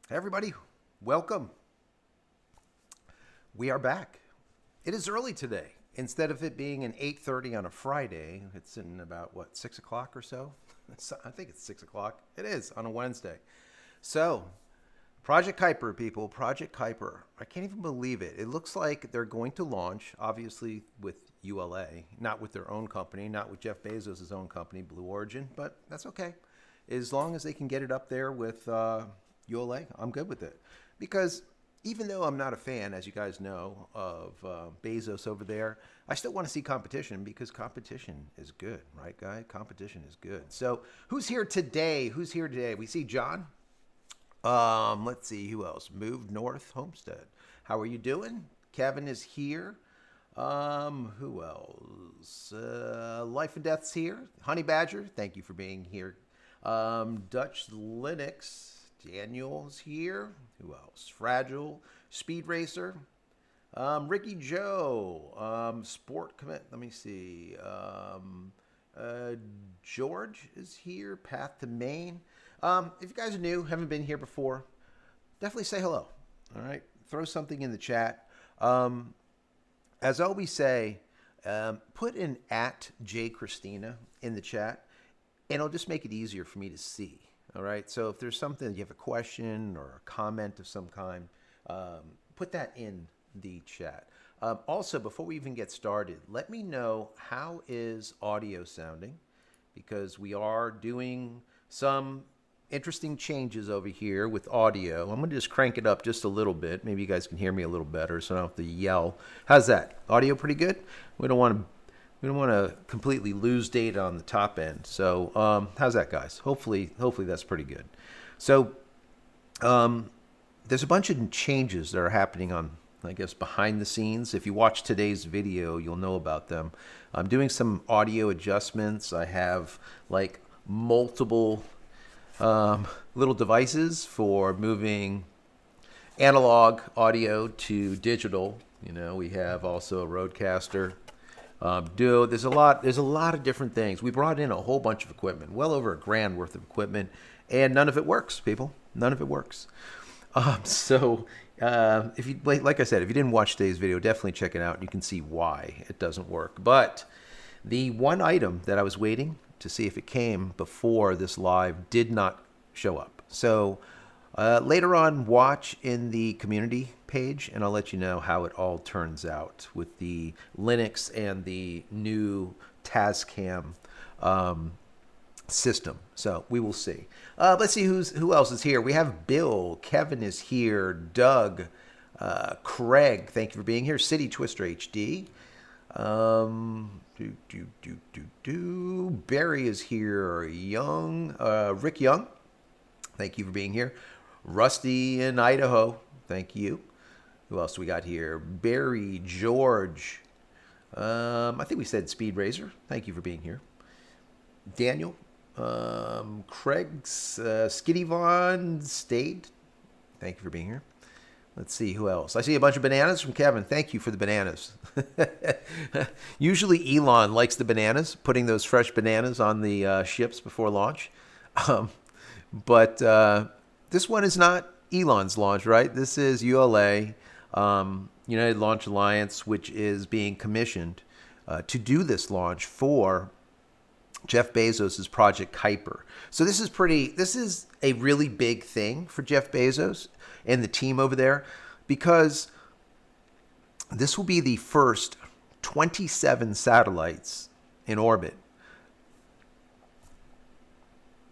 Hey everybody, welcome. We are back. It is early today. Instead of it being an 8:30 on a Friday, it's in about, 6 o'clock or so? I think it's 6 o'clock. It is on a Wednesday. So, Project Kuiper, people, Project Kuiper. I can't even believe it. It looks like they're going to launch, obviously with ULA, not with their own company, not with Jeff Bezos' own company, Blue Origin, but that's okay. As long as they can get it up there with ULA, I'm good with it. Because even though I'm not a fan, as you guys know, of Bezos over there, I still want to see competition because competition is good, right, guy? Competition is good. So who's here today? We see John. Let's see who else. Moved North Homestead. How are you doing? Kevin is here. Who else? Life and Death's here. Honey Badger, thank you for being here. Dutch Linux. Daniel's here. Who else? Fragile. Speed Racer. Ricky Joe. Sport Commit. Let me see. George is here. Path to Maine. If you guys are new, haven't been here before, definitely say hello. All right. Throw something in the chat. As I always say, put an @JCristina in the chat, and it'll just make it easier for me to see. All right. So if there's something, you have a question or a comment of some kind, put that in the chat. Also, before we even get started, let me know how is audio sounding, because we are doing some interesting changes over here with audio. I'm going to just crank it up just a little bit. Maybe you guys can hear me a little better so I don't have to yell. How's that? Audio pretty good? We don't want to completely lose data on the top end. So how's that, guys? Hopefully that's pretty good. So there's a bunch of changes that are happening on, I guess, behind the scenes. If you watch today's video, you'll know about them. I'm doing some audio adjustments. I have like multiple little devices for moving analog audio to digital. You know, we have also a Rodecaster. There's a lot of different things. We brought in a whole bunch of equipment, well over $1,000 worth of equipment, and none of it works, people. None of it works. If you, like I said, if you didn't watch today's video, definitely check it out. You can see why it doesn't work. But the one item that I was waiting to see if it came before this live did not show up. So later on, watch in the community page, and I'll let you know how it all turns out with the Linux and the new Tascam system. So we will see. Let's see who else is here. We have Bill. Kevin is here. Doug. Craig, thank you for being here. City Twister HD. Barry is here. Rick Young, thank you for being here. Rusty in Idaho, thank you. Who else do we got here? Barry, George. I think we said Speed Racer. Thank you for being here. Daniel, Craig's, Skitty Von stayed. Thank you for being here. Let's see who else. I see a bunch of bananas from Kevin. Thank you for the bananas. Usually Elon likes the bananas, putting those fresh bananas on the ships before launch. But this one is not Elon's launch, right? This is ULA, United Launch Alliance, which is being commissioned to do this launch for Jeff Bezos' Project Kuiper. So this is a really big thing for Jeff Bezos and the team over there, because this will be the first 27 satellites in orbit,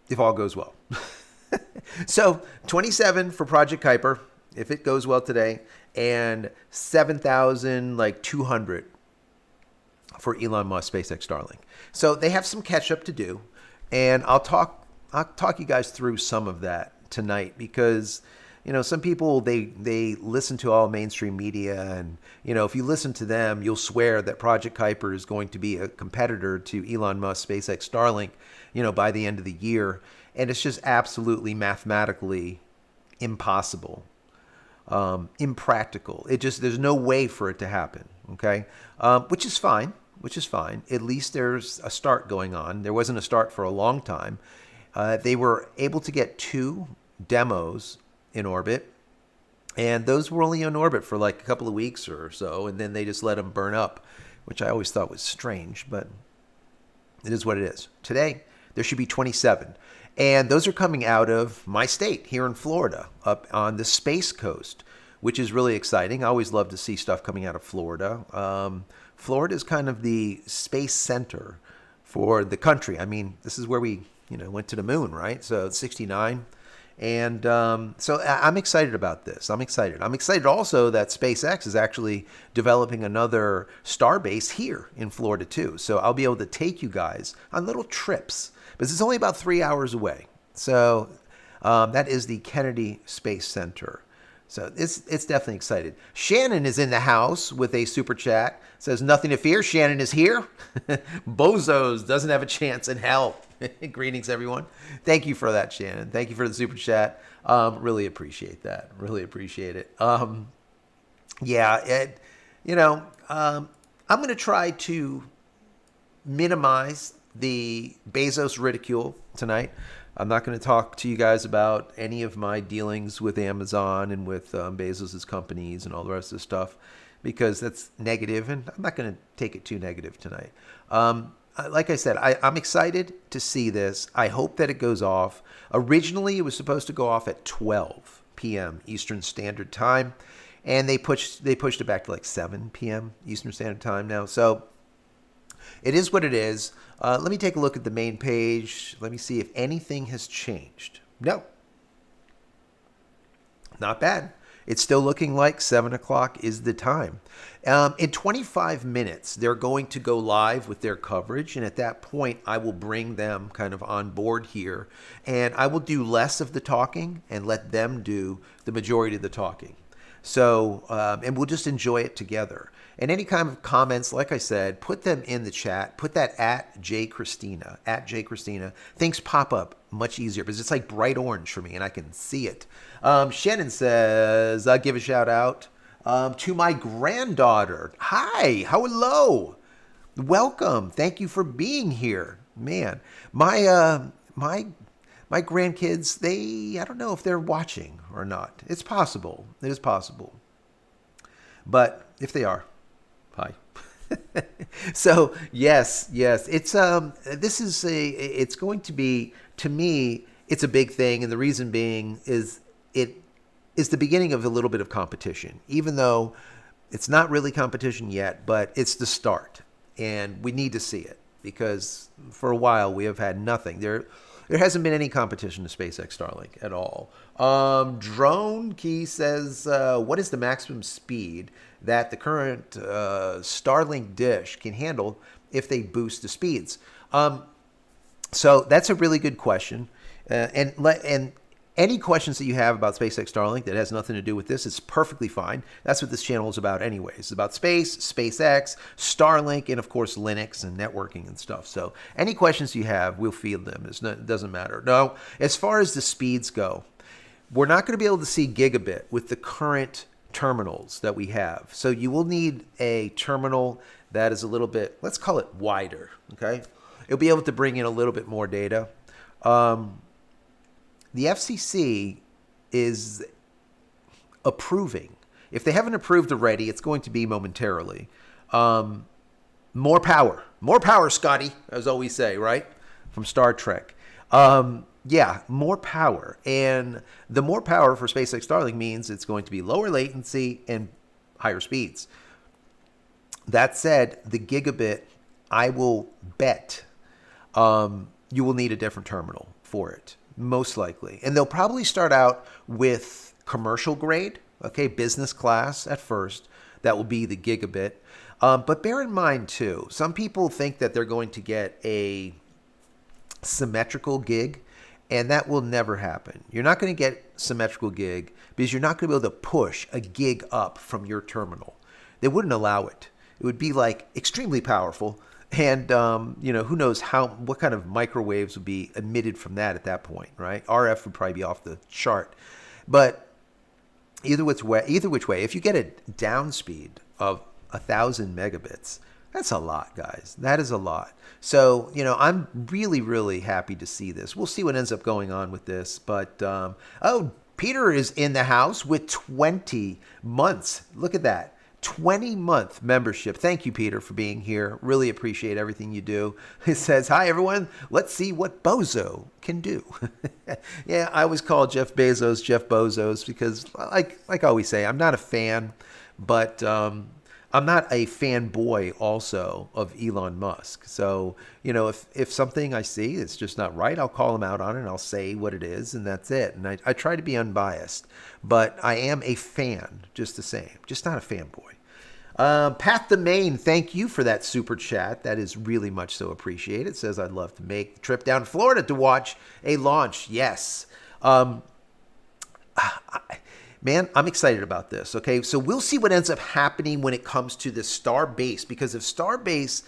if all goes well. So 27 for Project Kuiper, if it goes well today, and 7,200 for Elon Musk, SpaceX, Starlink. So they have some catch up to do, and I'll talk you guys through some of that tonight, because some people, they listen to all mainstream media, and if you listen to them, you'll swear that Project Kuiper is going to be a competitor to Elon Musk, SpaceX, Starlink, by the end of the year, and it's just absolutely mathematically impossible, impractical. There's no way for it to happen. Okay, which is fine. At least there's a start going on. There wasn't a start for a long time. They were able to get 2 demos in orbit, and those were only in orbit for like a couple of weeks or so, and then they just let them burn up, which I always thought was strange, but it is what it is. Today, there should be 27. And those are coming out of my state here in Florida, up on the Space Coast, which is really exciting. I always love to see stuff coming out of Florida. Florida is kind of the space center for the country. I mean, this is where we, went to the moon, right? So it's 69. And so I'm excited about this. I'm excited. I'm excited also that SpaceX is actually developing another star base here in Florida too. So I'll be able to take you guys on little trips. But it's only about 3 hours away. So that is the Kennedy Space Center. So it's definitely excited. Shannon is in the house with a super chat. Says, nothing to fear. Shannon is here. Bozos doesn't have a chance in hell. Greetings, everyone. Thank you for that, Shannon. Thank you for the super chat. Really appreciate that. Really appreciate it. I'm going to try to minimize the Bezos ridicule tonight. I'm not going to talk to you guys about any of my dealings with Amazon and with Bezos' companies and all the rest of the stuff because that's negative, and I'm not going to take it too negative tonight. Like I said, I'm excited to see this. I hope that it goes off. Originally, it was supposed to go off at 12 p.m. Eastern Standard Time, and they pushed it back to like 7 p.m. Eastern Standard Time now. So it is what it is. Let me take a look at the main page. Let me see if anything has changed. No. Not bad. It's still looking like 7 o'clock is the time. In 25 minutes, they're going to go live with their coverage. And at that point, I will bring them kind of on board here. And I will do less of the talking and let them do the majority of the talking. So, and we'll just enjoy it together. And any kind of comments, like I said, put them in the chat. Put that at JCristina, at JCristina. Things pop up much easier because it's like bright orange for me and I can see it. Shannon says, I'll give a shout out to my granddaughter. Hi, hello. Welcome. Thank you for being here. Man, my grandkids, I don't know if they're watching or not. It's possible. It is possible. But if they are, hi. So yes, it's it's going to be, to me, it's a big thing, and the reason being is it is the beginning of a little bit of competition, even though it's not really competition yet, but it's the start, and we need to see it because for a while we have had nothing. There hasn't been any competition to SpaceX Starlink at all. Drone Key says, what is the maximum speed that the current Starlink dish can handle if they boost the speeds? So that's a really good question. And any questions that you have about SpaceX Starlink that has nothing to do with this, it's perfectly fine. That's what this channel is about anyways. It's about space, SpaceX, Starlink, and of course Linux and networking and stuff. So any questions you have, we'll field them. It doesn't matter. No, as far as the speeds go, we're not going to be able to see gigabit with the current terminals that we have. So you will need a terminal that is a little bit, let's call it wider, okay? It'll be able to bring in a little bit more data. The FCC is approving. If they haven't approved already, it's going to be momentarily. More power, Scotty, as always say, right? From Star Trek. More power. And the more power for SpaceX Starlink means it's going to be lower latency and higher speeds. That said, the gigabit, I will bet you will need a different terminal for it. Most likely. And they'll probably start out with commercial grade, okay, business class at first. That will be the gigabit. But bear in mind, too, some people think that they're going to get a symmetrical gig, and that will never happen. You're not going to get symmetrical gig because you're not going to be able to push a gig up from your terminal. They wouldn't allow it. It would be like extremely powerful. And, who knows what kind of microwaves would be emitted from that at that point, right? RF would probably be off the chart. But either which way, if you get a down speed of 1,000 megabits, That's a lot, guys. That is a lot. So, I'm really, really happy to see this. We'll see what ends up going on with this. But, Peter is in the house with 20 months. Look at that. 20-month membership. Thank you, Peter, for being here. Really appreciate everything you do. It says, hi, everyone. Let's see what Bozo can do. Yeah, I always call Jeff Bezos Jeff Bezos because, like I always say, I'm not a fan, but I'm not a fanboy also of Elon Musk. So, if something I see is just not right, I'll call him out on it and I'll say what it is, and that's it. And I try to be unbiased, but I am a fan just the same, just not a fanboy. Pat the Main, thank you for that super chat. That is really much so appreciated. It says, I'd love to make the trip down to Florida to watch a launch. Yes. Man, I'm excited about this. Okay, so we'll see what ends up happening when it comes to the Starbase, because if Starbase,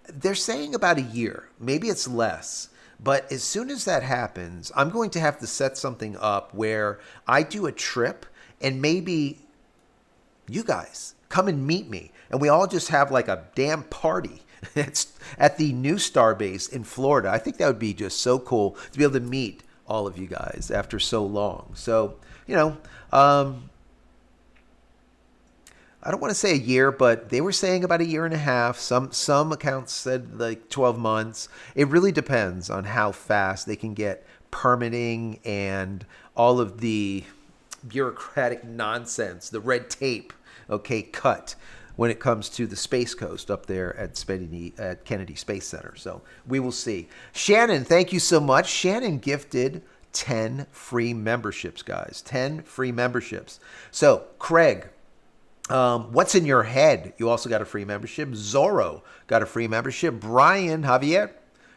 they're saying about a year, maybe it's less. But as soon as that happens, I'm going to have to set something up where I do a trip and maybe you guys come and meet me and we all just have like a damn party. It's at the new Starbase in Florida. I think that would be just so cool to be able to meet all of you guys after so long. So, I don't want to say a year, but they were saying about a year and a half. Some accounts said like 12 months. It really depends on how fast they can get permitting and all of the bureaucratic nonsense, the red tape, cut when it comes to the Space Coast up there at Kennedy Space Center. So we will see. Shannon, thank you so much. Shannon gifted 10 free memberships, guys. 10 free memberships. So, Craig, what's in your head? You also got a free membership. Zorro got a free membership. Brian, Javier,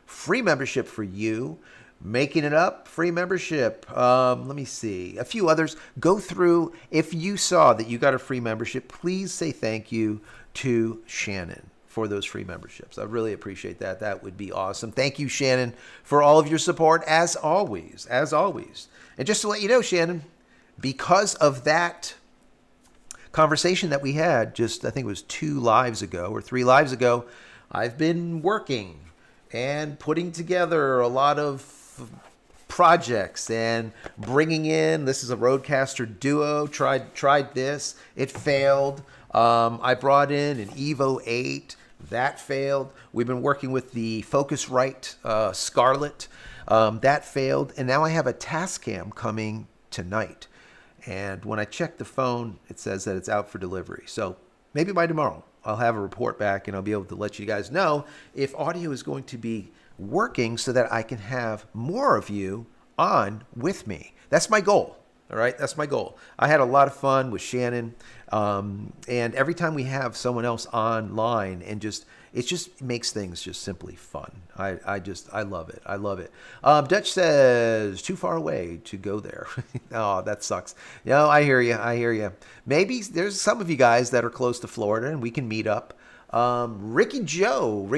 free membership for you. Making it up, free membership. Let me see. A few others. Go through. If you saw that you got a free membership, please say thank you to Shannon for those free memberships. I really appreciate that. That would be awesome. Thank you, Shannon, for all of your support, as always. As always. And just to let you know, Shannon, because of that conversation that we had just, I think it was 2 lives ago or 3 lives ago, I've been working and putting together a lot of projects and bringing in, this is a Rodecaster Duo, tried this, it failed. I brought in an Evo 8, that failed. We've been working with the Focusrite Scarlett, that failed. And now I have a Tascam coming tonight. And when I check the phone, it says that it's out for delivery. So maybe by tomorrow, I'll have a report back and I'll be able to let you guys know if audio is going to be working so that I can have more of you on with me. That's my goal. All right. That's my goal. I had a lot of fun with Shannon. And every time we have someone else online and it just makes things just simply fun. I love it. I love it. Dutch says too far away to go there. Oh, that sucks. I hear you. I hear you. Maybe there's some of you guys that are close to Florida and we can meet up. Ricky Joe,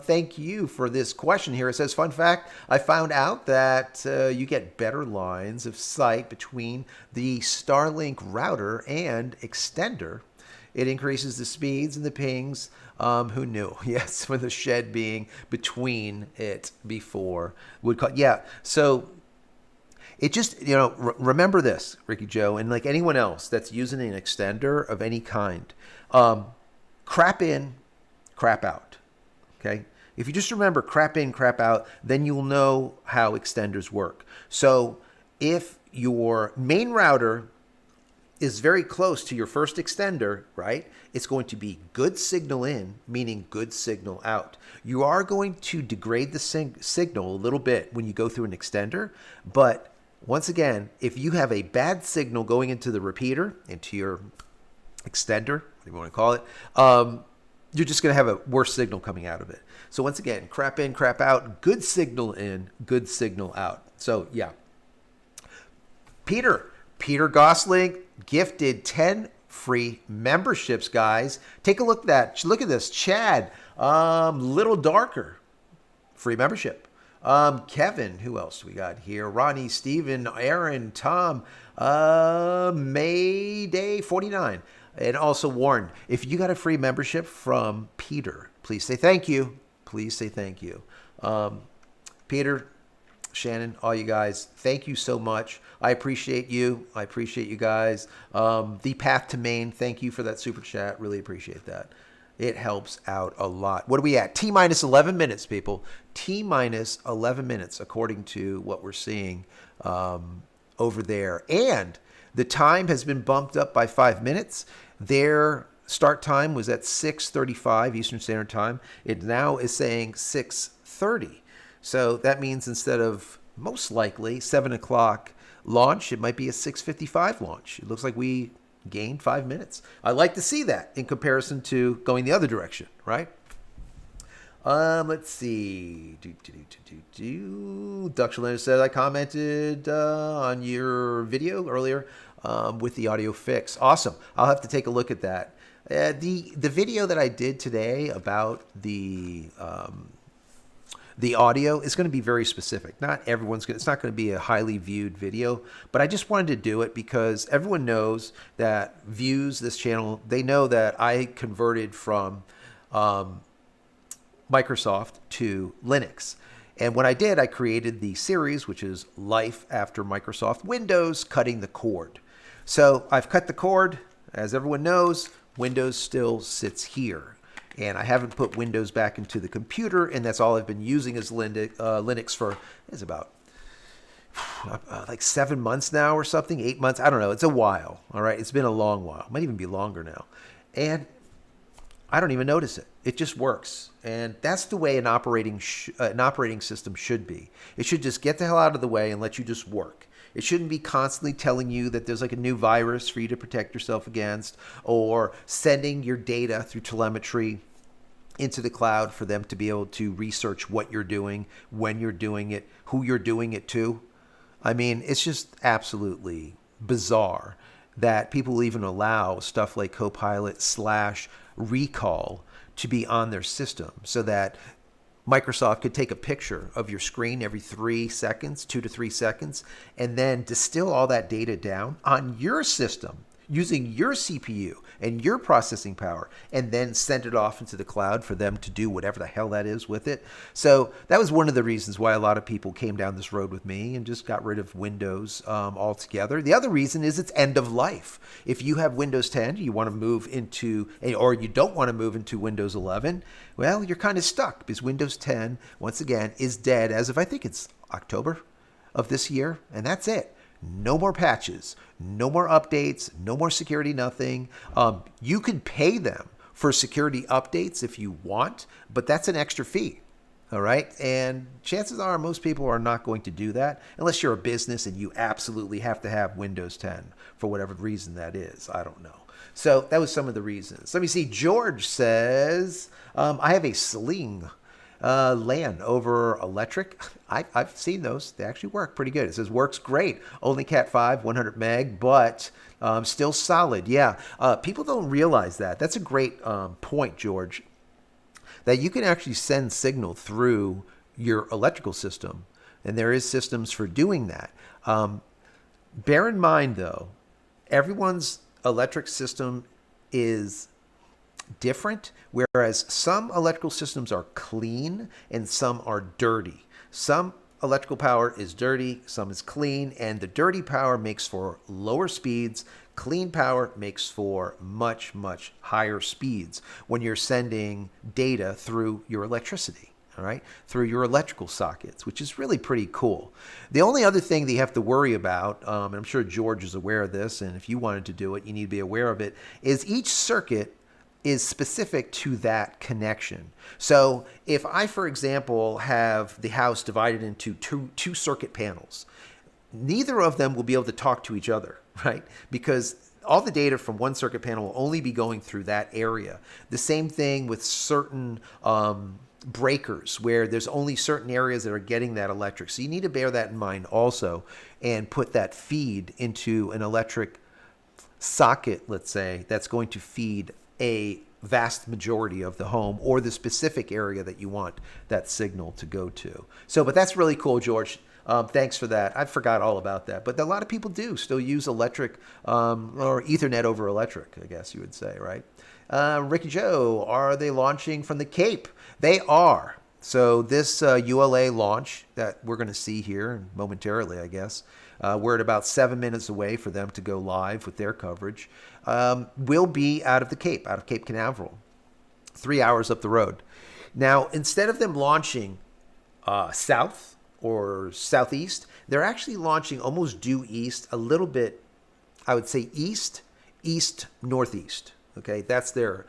thank you for this question here. It says, fun fact, I found out that you get better lines of sight between the Starlink router and extender. It increases the speeds and the pings. Who knew? Yes, with the shed being between it before would call. Yeah, so it just, remember this, Ricky Joe, and like anyone else that's using an extender of any kind, crap in, crap out, okay? If you just remember crap in, crap out, then you'll know how extenders work. So if your main router is very close to your first extender, right? It's going to be good signal in, meaning good signal out. You are going to degrade the signal a little bit when you go through an extender, but once again, if you have a bad signal going into the repeater, into your extender, whatever you want to call it, you're just going to have a worse signal coming out of it. So once again, crap in, crap out, good signal in, good signal out. So yeah. Peter Gosling gifted 10 free memberships, guys. Take a look at that. Look at this. Chad, Little Darker, free membership. Kevin, who else we got here? Ronnie, Steven, Aaron, Tom, Mayday 49. And also, Warren, if you got a free membership from Peter, please say thank you. Please say thank you. Peter, Shannon, all you guys, thank you so much. I appreciate you. I appreciate you guys. The Path to Maine, thank you for that super chat. Really appreciate that. It helps out a lot. What are we at? T minus 11 minutes, people. T minus 11 minutes, according to what we're seeing over there. And the time has been bumped up by 5 minutes. Their start time was at 6:35 Eastern Standard Time. It now is saying 6:30. So that means instead of most likely 7 o'clock launch, it might be a 6:55 launch. It looks like we gained 5 minutes. I like to see that in comparison to going the other direction, right? Let's see. Duxlander said, I commented on your video earlier with the audio fix. Awesome. I'll have to take a look at that. The video that I did today about the audio is going to be very specific. Not everyone's going. It's not going to be a highly viewed video, but I just wanted to do it because everyone knows that views this channel. They know that I converted from Microsoft to Linux. And when I did, I created the series, which is Life After Microsoft Windows, Cutting the Cord. So I've cut the cord. As everyone knows, Windows still sits here. And I haven't put Windows back into the computer, and that's all I've been using as Linux for, it's about like 7 months now or something, 8 months. I don't know. It's a while. All right. It's been a long while. It might even be longer now. And I don't even notice it. It just works. And that's the way an operating system should be. It should just get the hell out of the way and let you just work. It shouldn't be constantly telling you that there's like a new virus for you to protect yourself against, or sending your data through telemetry into the cloud for them to be able to research what you're doing, when you're doing it, who you're doing it to. I mean, it's just absolutely bizarre that people even allow stuff like Copilot/Recall to be on their system so that Microsoft could take a picture of your screen every 3 seconds, 2 to 3 seconds, and then distill all that data down on your system using your CPU and your processing power, and then send it off into the cloud for them to do whatever the hell that is with it. So that was one of the reasons why a lot of people came down this road with me and just got rid of Windows altogether. The other reason is it's end of life. If you have Windows 10, you want to move into, or you don't want to move into Windows 11, well, you're kind of stuck because Windows 10, once again, is dead as of, I think it's October of this year, and that's it. No more patches, no more updates, no more security, nothing. You can pay them for security updates if you want, but that's an extra fee. All right. And chances are most people are not going to do that unless you're a business and you absolutely have to have Windows 10 for whatever reason that is. I don't know. So that was some of the reasons. Let me see. George says, I have a Sling LAN over electric. I've seen those. They actually work pretty good. It says works great. Only Cat 5, 100 meg, but still solid. Yeah. People don't realize that. That's a great point, George, that you can actually send signal through your electrical system. And there is systems for doing that. Bear in mind, though, everyone's electric system is different, whereas some electrical systems are clean and some are dirty. Some electrical power is dirty, some is clean, and the dirty power makes for lower speeds. Clean power makes for much, much higher speeds when you're sending data through your electricity, all right, through your electrical sockets, which is really pretty cool. The only other thing that you have to worry about, and I'm sure George is aware of this, and if you wanted to do it, you need to be aware of it, is each circuit is specific to that connection. So if I, for example, have the house divided into two circuit panels, neither of them will be able to talk to each other, right? Because all the data from one circuit panel will only be going through that area. The same thing with certain breakers where there's only certain areas that are getting that electric. So you need to bear that in mind also and put that feed into an electric socket, let's say, that's going to feed a vast majority of the home or the specific area that you want that signal to go to. So, but that's really cool, George. Thanks for that. I forgot all about that. But a lot of people do still use electric or Ethernet over electric, I guess you would say, right? Ricky Joe, are they launching from the Cape? They are. So this ULA launch that we're going to see here momentarily, I guess, we're at about 7 minutes away for them to go live with their coverage, will be out of the Cape, out of Cape Canaveral, 3 hours up the road. Now, instead of them launching south or southeast, they're actually launching almost due east, a little bit, I would say east, northeast. Okay, that's their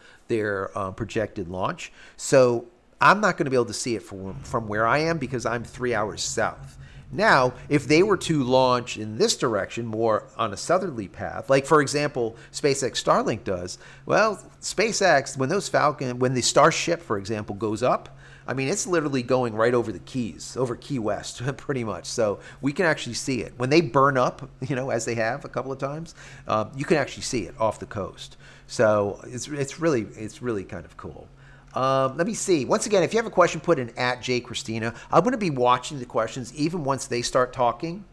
projected launch. So I'm not going to be able to see it from where I am because I'm 3 hours south. Now, if they were to launch in this direction, more on a southerly path, like for example, SpaceX Starlink does, well, SpaceX, when the Starship, for example, goes up, I mean, it's literally going right over the Keys, over Key West, pretty much. So we can actually see it. When they burn up, as they have a couple of times, you can actually see it off the coast. So it's really kind of cool. Let me see. Once again, if you have a question, put in at JCristina. I'm going to be watching the questions even once they start talking.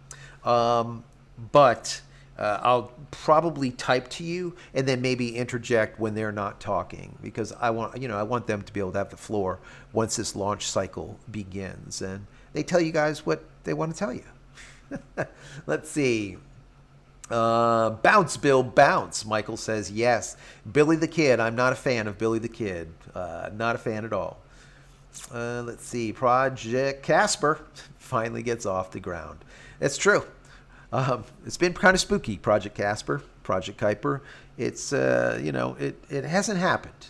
But I'll probably type to you and then maybe interject when they're not talking because I want them to be able to have the floor once this launch cycle begins. And they tell you guys what they want to tell you. Let's see. Bounce, Bill, bounce. Michael says, yes. Billy the Kid. I'm not a fan of Billy the Kid. Not a fan at all. Let's see. Project Casper finally gets off the ground. It's true. It's been kind of spooky, Project Casper, Project Kuiper. It's, it hasn't happened.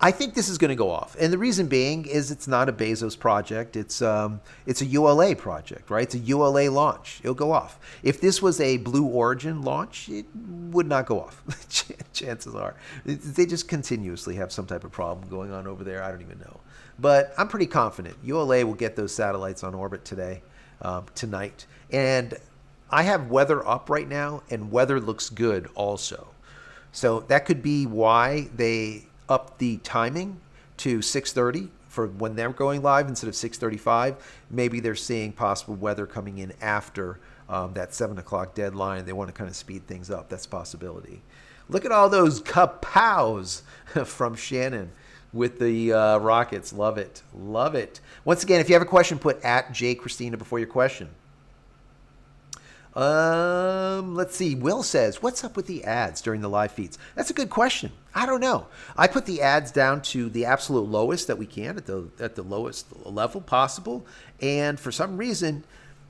I think this is going to go off. And the reason being is it's not a Bezos project. It's a ULA project, right? It's a ULA launch. It'll go off. If this was a Blue Origin launch, it would not go off. Chances are. They just continuously have some type of problem going on over there. I don't even know. But I'm pretty confident ULA will get those satellites on orbit tonight. And I have weather up right now, and weather looks good also. So that could be why they up the timing to 6:30 for when they're going live instead of 6:35. Maybe they're seeing possible weather coming in after that 7 o'clock deadline. They want to kind of speed things up. That's a possibility. Look at all those kapows from Shannon with the rockets. Love it. Love it. Once again, if you have a question, put at JCristina before your question. Let's see. Will says, what's up with the ads during the live feeds? That's a good question. I don't know. I put the ads down to the absolute lowest that we can at the lowest level possible. And for some reason,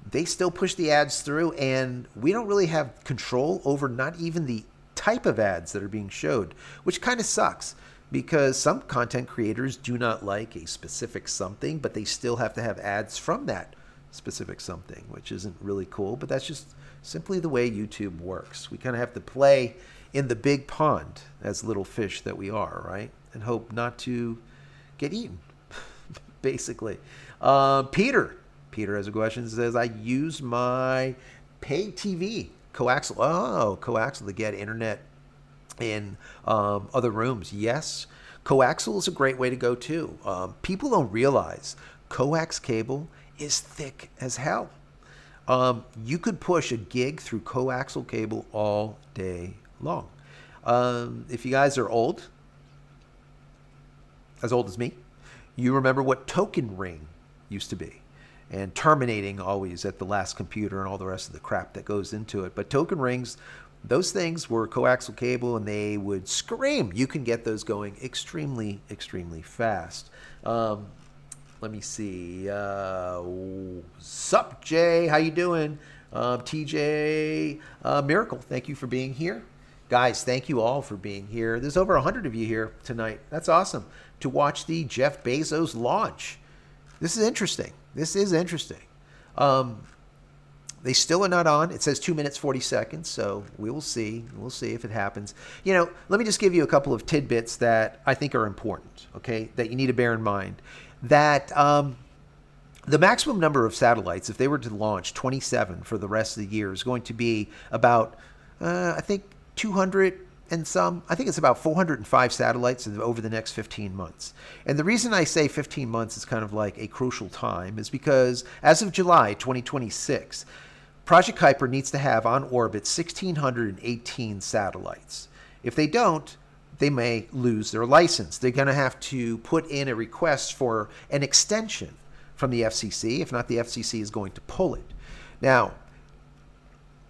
they still push the ads through, and we don't really have control over not even the type of ads that are being showed, which kind of sucks because some content creators do not like a specific something, but they still have to have ads from that specific something, which isn't really cool, but that's just simply the way YouTube works. We kind of have to play in the big pond as little fish that we are, right? And hope not to get eaten, basically. Peter has a question. Says, I use my pay TV coaxial to get internet in other rooms. Yes, coaxial is a great way to go too. People don't realize coax cable is thick as hell. You could push a gig through coaxial cable all day long. If you guys are old, as old as me, you remember what token ring used to be, and terminating always at the last computer and all the rest of the crap that goes into it. But token rings, those things were coaxial cable, and they would scream. You can get those going extremely, extremely fast. Let me see. Sup, Jay? How you doing? TJ Miracle, thank you for being here. Guys, thank you all for being here. There's over 100 of you here tonight. That's awesome. To watch the Jeff Bezos launch. This is interesting. They still are not on. It says 2 minutes, 40 seconds. So we will see. We'll see if it happens. Let me just give you a couple of tidbits that I think are important, okay, that you need to bear in mind. That the maximum number of satellites, if they were to launch 27 for the rest of the year, is going to be about, I think, 200 and some. I think it's about 405 satellites over the next 15 months. And the reason I say 15 months is kind of like a crucial time is because as of July 2026, Project Kuiper needs to have on orbit 1,618 satellites. If they don't, they may lose their license. They're going to have to put in a request for an extension from the FCC. If not, the FCC is going to pull it. Now,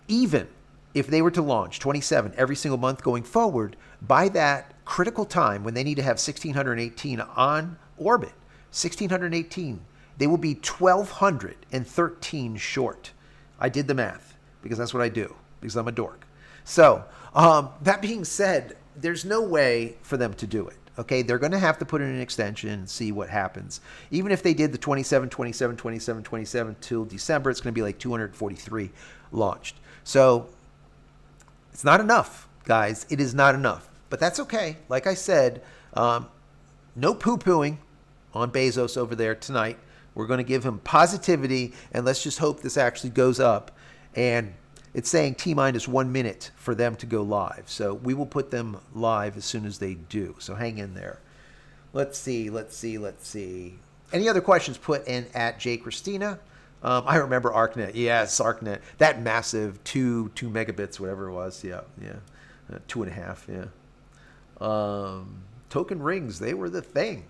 even if they were to launch 27 every single month going forward, by that critical time when they need to have 1,618 on orbit, 1,618, they will be 1,213 short. I did the math because that's what I do, because I'm a dork. So that being said, there's no way for them to do it. Okay, they're going to have to put in an extension and see what happens. Even if they did the 27, 27, 27, 27 till December, it's going to be like 243 launched. So it's not enough, guys. It is not enough. But that's okay. Like I said, no poo-pooing on Bezos over there tonight. We're going to give him positivity, and let's just hope this actually goes up. And it's saying T-minus 1 minute for them to go live. So we will put them live as soon as they do. So hang in there. Let's see. Any other questions, put in at JCristina. I remember ArcNet. Yes, ArcNet. That massive 2 megabits, whatever it was. Yeah. 2.5, yeah. Token rings, they were the thing.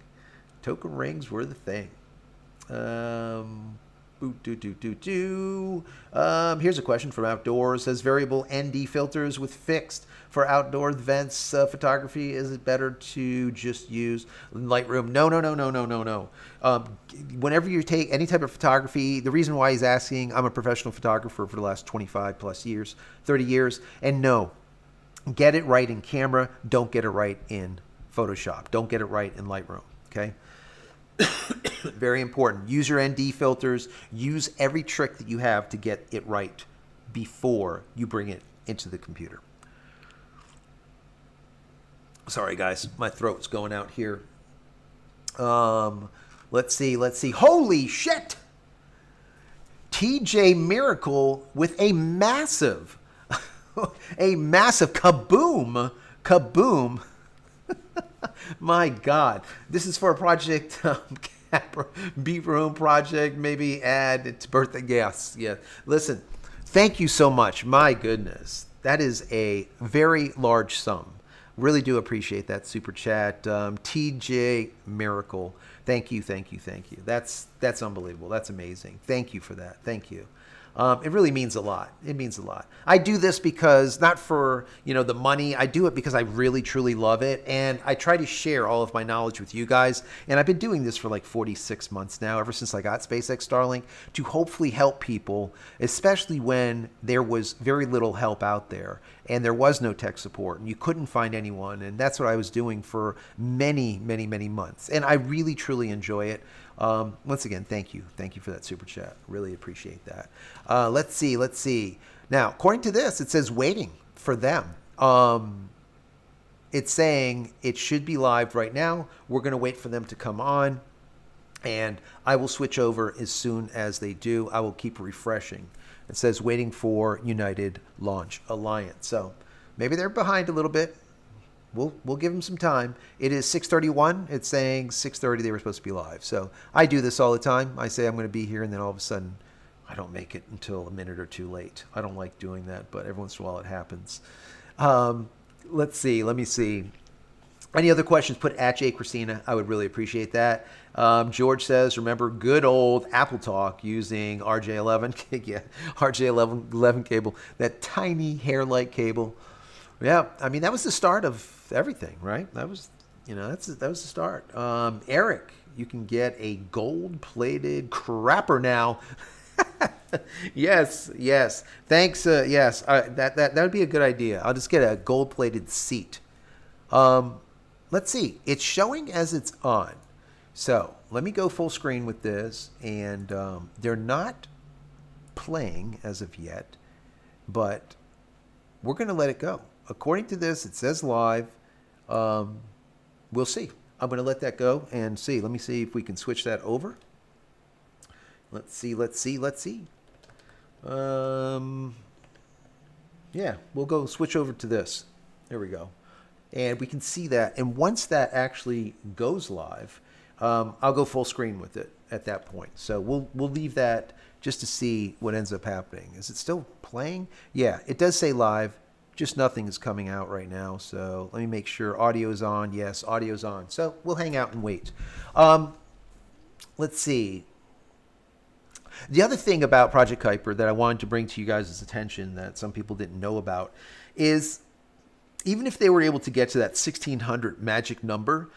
Here's a question from Outdoors. Says variable ND filters with fixed for outdoor events photography. Is it better to just use Lightroom? No. Whenever you take any type of photography, the reason why he's asking, I'm a professional photographer for the last 25 plus years, 30 years, and no, get it right in camera. Don't get it right in Photoshop. Don't get it right in Lightroom. Okay. Very important. Use your ND filters. Use every trick that you have to get it right before you bring it into the computer. Sorry, guys. My throat's going out here. Let's see. Holy shit! TJ Miracle with a massive kaboom. My God, this is for a project, Beat Room project, maybe add its birthday. Yes. Listen, thank you so much. My goodness, that is a very large sum. Really do appreciate that super chat. TJ Miracle, thank you. That's unbelievable. That's amazing. Thank you for that. Thank you. It really means a lot. It means a lot. I do this because, not for, the money. I do it because I really, truly love it. And I try to share all of my knowledge with you guys. And I've been doing this for like 46 months now, ever since I got SpaceX Starlink, to hopefully help people, especially when there was very little help out there and there was no tech support and you couldn't find anyone. And that's what I was doing for many, many, many months. And I really, truly enjoy it. Once again, thank you. Thank you for that super chat. Really appreciate that. Let's see. Now, according to this, it says waiting for them. It's saying it should be live right now. We're going to wait for them to come on, and I will switch over as soon as they do. I will keep refreshing. It says waiting for United Launch Alliance. So maybe they're behind a little bit. We'll give them some time. It is 6:31. It's saying 6:30 they were supposed to be live. So I do this all the time. I say I'm going to be here, and then all of a sudden I don't make it until a minute or two late. I don't like doing that, but every once in a while it happens. Let's see. Let me see. Any other questions, put at JCristina. I would really appreciate that. George says, remember good old Apple Talk using RJ11. Yeah, RJ11 cable. That tiny hair-like cable. Yeah, I mean, that was the start of everything, right? That was, that was the start. Eric, you can get a gold-plated crapper now. Yes. Thanks. Yes, that would be a good idea. I'll just get a gold-plated seat. Let's see. It's showing as it's on. So let me go full screen with this, and they're not playing as of yet, but we're going to let it go. According to this, it says live. We'll see. I'm going to let that go and see. Let me see if we can switch that over. Let's see. Yeah, we'll go switch over to this. There we go. And we can see that. And once that actually goes live, I'll go full screen with it at that point. So we'll leave that just to see what ends up happening. Is it still playing? Yeah, it does say live. Just nothing is coming out right now. So let me make sure audio's on. Yes, audio's on. So we'll hang out and wait. Let's see. The other thing about Project Kuiper that I wanted to bring to you guys' attention that some people didn't know about is even if they were able to get to that 1600 magic number,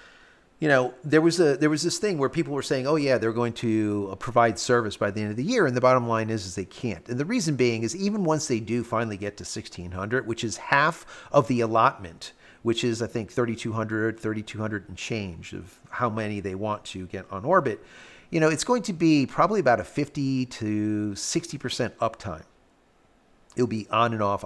you know, there was this thing where people were saying, oh yeah, they're going to provide service by the end of the year. And the bottom line is they can't. And the reason being is even once they do finally get to 1600, which is half of the allotment, which is I think 3200 and change of how many they want to get on orbit, you know, it's going to be probably about a 50 to 60% uptime. It'll be on and off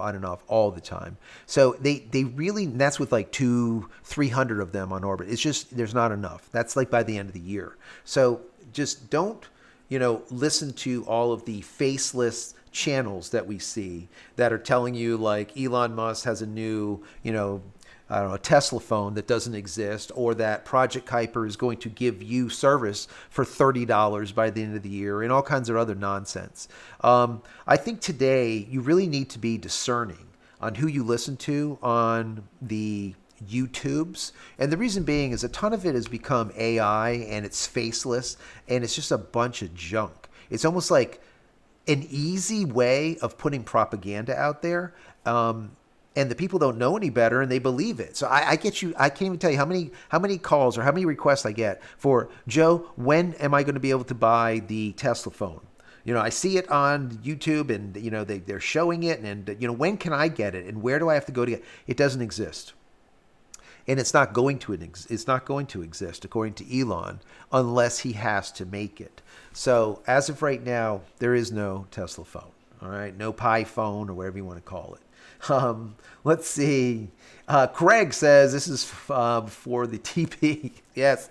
all the time. So they really, and that's with like 300 of them on orbit. It's just, there's not enough. That's like by the end of the year. So just don't, you know, listen to all of the faceless channels that we see that are telling you like Elon Musk has a new, you know, I don't know, a Tesla phone that doesn't exist, or that Project Kuiper is going to give you service for $30 by the end of the year, and all kinds of other nonsense. I think today you really need to be discerning on who you listen to on the YouTubes. And the reason being is a ton of it has become AI and it's faceless and it's just a bunch of junk. It's almost like an easy way of putting propaganda out there. And the people don't know any better and they believe it. So I get you. I can't even tell you how many calls or how many requests I get for, Joe, when am I going to be able to buy the Tesla phone? You know, I see it on YouTube and, you know, they're showing it and, you know, when can I get it and where do I have to go to get it? It doesn't exist. And it's not going to exist according to Elon unless he has to make it. So as of right now, there is no Tesla phone. All right. No Pi phone or whatever you want to call it. Let's see. Craig says this is for the TP. Yes,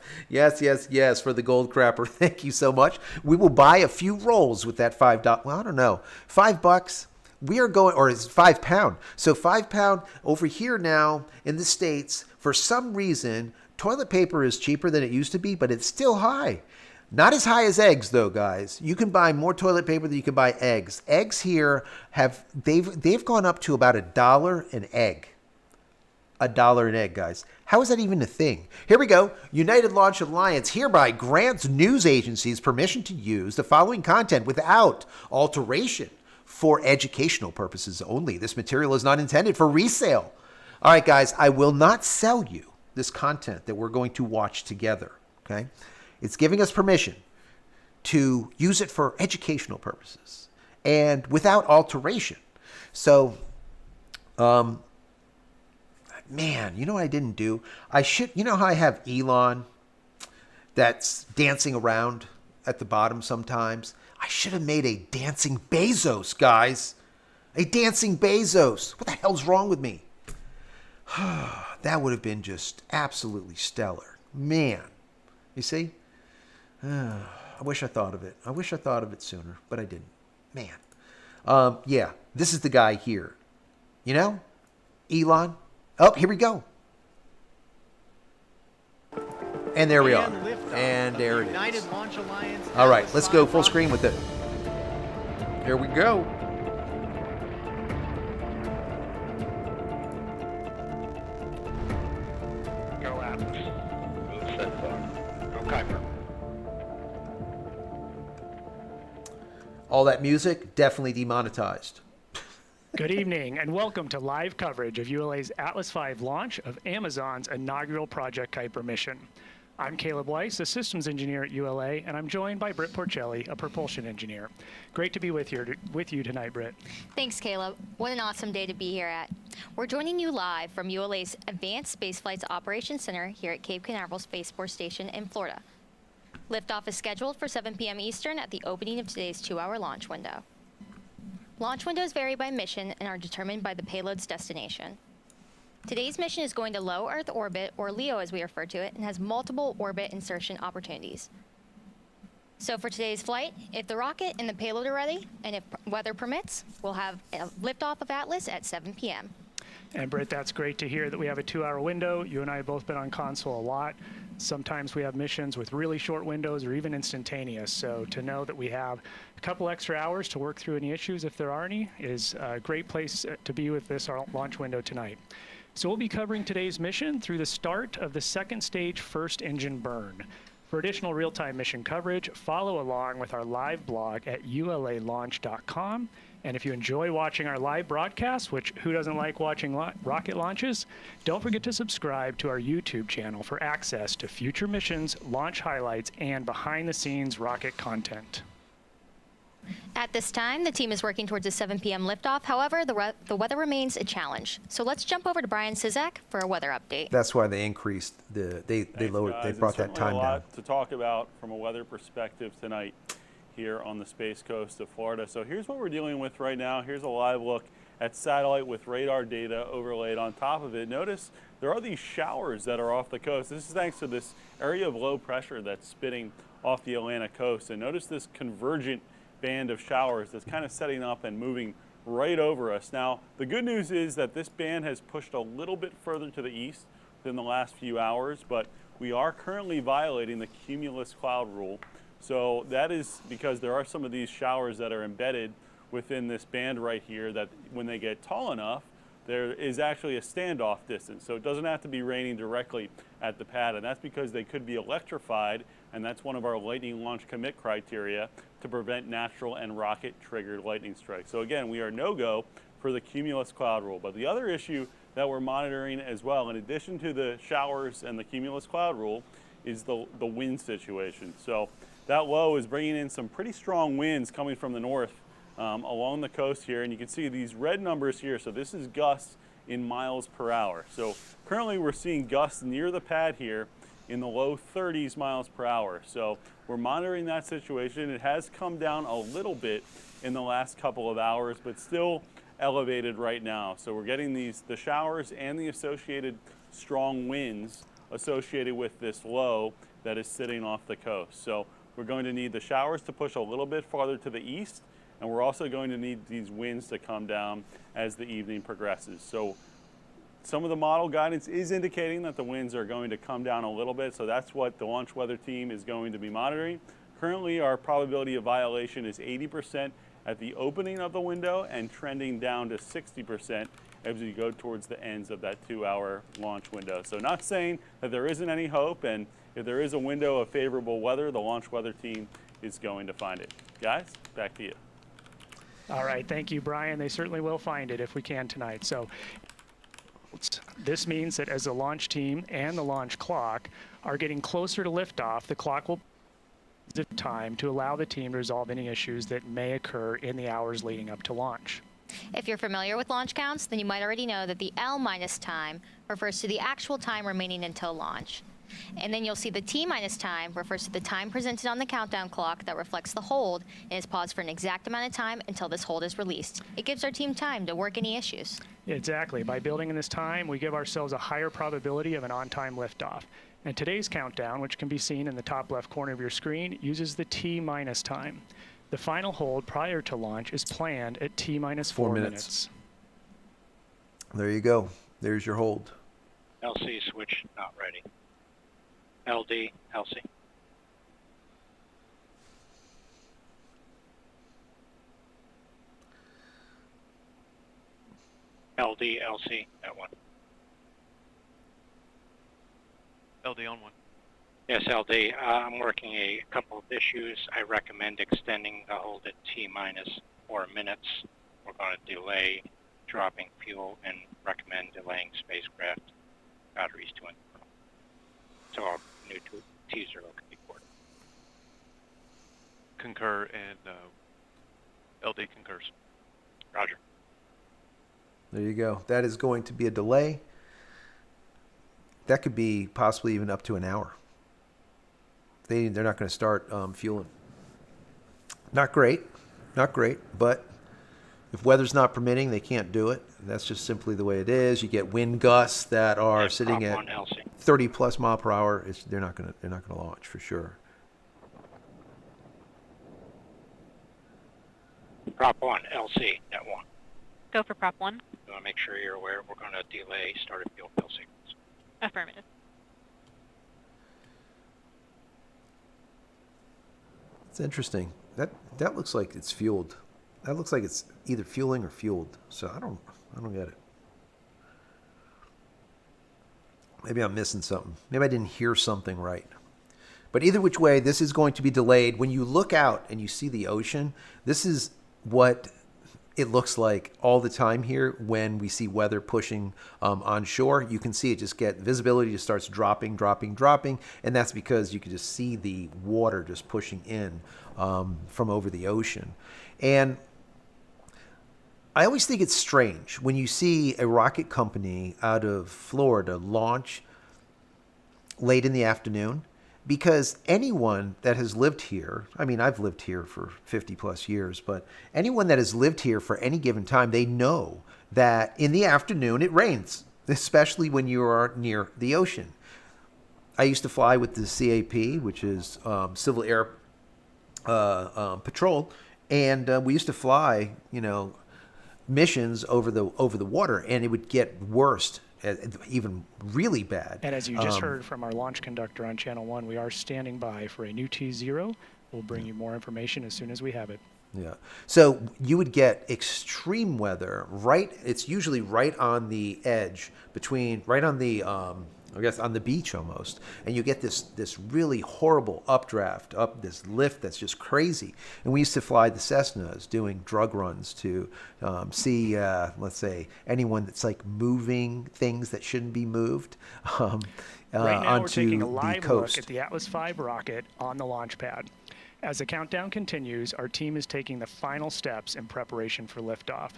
for the gold crapper. Thank you so much. We will buy a few rolls with that $5. Well, I don't know. $5. We are going, or it's £5. So £5 over here now in the States. For some reason, toilet paper is cheaper than it used to be, but it's still high. Not as high as eggs, though, guys. You can buy more toilet paper than you can buy eggs. Eggs here they've gone up to about $1 an egg. $1 an egg, guys. How is that even a thing? Here we go. United Launch Alliance hereby grants news agencies permission to use the following content without alteration for educational purposes only. This material is not intended for resale. All right, guys, I will not sell you this content that we're going to watch together, okay? It's giving us permission to use it for educational purposes and without alteration. So, man, you know what I didn't do? You know how I have Elon that's dancing around at the bottom sometimes? I should have made a dancing Bezos, guys. A dancing Bezos. What the hell's wrong with me? That would have been just absolutely stellar. Man, you see? I wish I thought of it. I wish I thought of it sooner, but I didn't. Man. Yeah, this is the guy here. You know? Elon. Oh, here we go. And there we are. And there it is. All right, let's go full screen with it. Here we go. Go Atlas. Move set bar. Go Kuiper. All that music, definitely demonetized. Good evening, and welcome to live coverage of ULA's Atlas V launch of Amazon's inaugural Project Kuiper mission. I'm Caleb Weiss, a systems engineer at ULA, and I'm joined by Britt Porcelli, a propulsion engineer. Great to be with you tonight, Britt. Thanks, Caleb. What an awesome day to be here at. We're joining you live from ULA's Advanced Spaceflights Operations Center here at Cape Canaveral Space Force Station in Florida. Liftoff is scheduled for 7 p.m. Eastern at the opening of today's 2-hour launch window. Launch windows vary by mission and are determined by the payload's destination. Today's mission is going to low Earth orbit, or LEO as we refer to it, and has multiple orbit insertion opportunities. So for today's flight, if the rocket and the payload are ready, and if weather permits, we'll have a liftoff of Atlas at 7 p.m. And Britt, that's great to hear that we have a 2-hour window. You and I have both been on console a lot. Sometimes we have missions with really short windows or even instantaneous. So to know that we have a couple extra hours to work through any issues, if there are any, is a great place to be with this our launch window tonight. So we'll be covering today's mission through the start of the second stage first engine burn. For additional real-time mission coverage, follow along with our live blog at ulalaunch.com. And if you enjoy watching our live broadcasts, which who doesn't like watching rocket launches, don't forget to subscribe to our YouTube channel for access to future missions, launch highlights, and behind-the-scenes rocket content. At this time, the team is working towards a 7 p.m. liftoff. However, the weather remains a challenge. So let's jump over to Brian Sizek for a weather update. That's why they increased they lowered, they brought that time a down. lot to talk about from a weather perspective tonight here on the Space Coast of Florida. So here's what we're dealing with right now. Here's a live look at satellite with radar data overlaid on top of it. Notice there are these showers that are off the coast. This is thanks to this area of low pressure that's spitting off the Atlantic coast. And notice this convergent band of showers that's kind of setting up and moving right over us. Now, the good news is that this band has pushed a little bit further to the east than the last few hours, but we are currently violating the cumulus cloud rule. So that is because there are some of these showers that are embedded within this band right here that when they get tall enough, there is actually a standoff distance. So it doesn't have to be raining directly at the pad, and that's because they could be electrified, and that's one of our lightning launch commit criteria to prevent natural and rocket triggered lightning strikes. So again, we are no-go for the cumulus cloud rule. But the other issue that we're monitoring as well, in addition to the showers and the cumulus cloud rule, is the wind situation. So that low is bringing in some pretty strong winds coming from the north along the coast here, and you can see these red numbers here. So this is gusts in miles per hour. So currently we're seeing gusts near the pad here in the low 30s miles per hour. So we're monitoring that situation. It has come down a little bit in the last couple of hours, but still elevated right now. So we're getting the showers and the associated strong winds associated with this low that is sitting off the coast. So we're going to need the showers to push a little bit farther to the east, and we're also going to need these winds to come down as the evening progresses. So some of the model guidance is indicating that the winds are going to come down a little bit, so that's what the launch weather team is going to be monitoring. Currently, our probability of violation is 80% at the opening of the window and trending down to 60% as we go towards the ends of that 2-hour launch window. So not saying that there isn't any hope, and if there is a window of favorable weather, the launch weather team is going to find it. Guys, back to you. All right, thank you, Brian. They certainly will find it if we can tonight. So this means that as the launch team and the launch clock are getting closer to liftoff, the clock will have time to allow the team to resolve any issues that may occur in the hours leading up to launch. If you're familiar with launch counts, then you might already know that the L minus time refers to the actual time remaining until launch. And then you'll see the T minus time refers to the time presented on the countdown clock that reflects the hold and is paused for an exact amount of time until this hold is released. It gives our team time to work any issues. Exactly. By building in this time, we give ourselves a higher probability of an on-time liftoff. And today's countdown, which can be seen in the top left corner of your screen, uses the T minus time. The final hold prior to launch is planned at T minus 4 minutes. There you go. There's your hold. LC switch not ready. LD, LC. LD, LC, that one. LD on one. Yes, LD. I'm working a couple of issues. I recommend extending the hold at T minus 4 minutes. We're going to delay dropping fuel and recommend delaying spacecraft batteries to internal. So our new T0 can be ported. Concur and LD concurs. Roger. There you go. That is going to be a delay. That could be possibly even up to an hour. They're not going to start fueling. Not great, but if weather's not permitting, they can't do it. That's just simply the way it is. You get wind gusts that are And sitting prop at on LC. 30 plus mile per hour. They're not going to launch for sure. Prop on LC, net one. Go for prop 1. I want to make sure you're aware we're going to delay start of fuel fill sequence. Affirmative. It's interesting. That looks like it's fueled. That looks like it's either fueling or fueled. So I don't get it. Maybe I'm missing something. Maybe I didn't hear something right. But either which way, this is going to be delayed. When you look out and you see the ocean, this is what it looks like all the time here when we see weather pushing onshore. You can see it just visibility just starts dropping, and that's because you can just see the water just pushing in from over the ocean. And I always think it's strange when you see a rocket company out of Florida launch late in the afternoon, because anyone that has lived here, I mean, I've lived here for 50 plus years, but anyone that has lived here for any given time, they know that in the afternoon it rains, especially when you are near the ocean. I used to fly with the CAP, which is Civil Air Patrol, and we used to fly, missions over the water, and it would get worse, even really bad. And as you just heard from our launch conductor on Channel 1, we are standing by for a new T0. We'll bring you more information as soon as we have it. Yeah. So you would get extreme weather it's usually right on the edge right on the, I guess on the beach almost. And you get this really horrible updraft, this lift that's just crazy. And we used to fly the Cessnas doing drug runs to see, let's say, anyone that's like moving things that shouldn't be moved right now we're taking a onto the live coast. look at the Atlas V rocket on the launch pad. As the countdown continues, our team is taking the final steps in preparation for liftoff.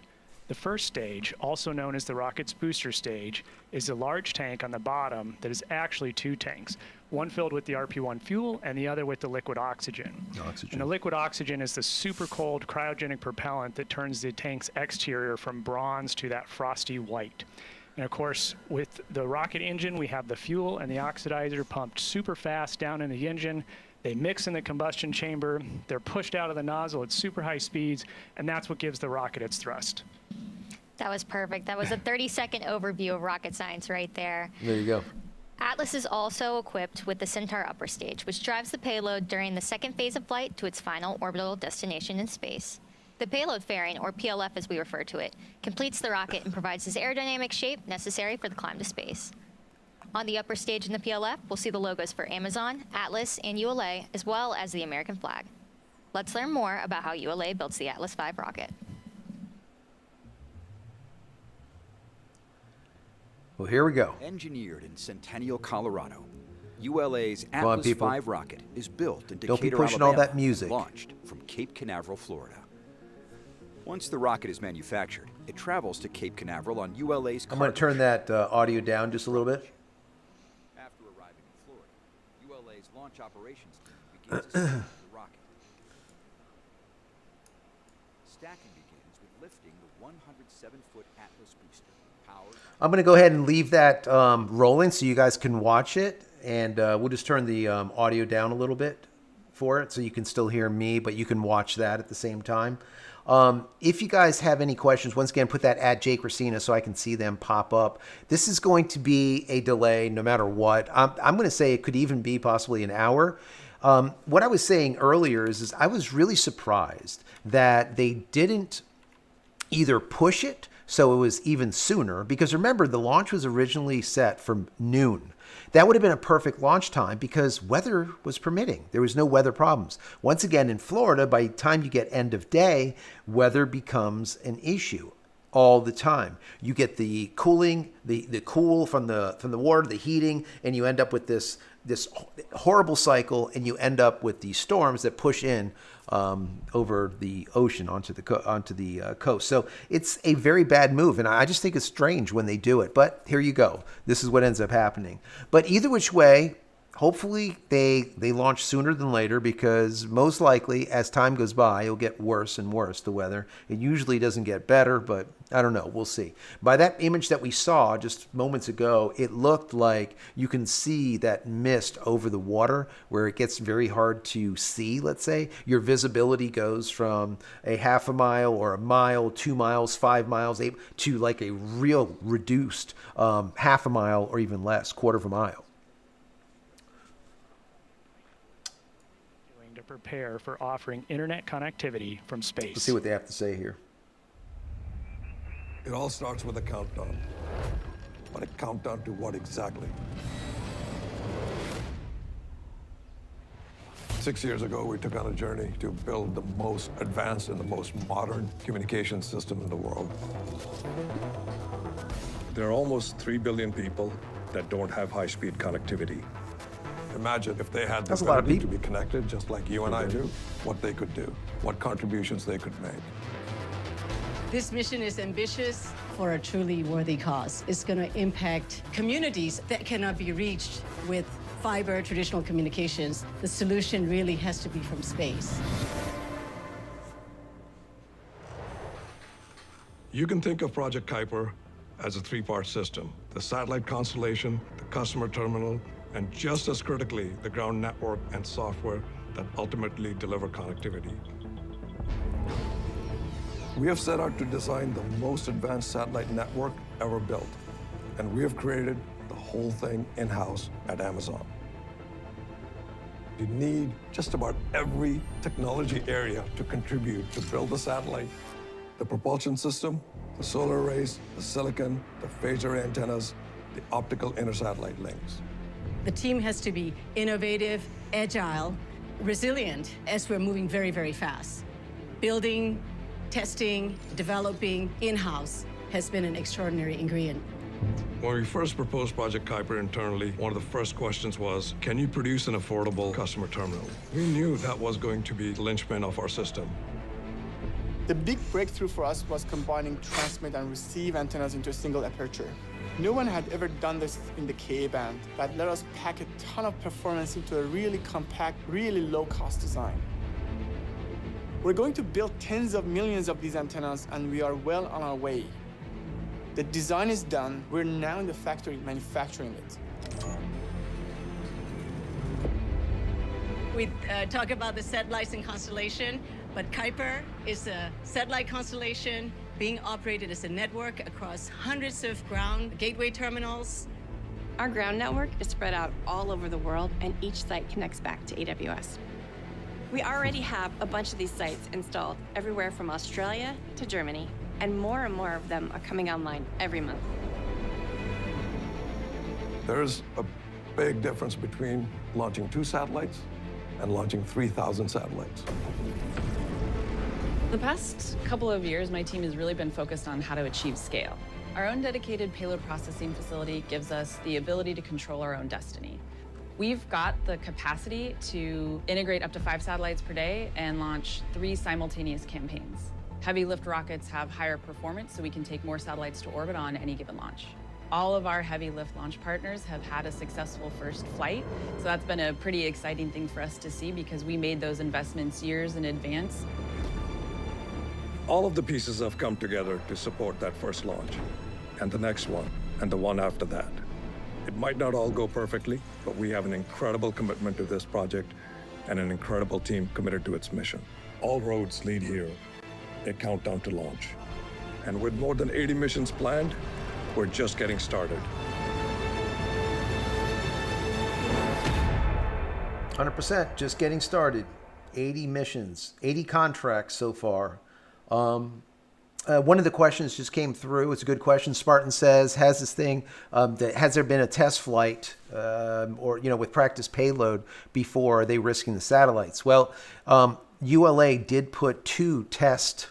The first stage, also known as the rocket's booster stage, is a large tank on the bottom that is actually two tanks, one filled with the RP-1 fuel and the other with the liquid oxygen. And the liquid oxygen is the super cold cryogenic propellant that turns the tank's exterior from bronze to that frosty white. And of course, with the rocket engine, we have the fuel and the oxidizer pumped super fast down in the engine. They mix in the combustion chamber, they're pushed out of the nozzle at super high speeds, and that's what gives the rocket its thrust. That was perfect. That was a 30-second overview of rocket science right there. There you go. Atlas is also equipped with the Centaur upper stage, which drives the payload during the second phase of flight to its final orbital destination in space. The payload fairing, or PLF as we refer to it, completes the rocket and provides this aerodynamic shape necessary for the climb to space. On the upper stage in the PLF, we'll see the logos for Amazon, Atlas, and ULA, as well as the American flag. Let's learn more about how ULA builds the Atlas V rocket. Well, here we go. Engineered in Centennial, Colorado, ULA's Atlas V rocket is built in Decatur, Don't be pushing Alabama, all that music. Launched from Cape Canaveral, Florida. Once the rocket is manufactured, it travels to Cape Canaveral on ULA's I'm going to turn that audio down just a little bit. After arriving in Florida, ULA's launch operations team begins assembling the rocket. Stacking begins with lifting the 107-foot Atlas booster, powered. I'm going to go ahead and leave that rolling so you guys can watch it, and we'll just turn the audio down a little bit for it so you can still hear me, but you can watch that at the same time. If you guys have any questions, once again, put that at JCristina so I can see them pop up. This is going to be a delay no matter what. I'm going to say it could even be possibly an hour. What I was saying earlier is I was really surprised that they didn't either push it so it was even sooner, because remember, the launch was originally set for noon. That would have been a perfect launch time because weather was permitting. There was no weather problems. Once again, in Florida, by the time you get end of day, weather becomes an issue all the time. You get the cooling, the cool from the water, the heating, and you end up with this horrible cycle, and you end up with these storms that push in over the ocean onto the coast. So it's a very bad move, and I just think it's strange when they do it. But here you go. This is what ends up happening. But either which way, hopefully they launch sooner than later, because most likely as time goes by, it'll get worse and worse, the weather. It usually doesn't get better, but I don't know. We'll see. By that image that we saw just moments ago, it looked like you can see that mist over the water where it gets very hard to see, let's say. Your visibility goes from a half a mile or a mile, 2 miles, 5 miles, to like a real reduced half a mile or even less, quarter of a mile. To prepare for offering internet connectivity from space. Let's see what they have to say here. It all starts with a countdown. But a countdown to what exactly? 6 years ago, we took on a journey to build the most advanced and the most modern communication system in the world. There are almost 3 billion people that don't have high-speed connectivity. Imagine if they had the That's a lot of ability to people. be connected just like you and I do, what they could do, what contributions they could make. This mission is ambitious for a truly worthy cause. It's going to impact communities that cannot be reached with fiber traditional communications. The solution really has to be from space. You can think of Project Kuiper as a three-part system: the satellite constellation, the customer terminal, and just as critically, the ground network and software that ultimately deliver connectivity. We have set out to design the most advanced satellite network ever built, and we have created the whole thing in-house at Amazon. You need just about every technology area to contribute to build the satellite: the propulsion system, the solar arrays, the silicon, the phaser antennas, the optical inter-satellite links. The team has to be innovative, agile, resilient as we're moving very, very fast. Building, testing, developing in-house has been an extraordinary ingredient. When we first proposed Project Kuiper internally, one of the first questions was, can you produce an affordable customer terminal? We knew that was going to be the linchpin of our system. The big breakthrough for us was combining transmit and receive antennas into a single aperture. No one had ever done this in the Ka-band. That let us pack a ton of performance into a really compact, really low-cost design. We're going to build tens of millions of these antennas, and we are well on our way. The design is done. We're now in the factory manufacturing it. We talk about the satellites and constellation, but Kuiper is a satellite constellation being operated as a network across hundreds of ground gateway terminals. Our ground network is spread out all over the world, and each site connects back to AWS. We already have a bunch of these sites installed everywhere from Australia to Germany, and more of them are coming online every month. There's a big difference between launching 2 satellites and launching 3,000 satellites. The past couple of years, my team has really been focused on how to achieve scale. Our own dedicated payload processing facility gives us the ability to control our own destiny. We've got the capacity to integrate up to 5 satellites per day and launch 3 simultaneous campaigns. Heavy lift rockets have higher performance, so we can take more satellites to orbit on any given launch. All of our heavy lift launch partners have had a successful first flight, so that's been a pretty exciting thing for us to see because we made those investments years in advance. All of the pieces have come together to support that first launch, and the next one, and the one after that. It might not all go perfectly, but we have an incredible commitment to this project and an incredible team committed to its mission. All roads lead here, a countdown to launch. And with more than 80 missions planned, we're just getting started. 100%, just getting started. 80 missions, 80 contracts so far. One of the questions just came through. It's a good question. Spartan says, has there been a test flight or, with practice payload before? Are they risking the satellites? Well, ULA did put 2 test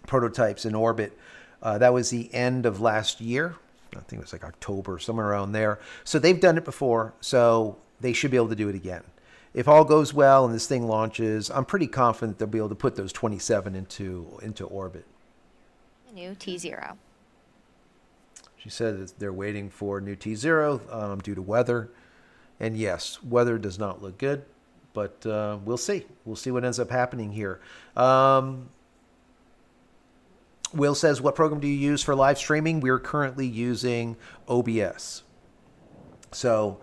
prototypes in orbit. That was the end of last year. I think it was like October, somewhere around there. So they've done it before, so they should be able to do it again. If all goes well and this thing launches, I'm pretty confident they'll be able to put those 27 into orbit. New T0. She said that they're waiting for new T0 due to weather. And yes, weather does not look good, but we'll see. We'll see what ends up happening here. Will says, what program do you use for live streaming? We're currently using OBS. So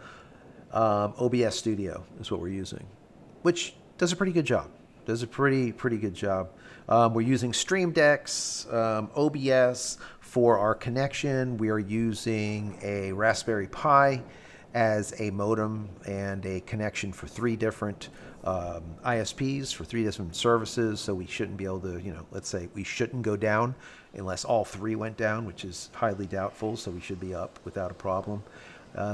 OBS Studio is what we're using, which does a pretty good job. Does a pretty good job. We're using Stream Decks, OBS for our connection. We are using a Raspberry Pi as a modem and a connection for 3 different ISPs for 3 different services. So we shouldn't be able to, let's say we shouldn't go down unless all 3 went down, which is highly doubtful. So we should be up without a problem.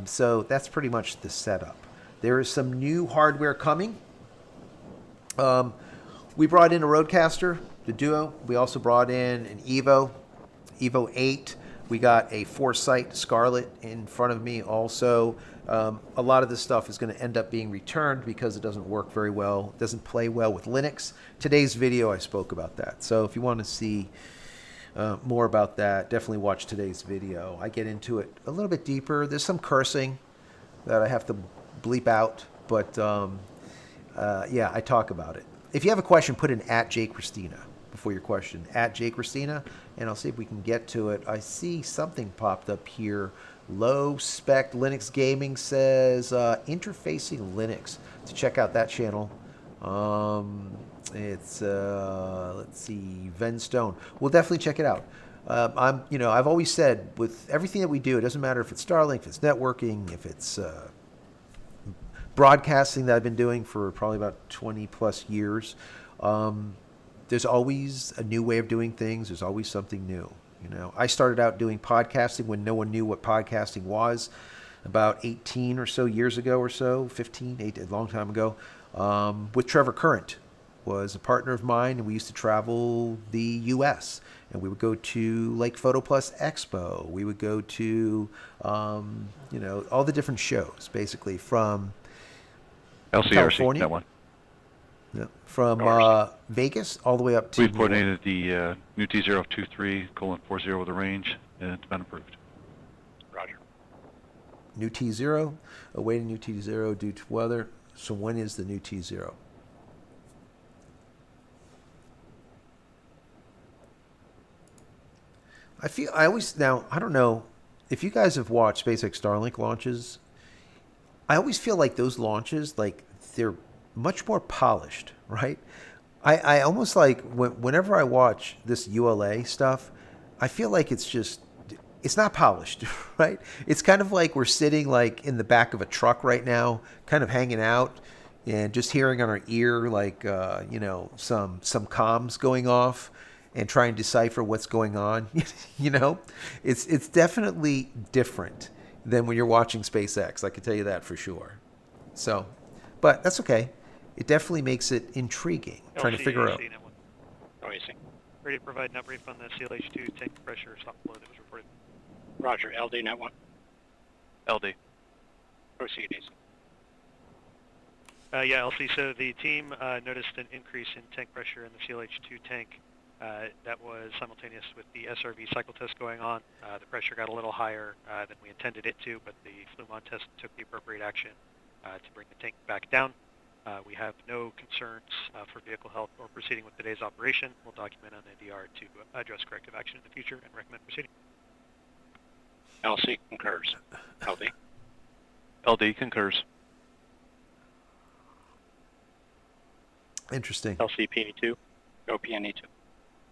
So that's pretty much the setup. There is some new hardware coming. We brought in a Rodecaster, the Duo. We also brought in an Evo 8. We got a Foresight Scarlett in front of me also. A lot of this stuff is going to end up being returned because it doesn't work very well. It doesn't play well with Linux. Today's video, I spoke about that. So if you want to see more about that, definitely watch today's video. I get into it a little bit deeper. There's some cursing that I have to bleep out, but yeah, I talk about it. If you have a question, put in @JCristina before your question, @JCristina, and I'll see if we can get to it. I see something popped up here. Low Spec Linux Gaming says interfacing Linux. To check out that channel. It's let's see, Venstone. We'll definitely check it out. I've always said with everything that we do, it doesn't matter if it's Starlink, if it's networking, if it's broadcasting that I've been doing for probably about 20 plus years. There's always a new way of doing things. There's always something new. I started out doing podcasting when no one knew what podcasting was, about 18 or so years ago or so, 15, a long time ago, with Trevor Current. Was a partner of mine, and we used to travel the U.S., and we would go to Lake Photo Plus Expo. We would go to, all the different shows, basically, from LCRC, California. that one. Yeah, from Vegas all the way up to We've coordinated the new T023:40 with the range, and it's been approved. Roger. New T0, awaiting new T0 due to weather. So when is the new T0? I don't know if you guys have watched SpaceX Starlink launches. I always feel like those launches, they're much more polished, right? I almost like whenever I watch this ULA stuff, I feel like it's not polished, right? It's kind of like we're sitting in the back of a truck right now, kind of hanging out and just hearing on our ear, some comms going off and trying to decipher what's going on. It's definitely different than when you're watching SpaceX. I can tell you that for sure. So, but that's okay. It definitely makes it intriguing, trying to figure out. Ready to provide an update on the CLH2 tank pressure soft flow that was reported. Roger. LD net 1. LD. Proceed, AC. Yeah, LC. So the team noticed an increase in tank pressure in the CLH2 tank. That was simultaneous with the SRV cycle test going on. The pressure got a little higher than we intended it to, but the Flumon test took the appropriate action to bring the tank back down. We have no concerns for vehicle health or proceeding with today's operation. We'll document on NDR to address corrective action in the future and recommend proceeding. LC concurs. LD. LD concurs. Interesting. LC PNE2. Go PNE2.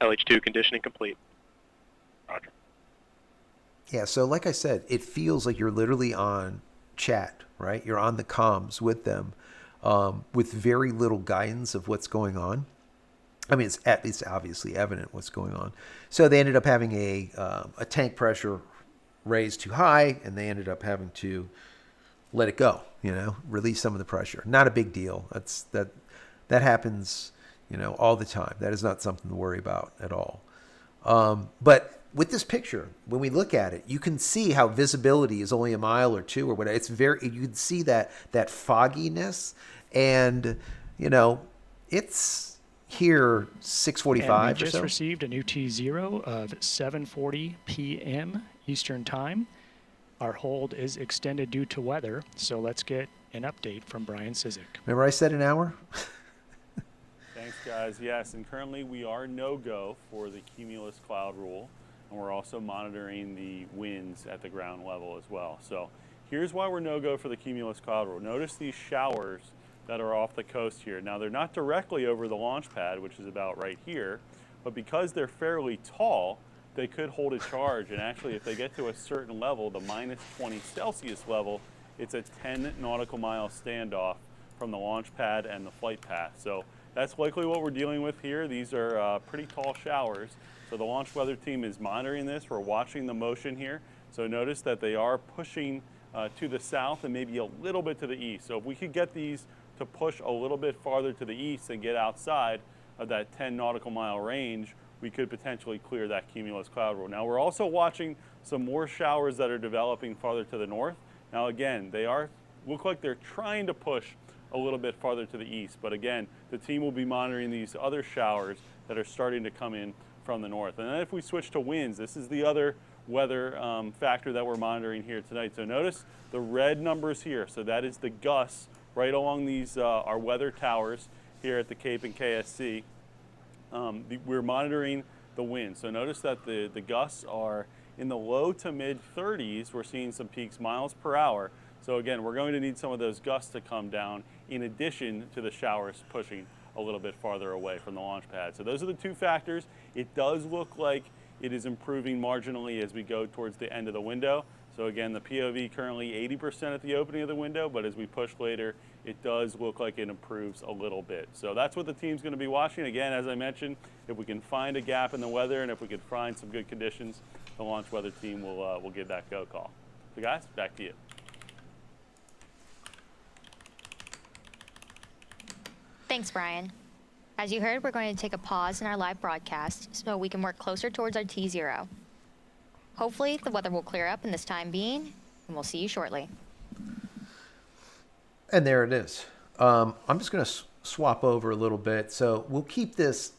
LH2 conditioning complete. Roger. Yeah, so like I said, it feels like you're literally on chat, right? You're on the comms with them, with very little guidance of what's going on. I mean, it's obviously evident what's going on. So they ended up having a tank pressure raised too high, and they ended up having to let it go. Release some of the pressure. Not a big deal. That happens, all the time. That is not something to worry about at all. But with this picture, when we look at it, you can see how visibility is only a mile or two or whatever. You can see that fogginess, and it's here 6:45 or so. We just received a new T0 of 7:40 p.m. Eastern Time. Our hold is extended due to weather, so let's get an update from Brian Sizik. Remember I said an hour? Thanks, guys. Yes, and currently we are no-go for the cumulus cloud rule, and we're also monitoring the winds at the ground level as well. So here's why we're no-go for the cumulus cloud rule. Notice these showers that are off the coast here. Now, they're not directly over the launch pad, which is about right here, but because they're fairly tall, they could hold a charge. And actually, if they get to a certain level, the minus 20 Celsius level, it's a 10 nautical mile standoff from the launch pad and the flight path. So that's likely what we're dealing with here. These are pretty tall showers. So the launch weather team is monitoring this. We're watching the motion here. So notice that they are pushing to the south and maybe a little bit to the east. So if we could get these to push a little bit farther to the east and get outside of that 10 nautical mile range, we could potentially clear that cumulus cloud rule. Now, we're also watching some more showers that are developing farther to the north. Now, again, they look like they're trying to push a little bit farther to the east, but again, the team will be monitoring these other showers that are starting to come in from the north. And then if we switch to winds, this is the other weather factor that we're monitoring here tonight. So notice the red numbers here. So that is the gusts right along these our weather towers here at the Cape and KSC. We're monitoring the wind. So notice that the gusts are in the low to mid 30s. We're seeing some peaks miles per hour. So again, we're going to need some of those gusts to come down in addition to the showers pushing a little bit farther away from the launch pad. So those are the two factors. It does look like it is improving marginally as we go towards the end of the window. So again, the POV currently 80% at the opening of the window, but as we push later, it does look like it improves a little bit. So that's what the team's going to be watching. Again, as I mentioned, if we can find a gap in the weather and if we can find some good conditions, the launch weather team will give that go call. So guys, back to you. Thanks, Brian. As you heard, we're going to take a pause in our live broadcast so we can work closer towards our T0. Hopefully, the weather will clear up in this time being, and we'll see you shortly. And there it is. I'm just going to swap over a little bit. So we'll keep this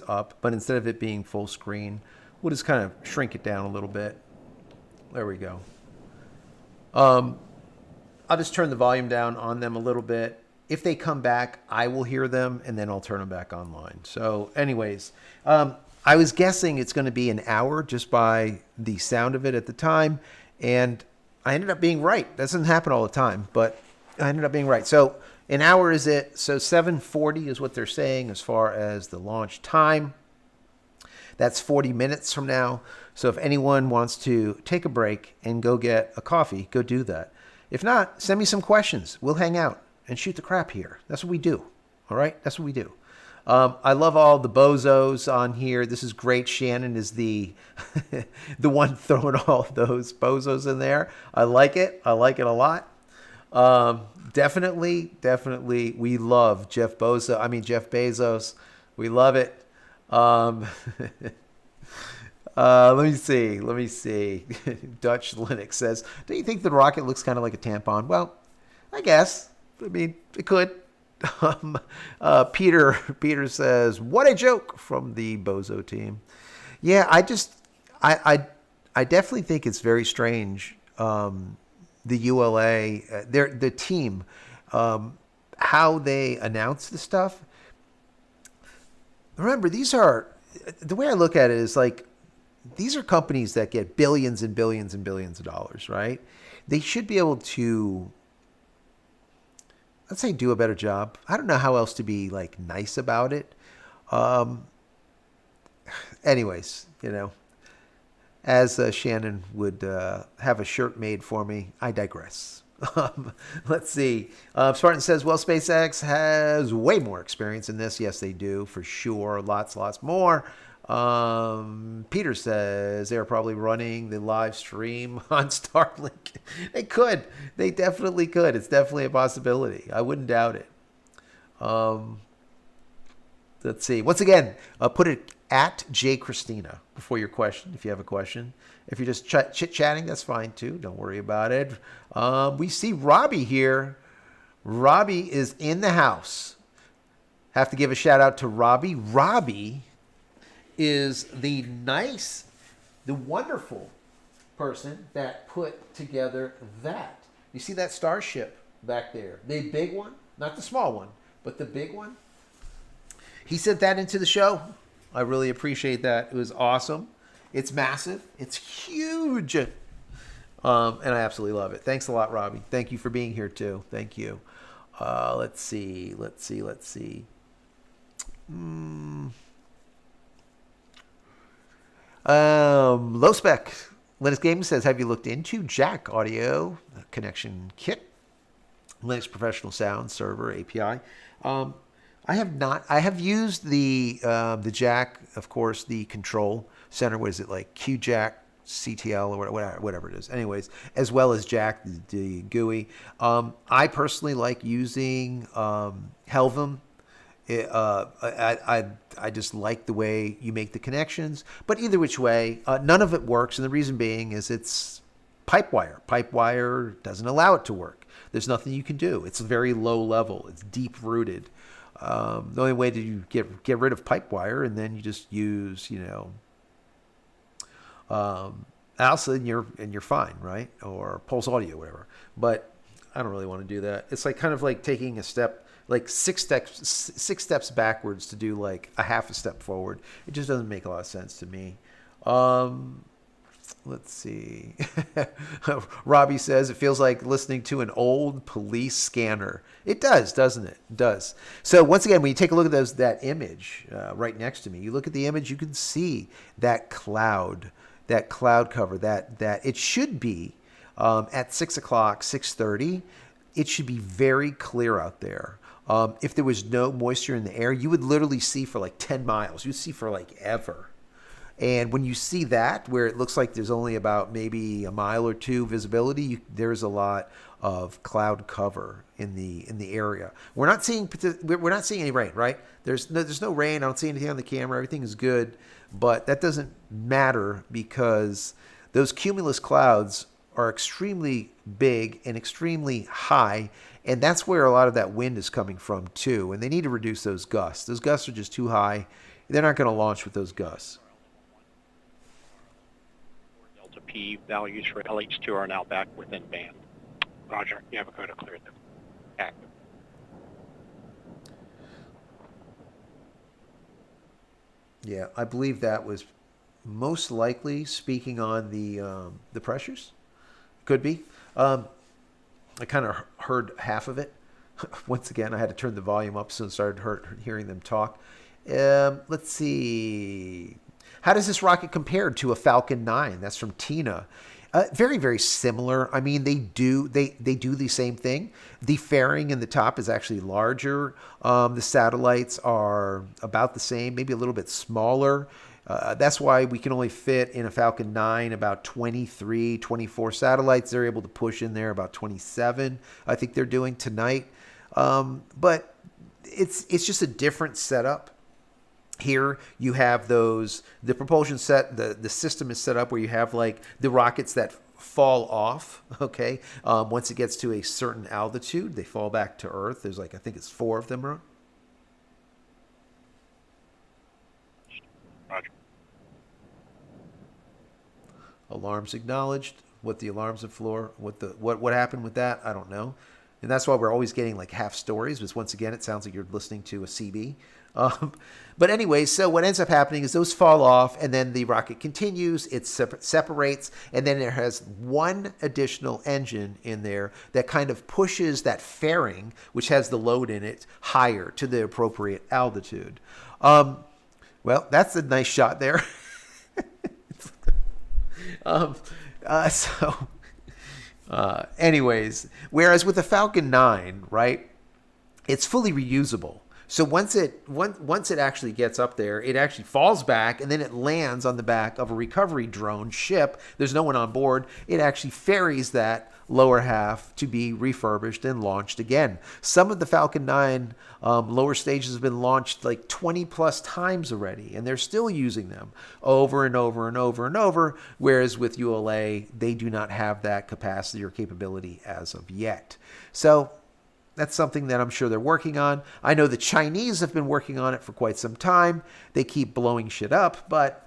up, but instead of it being full screen, we'll just kind of shrink it down a little bit. There we go. I'll just turn the volume down on them a little bit. If they come back, I will hear them, and then I'll turn them back online. So anyways, I was guessing it's going to be an hour just by the sound of it at the time, and I ended up being right. That doesn't happen all the time, but I ended up being right. So an hour is it. So 7:40 is what they're saying as far as the launch time. That's 40 minutes from now. So if anyone wants to take a break and go get a coffee, go do that. If not, send me some questions. We'll hang out and shoot the crap here. That's what we do. All right? That's what we do. I love all the bozos on here. This is great. Shannon is the the one throwing all those bozos in there. I like it. I like it a lot. Definitely. We love Jeff Bezos. We love it. Let me see. Dutch Linux says, do you think the rocket looks kind of like a tampon? Well, I guess. I mean, it could. Peter says, what a joke from the Bozo team. Yeah, I definitely think it's very strange. The ULA, the team, how they announce the stuff. Remember, the way I look at it is like, these are companies that get billions and billions and billions of dollars, right? They should be able to, let's say, do a better job. I don't know how else to be like nice about it. Anyways, as Shannon would have a shirt made for me, I digress. Let's see. Spartan says, well, SpaceX has way more experience in this. Yes, they do, for sure. Lots more. Peter says they're probably running the live stream on Starlink. They could. They definitely could. It's definitely a possibility. I wouldn't doubt it. Let's see. Once again, put it at JCristina before your question, if you have a question. If you're just chit-chatting, that's fine too. Don't worry about it. We see Robbie here. Robbie is in the house. Have to give a shout out to Robbie. Robbie is the wonderful person that put together that. You see that starship back there? The big one, not the small one, but the big one. He sent that into the show. I really appreciate that. It was awesome. It's massive. It's huge. And I absolutely love it. Thanks a lot, Robbie. Thank you for being here too. Thank you. Let's see. Low spec. Linux Gaming says, have you looked into Jack Audio Connection Kit? Linux Professional Sound Server API. I have not. I have used the Jack, of course, the control center. What is it, like QJack CTL or whatever it is? Anyways, as well as Jack, the GUI. I personally like using Helvum. I just like the way you make the connections. But either which way, none of it works. And the reason being is it's Pipewire. Pipewire doesn't allow it to work. There's nothing you can do. It's very low level. It's deep rooted. The only way to get rid of Pipewire, and then you just use, ALSA, and you're fine, right? Or Pulse Audio, whatever. But I don't really want to do that. It's like kind of like taking a step, like six steps backwards to do like a half a step forward. It just doesn't make a lot of sense to me. Let's see. Robbie says it feels like listening to an old police scanner. It does, doesn't it? It does. So once again, when you take a look at that image right next to me, you look at the image, you can see that cloud cover. That it should be at 6 o'clock, 6:30. It should be very clear out there. If there was no moisture in the air, you would literally see for like 10 miles. You'd see for like ever. And when you see that, where it looks like there's only about maybe a mile or two visibility, there's a lot of cloud cover in the area. We're not seeing any rain, right? There's no rain. I don't see anything on the camera. Everything is good, but that doesn't matter because those cumulus clouds are extremely big and extremely high, and that's where a lot of that wind is coming from too. And they need to reduce those gusts. Those gusts are just too high. They're not going to launch with those gusts. Delta P values for LH2 are now back within band. Roger, you have a go to clear them. Active. Yeah, I believe that was most likely speaking on the pressures. Could be. I kind of heard half of it. Once again, I had to turn the volume up so I started hearing them talk. Let's see. How does this rocket compare to a Falcon 9? That's from Tina. Very, very similar. I mean, they do the same thing. The fairing in the top is actually larger. The satellites are about the same, maybe a little bit smaller. That's why we can only fit in a Falcon 9 about 23, 24 satellites. They're able to push in there about 27, I think they're doing tonight. But it's just a different setup. Here you have the propulsion set, the system is set up where you have like the rockets that fall off, okay? Once it gets to a certain altitude, they fall back to Earth. There's like, I think it's 4 of them. Roger. Alarms acknowledged. What the alarms of floor, what happened with that, I don't know. And that's why we're always getting like half stories, because once again, it sounds like you're listening to a CB. But anyway, so what ends up happening is those fall off, and then the rocket continues, it separates, and then it has one additional engine in there that kind of pushes that fairing, which has the load in it, higher to the appropriate altitude. Well, that's a nice shot there. Anyways, whereas with the Falcon 9, right, it's fully reusable. So once it actually gets up there, it actually falls back and then it lands on the back of a recovery drone ship. There's no one on board. It actually ferries that lower half to be refurbished and launched again. Some of the Falcon 9 lower stages have been launched like 20 plus times already, and they're still using them over and over and over and over, whereas with ULA, they do not have that capacity or capability as of yet. So That's something that I'm sure they're working on. I know the Chinese have been working on it for quite some time. They keep blowing shit up, but,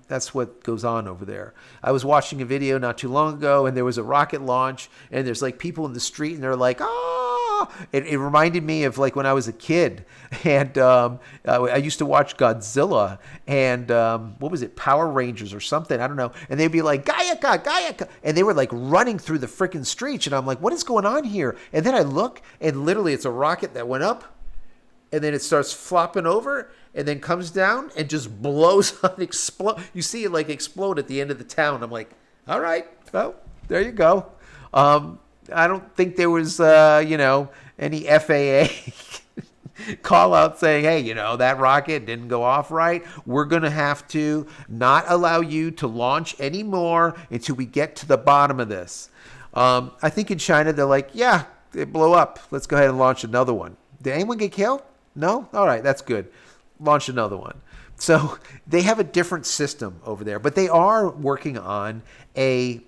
that's what goes on over there. I was watching a video not too long ago, and there was a rocket launch, and there's like people in the street, and they're like, ah! It reminded me of like when I was a kid, and I used to watch Godzilla, and what was it, Power Rangers or something, I don't know, and they'd be like, Gaiaka, Gaiaka, and they were like running through the freaking streets, and I'm like, what is going on here? And then I look, and literally it's a rocket that went up, and then it starts flopping over, and then comes down and just blows up, explode. You see it like explode at the end of the town. I'm like, all right, well, there you go. I don't think there was, any FAA call out saying, hey, that rocket didn't go off right. We're going to have to not allow you to launch anymore until we get to the bottom of this. I think in China, they're like, yeah, it blew up. Let's go ahead and launch another one. Did anyone get killed? No? All right, that's good. Launch another one. So they have a different system over there, but they are working on the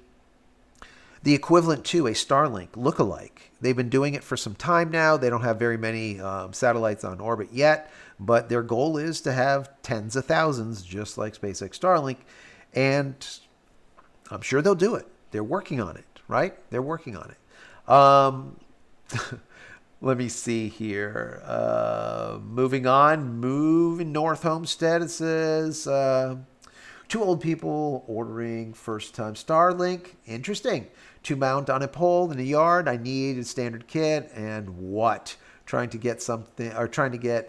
equivalent to a Starlink lookalike. They've been doing it for some time now. They don't have very many satellites on orbit yet, but their goal is to have tens of thousands, just like SpaceX Starlink, and I'm sure they'll do it. They're working on it, right? They're working on it. Let me see here. Moving on. Moving North Homestead, it says, 2 old people ordering first-time Starlink. Interesting. To mount on a pole in the yard, I need a standard kit. And what? Trying to get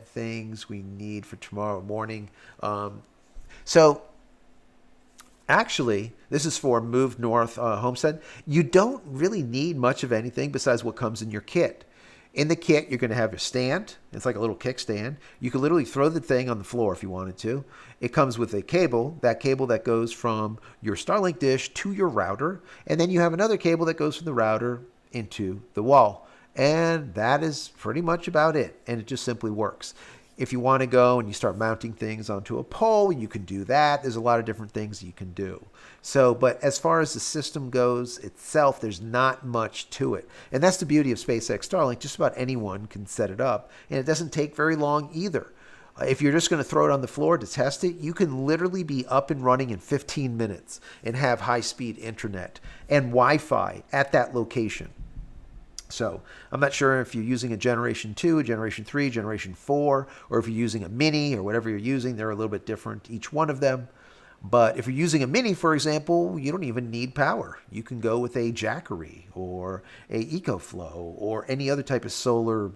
things we need for tomorrow morning. So, actually, this is for Move North Homestead. You don't really need much of anything besides what comes in your kit. In the kit, you're going to have a stand. It's like a little kickstand. You can literally throw the thing on the floor if you wanted to. It comes with a cable that goes from your Starlink dish to your router. And then you have another cable that goes from the router into the wall. And that is pretty much about it. And it just simply works. If you want to go and you start mounting things onto a pole, you can do that. There's a lot of different things you can do. So, but as far as the system goes itself, there's not much to it. And that's the beauty of SpaceX Starlink. Just about anyone can set it up. And it doesn't take very long either. If you're just going to throw it on the floor to test it, you can literally be up and running in 15 minutes and have high-speed internet and Wi-Fi at that location. So I'm not sure if you're using a Generation 2, a Generation 3, Generation 4, or if you're using a Mini or whatever you're using. They're a little bit different, each one of them. But if you're using a Mini, for example, you don't even need power. You can go with a Jackery or a EcoFlow or any other type of solar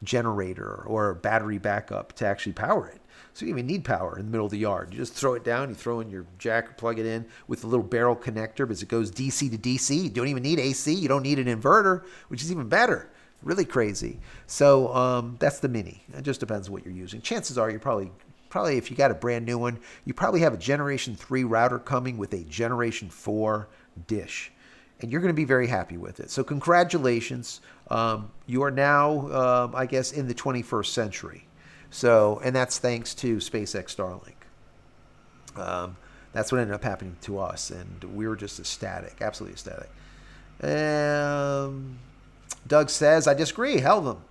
generator or battery backup to actually power it. So you don't even need power in the middle of the yard. You just throw it down, you throw in your jack, plug it in with a little barrel connector because it goes DC to DC. You don't even need AC. You don't need an inverter, which is even better. Really crazy. So that's the Mini. It just depends on what you're using. Chances are you're probably if you got a brand new one, you probably have a Generation 3 router coming with a Generation 4 dish. And you're going to be very happy with it. So congratulations. You are now, I guess, in the 21st century. So, and that's thanks to SpaceX Starlink. That's what ended up happening to us. And we were just ecstatic, absolutely ecstatic. Doug says, I disagree. Hell of them.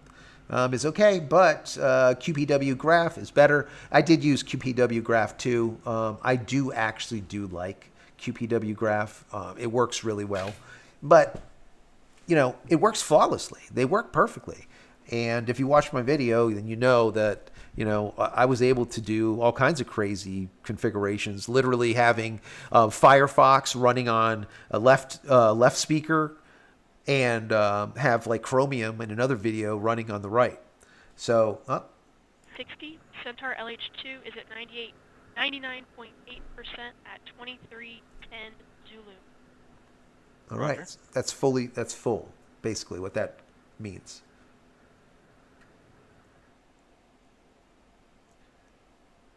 Is okay, but QPW Graph is better. I did use QPW Graph too. I do like QPW Graph. It works really well, but it works flawlessly. They work perfectly. And if you watch my video, then you know that I was able to do all kinds of crazy configurations. Literally having Firefox running on a left speaker. And have like Chromium in another video running on the right. So, 60 Centaur LH2 is at 99.8% at 2310 Zulu. All right, that's full, basically what that means.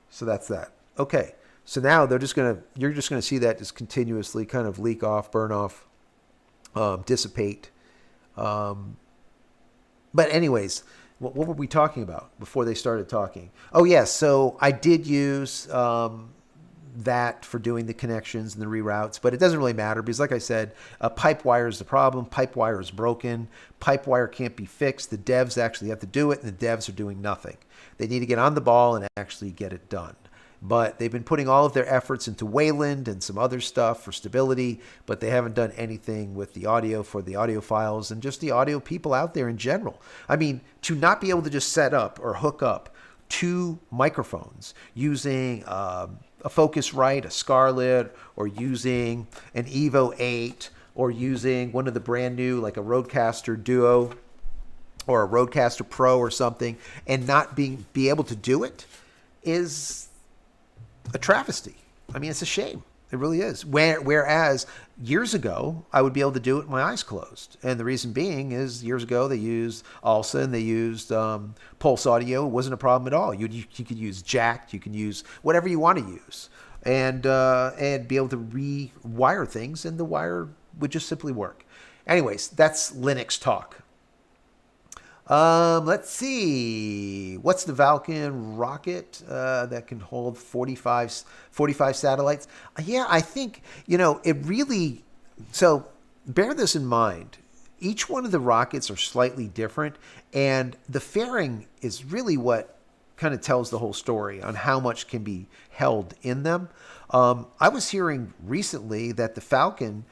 So that's that. Okay, so now you're just gonna see that just continuously kind of leak off, burn off. Dissipate. But anyways, what were we talking about before they started talking? Oh, yes. So I did use that for doing the connections and the reroutes, but it doesn't really matter because, like I said, pipe wire is the problem. Pipe wire is broken. Pipe wire can't be fixed. The devs actually have to do it, and the devs are doing nothing. They need to get on the ball and actually get it done. But they've been putting all of their efforts into Wayland and some other stuff for stability, but they haven't done anything with the audio for the audiophiles and just the audio people out there in general. I mean, to not be able to just set up or hook up 2 microphones using a Focusrite, a Scarlett, or using an Evo 8, or using one of the brand new, like a Rodecaster Duo or a Rodecaster Pro or something, and not be able to do it is a travesty. I mean, it's a shame. It really is. Whereas years ago, I would be able to do it with my eyes closed. And the reason being is years ago, they used ALSA and they used Pulse Audio. It wasn't a problem at all. You could use jacked. You can use whatever you want to use and be able to rewire things, and the wire would just simply work. Anyways, that's Linux talk. Let's see. What's the Falcon rocket that can hold 45 satellites? Yeah, I think, it really... So bear this in mind. Each one of the rockets are slightly different, and the fairing is really what kind of tells the whole story on how much can be held in them. I was hearing recently that the Falcon...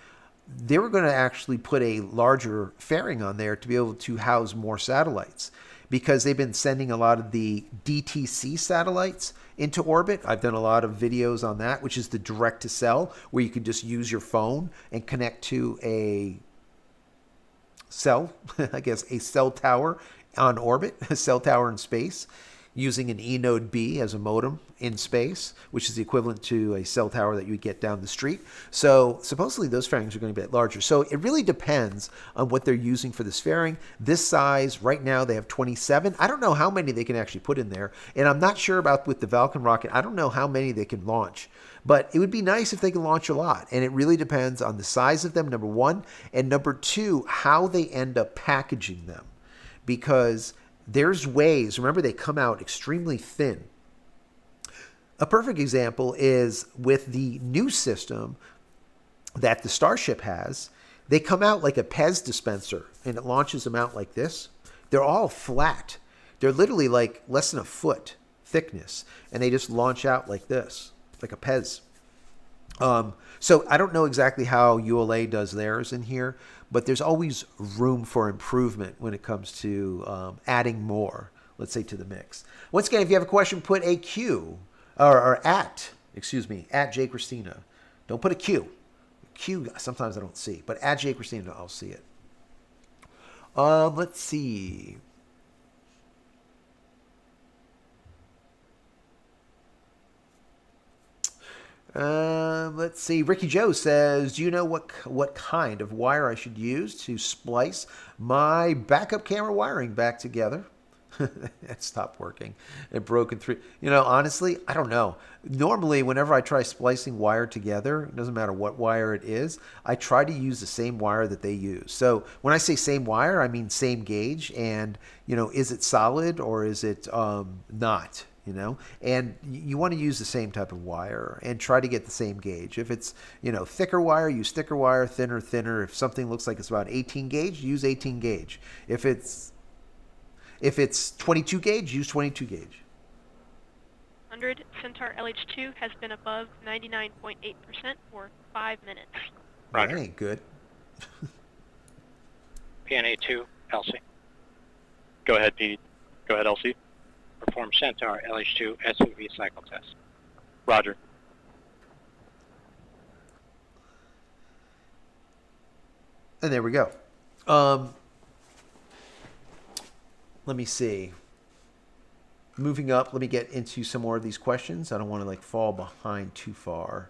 they were going to actually put a larger fairing on there to be able to house more satellites, because they've been sending a lot of the DTC satellites into orbit. I've done a lot of videos on that, which is the direct to cell, where you can just use your phone and connect to a cell, I guess a cell tower on orbit, a cell tower in space, using an E-Node B as a modem in space, which is the equivalent to a cell tower that you would get down the street. So supposedly those fairings are going to be larger. So it really depends on what they're using for this fairing. This size, right now they have 27. I don't know how many they can actually put in there. And I'm not sure about with the Falcon rocket. I don't know how many they can launch. But it would be nice if they can launch a lot. And it really depends on the size of them, number one. And number two, how they end up packaging them. Because there's ways, remember, they come out extremely thin. A perfect example is with the new system that the Starship has. They come out like a Pez dispenser, and it launches them out like this. They're all flat. They're literally like less than a foot thickness, and they just launch out like this, like a Pez. So I don't know exactly how ULA does theirs in here, but there's always room for improvement when it comes to adding more, let's say, to the mix. Once again, if you have a question, put a Q, or at JCristina. Don't put a Q. Q, sometimes I don't see, but at JCristina, I'll see it. Let's see. Let's see. Ricky Joe says, do you know what kind of wire I should use to splice my backup camera wiring back together? It stopped working. It broke in 3. Honestly, I don't know. Normally, whenever I try splicing wire together, it doesn't matter what wire it is, I try to use the same wire that they use. So when I say same wire, I mean same gauge. And, is it solid or is it not? And you want to use the same type of wire and try to get the same gauge. If it's, thicker wire, use thicker wire, thinner. If something looks like it's about 18 gauge, use 18 gauge. If it's 22 gauge, use 22 gauge. 100 Centaur LH2 has been above 99.8% for 5 minutes. Roger. That ain't good. PNA2, LC. Go ahead, Pete. Go ahead, LC. Perform Centaur LH2 SUV cycle test. Roger. And there we go. Let me see. Moving up, let me get into some more of these questions. I don't want to fall behind too far.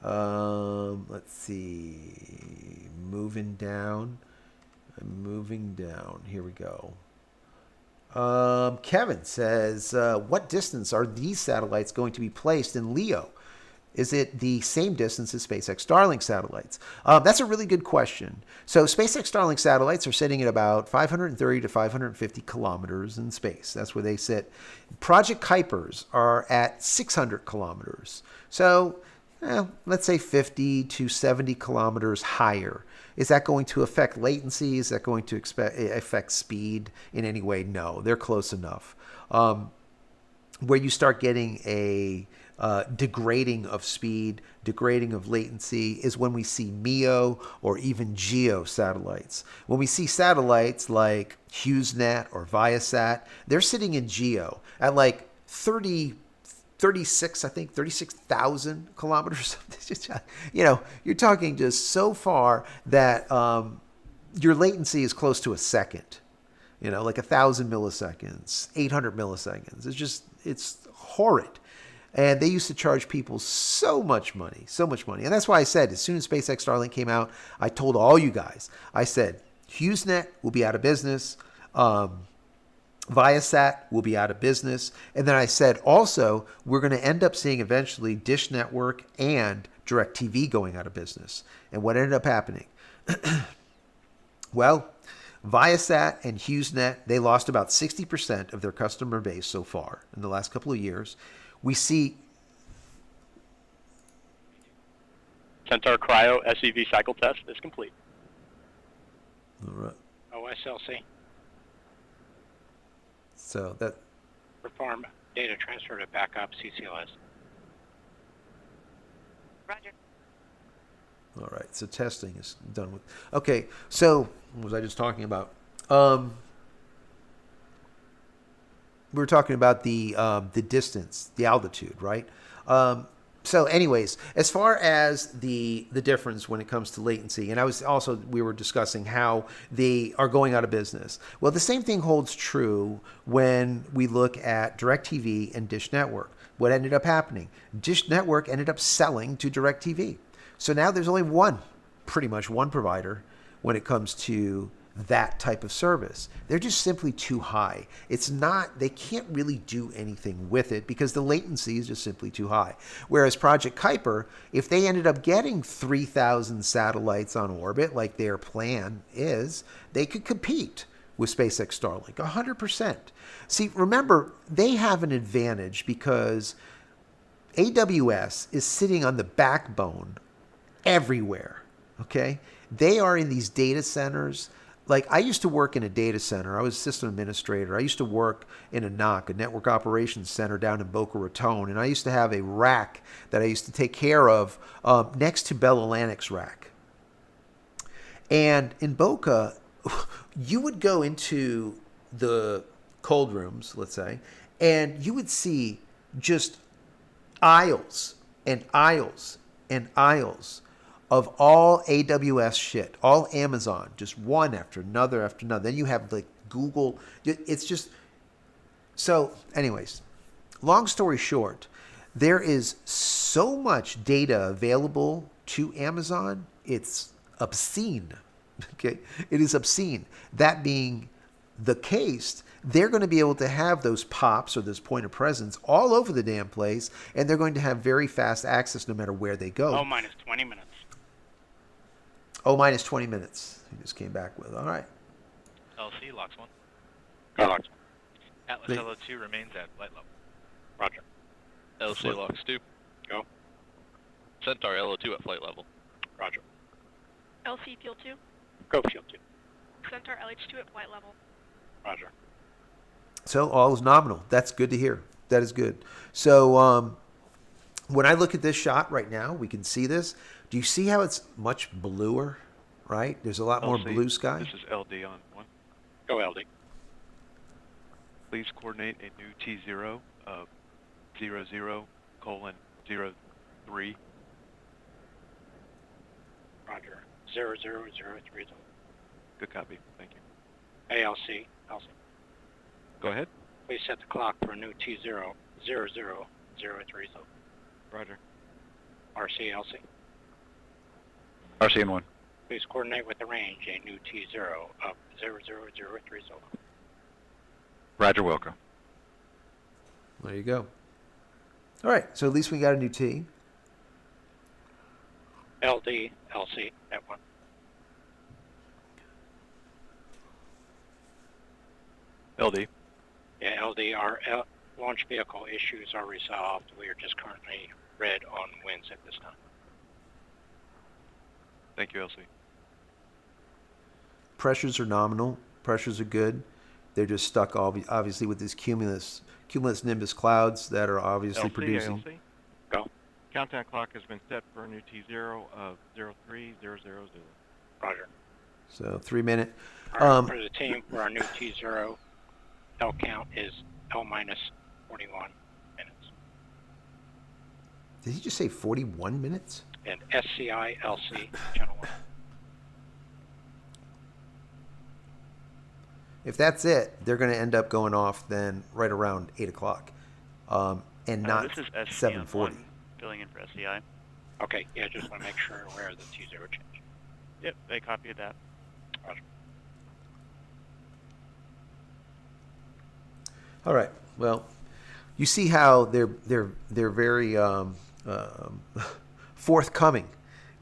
Let's see. Moving down. Here we go. Kevin says, what distance are these satellites going to be placed in LEO? Is it the same distance as SpaceX Starlink satellites? That's a really good question. So SpaceX Starlink satellites are sitting at about 530 to 550 kilometers in space. That's where they sit. Project Kuipers are at 600 kilometers. So let's say 50 to 70 kilometers higher. Is that going to affect latency? Is that going to affect speed in any way? No, they're close enough. Where you start getting a degrading of speed, degrading of latency is when we see MEO or even GEO satellites. When we see satellites like HughesNet or Viasat, they're sitting in GEO at like 36,000 kilometers. You're talking just so far that your latency is close to a second. Like 1,000 milliseconds, 800 milliseconds. It's horrid. And they used to charge people so much money. And that's why I said, as soon as SpaceX Starlink came out, I told all you guys, I said, HughesNet will be out of business. Viasat will be out of business. And then I said, also, we're going to end up seeing eventually Dish Network and DirecTV going out of business. And what ended up happening? Well, Viasat and HughesNet, they lost about 60% of their customer base so far in the last couple of years. We see Centaur Cryo SEV cycle test is complete. All right. OSLC. So that Perform data transfer to backup CCLive. Roger. All right. So testing is done with. Okay. So what was I just talking about? We were talking about the distance, the altitude, right? So anyways, as far as the difference when it comes to latency, and we were discussing how they are going out of business. Well, the same thing holds true when we look at DirecTV and Dish Network. What ended up happening? Dish Network ended up selling to DirecTV. So now there's only pretty much one provider when it comes to that type of service. They're just simply too high. They can't really do anything with it because the latency is just simply too high. Whereas Project Kuiper, if they ended up getting 3,000 satellites on orbit, like their plan is, they could compete with SpaceX Starlink 100%. See, remember, they have an advantage because AWS is sitting on the backbone everywhere, okay? They are in these data centers. Like, I used to work in a data center. I was a system administrator. I used to work in a NOC, a network operations center down in Boca Raton. And I used to have a rack that I used to take care of next to Bell Atlantic's rack. And in Boca, you would go into the cold rooms, let's say, and you would see just aisles and aisles and aisles of all AWS shit, all Amazon, just one after another after another. Then you have like Google. It's just, so anyways, long story short, there is so much data available to Amazon, it's obscene, okay? It is obscene. That being the case, they're going to be able to have those POPs or this point of presence all over the damn place, and they're going to have very fast access no matter where they go. Oh, minus 20 minutes. Oh, minus 20 minutes. He just came back with. All right. LC locks 1. Go locks. Atlas LO2 remains at flight level. Roger. LC locks 2. Go. Centaur LO2 at flight level. Roger. LC Fuel 2. Go Fuel 2. Centaur LH2 at flight level. Roger. So all is nominal. That's good to hear. That is good. So when I look at this shot right now, we can see this. Do you see how it's much bluer, right? There's a lot more blue sky. This is LD on 1. Go LD. Please coordinate a new T0 of 00:03. Roger. 0003. Good copy. Thank you. ALC. LC. Go ahead. Please set the clock for a new T0 00:03. Roger. RCLC. RCN 1. Please coordinate with the range a new T0 of 00:03. Roger, Wilco. There you go. All right. So at least we got a new T. LD, LC, at 1. LD. Yeah, LD, our launch vehicle issues are resolved. We are just currently red on winds at this time. Thank you, LC. Pressures are nominal. Pressures are good. They're just stuck, obviously, with these cumulus nimbus clouds that are obviously producing. LC. Go. Countdown clock has been set for a new T0 of 03000. Roger. So 3 minute. All right, for the team, for our new T0, L count is L minus 41 minutes. Did he just say 41 minutes? And SCI LC, channel 1. If that's it, they're going to end up going off then right around 8 o'clock, and not This is SCI 7:40. filling in for SCI. Okay, yeah, just want to make sure where the T0 change. Yep, they copied that. Roger. All right. Well, you see how they're very forthcoming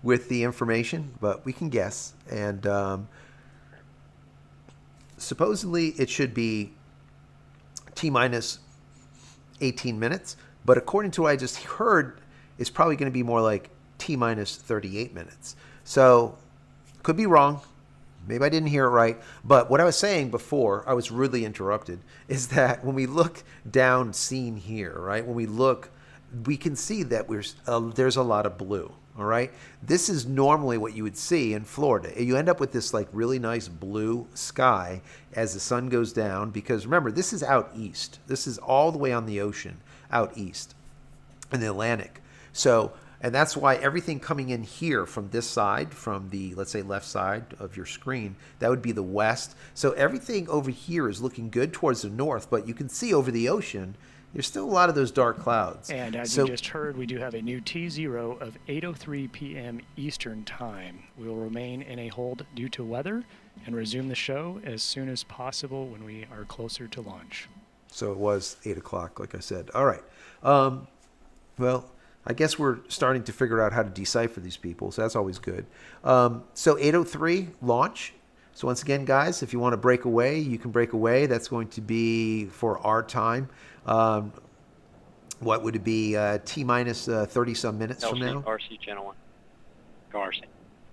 with the information, but we can guess. And supposedly it should be T minus 18 minutes, but according to what I just heard, it's probably going to be more like T minus 38 minutes. So could be wrong. Maybe I didn't hear it right. But what I was saying before, I was rudely interrupted, is that when we look down scene here, right, when we look, we can see that there's a lot of blue. All right. This is normally what you would see in Florida. You end up with this like really nice blue sky as the sun goes down, because remember, this is out east. This is all the way on the ocean out east in the Atlantic. So, and that's why everything coming in here from this side, from the, let's say, left side of your screen, that would be the west. So everything over here is looking good towards the north, but you can see over the ocean, there's still a lot of those dark clouds. And as you just heard, we do have a new T0 of 8:03 p.m. Eastern Time. We will remain in a hold due to weather and resume the show as soon as possible when we are closer to launch. So it was 8 o'clock, like I said. All right. Well, I guess we're starting to figure out how to decipher these people, so that's always good. So 8:03 launch. So once again, guys, if you want to break away, you can break away. That's going to be for our time. What would it be? T minus 30 some minutes from now? RC channel 1. Go RC.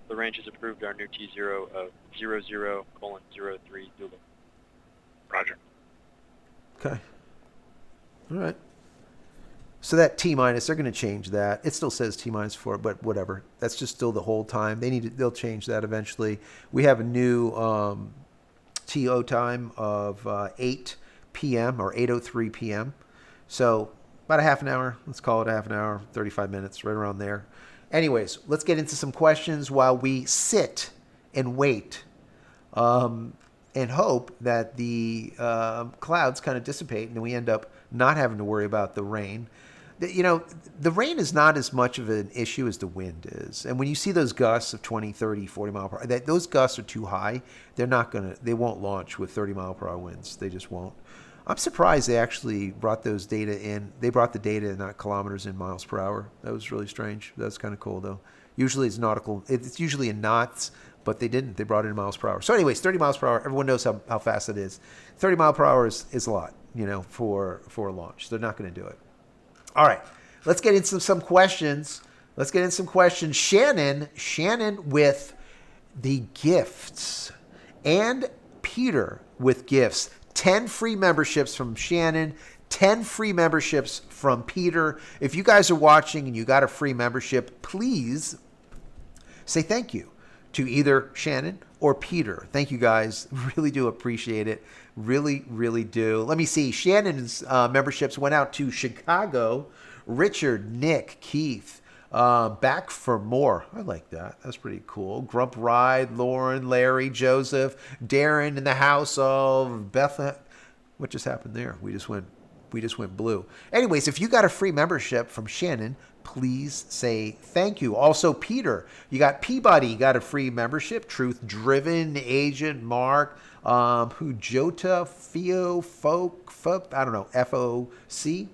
The range has approved our new T0 of 00:03 Zulu. Roger. Okay. All right. So that T minus, they're going to change that. It still says T minus 4, but whatever. That's just still the whole time. They'll change that eventually. We have a new TO time of 8 p.m. or 8:03 p.m. So about a half an hour. Let's call it a half an hour, 35 minutes, right around there. Anyways, let's get into some questions while we sit and wait and hope that the clouds kind of dissipate and we end up not having to worry about the rain. You know, the rain is not as much of an issue as the wind is. And when you see those gusts of 20, 30, 40 mile per hour, those gusts are too high. They won't launch with 30 mile per hour winds. They just won't. I'm surprised they actually brought those data in. They brought the data in, not kilometers in miles per hour. That was really strange. That's kind of cool, though. Usually it's nautical. It's usually in knots, but they didn't. They brought it in miles per hour. So anyways, 30 miles per hour. Everyone knows how fast it is. 30 mile per hour is a lot, for a launch. They're not going to do it. All right. Let's get into some questions. Shannon with the gifts. And Peter with gifts. 10 free memberships from Shannon, 10 free memberships from Peter. If you guys are watching and you got a free membership, please say thank you to either Shannon or Peter. Thank you guys. Really do appreciate it. Really, really do. Let me see. Shannon's memberships went out to Chicago, Richard, Nick, Keith, Back for More. I like that. That's pretty cool. Grump Ride, Lauren, Larry, Joseph, Darren in the house of Bethlehem. What just happened there? We just went blue. Anyways, if you got a free membership from Shannon, please say thank you. Also, Peter, you got Peabody, you got a free membership. Truth Driven, Agent Mark, Jota, Fio, Folk, I don't know, FOC.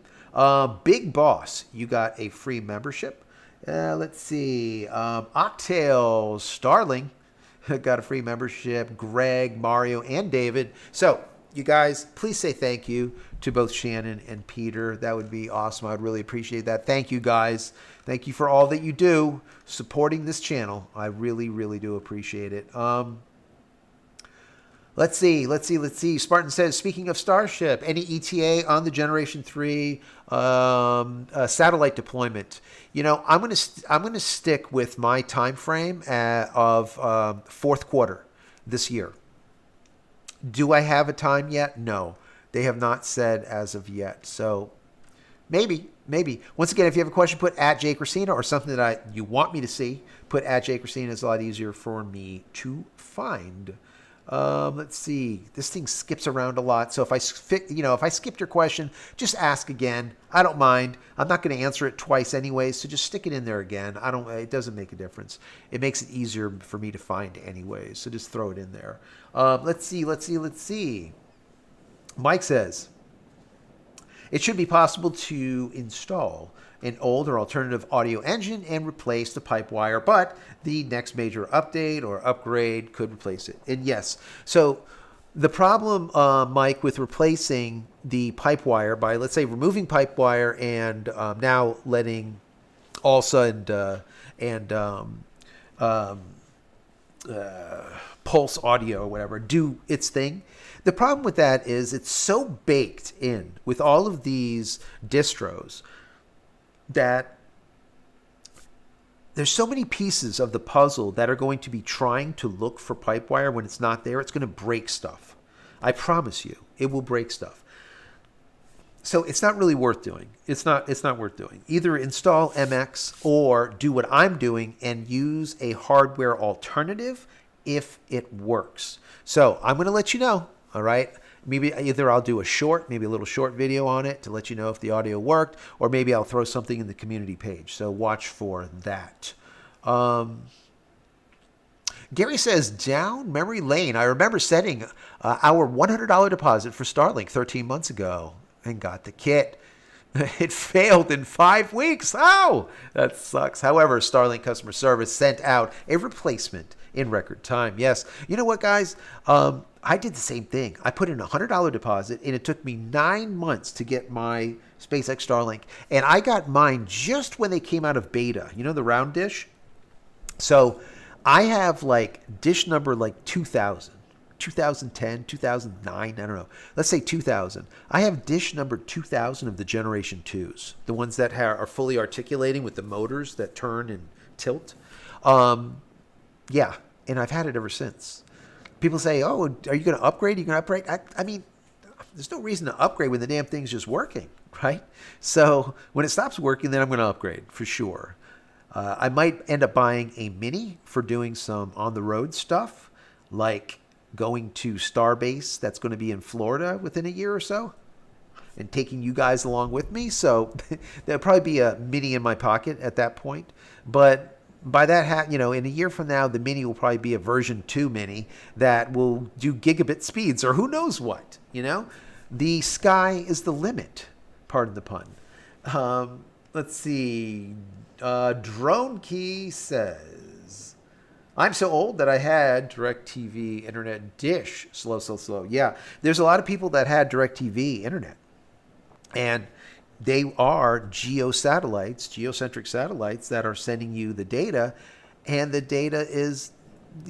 Big Boss, you got a free membership. Let's see. Octail, Starlink got a free membership. Greg, Mario, and David. So you guys, please say thank you to both Shannon and Peter. That would be awesome. I'd really appreciate that. Thank you, guys. Thank you for all that you do supporting this channel. I really, really do appreciate it. Let's see. Spartan says, speaking of Starship, any ETA on the Generation 3 satellite deployment? I'm gonna stick with my time frame of fourth quarter this year. Do I have a time yet? No, they have not said as of yet. So maybe. Once again, if you have a question, put at JCristina, or something that you want me to see, put at JCristina. It's a lot easier for me to find. Let's see. This thing skips around a lot. So if I skipped your question, just ask again. I don't mind. I'm not going to answer it twice anyway, so just stick it in there again. It doesn't make a difference. It makes it easier for me to find anyways. So just throw it in there. Let's see. Mike says, it should be possible to install an old or alternative audio engine and replace the pipe wire, but the next major update or upgrade could replace it. And yes, so the problem, Mike, with replacing the pipe wire by, let's say, removing pipe wire and now letting ALSA and Pulse Audio or whatever do its thing. The problem with that is it's so baked in with all of these distros that there's so many pieces of the puzzle that are going to be trying to look for pipe wire when it's not there. It's going to break stuff. I promise you, it will break stuff. So it's not really worth doing. It's not worth doing. Either install MX or do what I'm doing and use a hardware alternative if it works. So I'm going to let you know. All right. Maybe either I'll do maybe a little short video on it to let you know if the audio worked, or maybe I'll throw something in the community page. So watch for that. Gary says, down memory lane. I remember setting our $100 deposit for Starlink 13 months ago and got the kit. It failed in 5 weeks. Oh, that sucks. However, Starlink customer service sent out a replacement in record time. Yes. You know what, guys? I did the same thing. I put in a $100 deposit, and it took me 9 months to get my SpaceX Starlink. And I got mine just when they came out of beta. You know, the round dish? So I have dish number 2000. 2010, 2009, I don't know. Let's say 2000. I have dish number 2000 of the Generation 2s, the ones that are fully articulating with the motors that turn and tilt. Yeah, and I've had it ever since. People say, oh, are you going to upgrade? Are you going to upgrade? I mean, there's no reason to upgrade when the damn thing's just working, right? So when it stops working, then I'm going to upgrade for sure. I might end up buying a Mini for doing some on-the-road stuff, like going to Starbase that's going to be in Florida within a year or so and taking you guys along with me. So there'll probably be a Mini in my pocket at that point. But by that, in a year from now, the Mini will probably be a version 2 Mini that will do gigabit speeds or who knows what, The sky is the limit, pardon the pun. Let's see. Drone Key says, I'm so old that I had DirecTV internet dish. Slow. Yeah, there's a lot of people that had DirecTV internet. And they are geocentric satellites that are sending you the data. And the data is,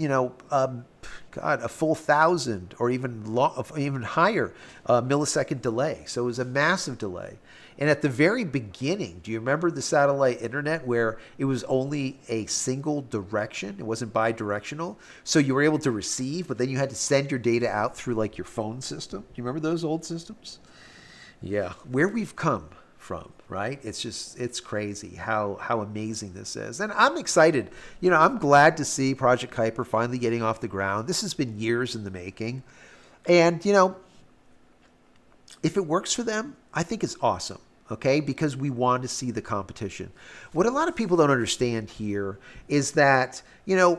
a full 1,000 or even higher millisecond delay. So it was a massive delay. And at the very beginning, do you remember the satellite internet where it was only a single direction? It wasn't bi-directional. So you were able to receive, but then you had to send your data out through your phone system. Do you remember those old systems? Yeah, where we've come from, right? It's crazy how amazing this is. And I'm excited. I'm glad to see Project Kuiper finally getting off the ground. This has been years in the making. And, if it works for them, I think it's awesome, okay? Because we want to see the competition. What a lot of people don't understand here is that, Elon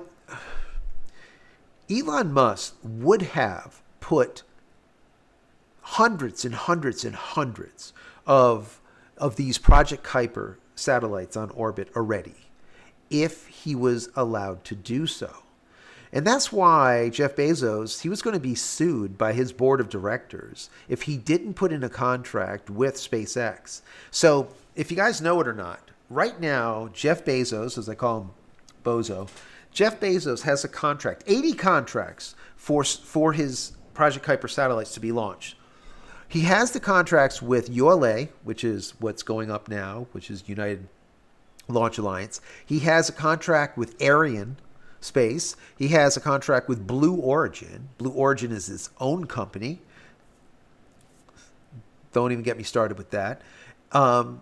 Musk would have put hundreds and hundreds and hundreds of these Project Kuiper satellites on orbit already if he was allowed to do so. And that's why Jeff Bezos, he was going to be sued by his board of directors if he didn't put in a contract with SpaceX. So if you guys know it or not, right now, Jeff Bezos, as I call him Bozo, Jeff Bezos has a contract, 80 contracts for his Project Kuiper satellites to be launched. He has the contracts with ULA, which is what's going up now, which is United Launch Alliance. He has a contract with Ariane Space. He has a contract with Blue Origin. Blue Origin is his own company. Don't even get me started with that. And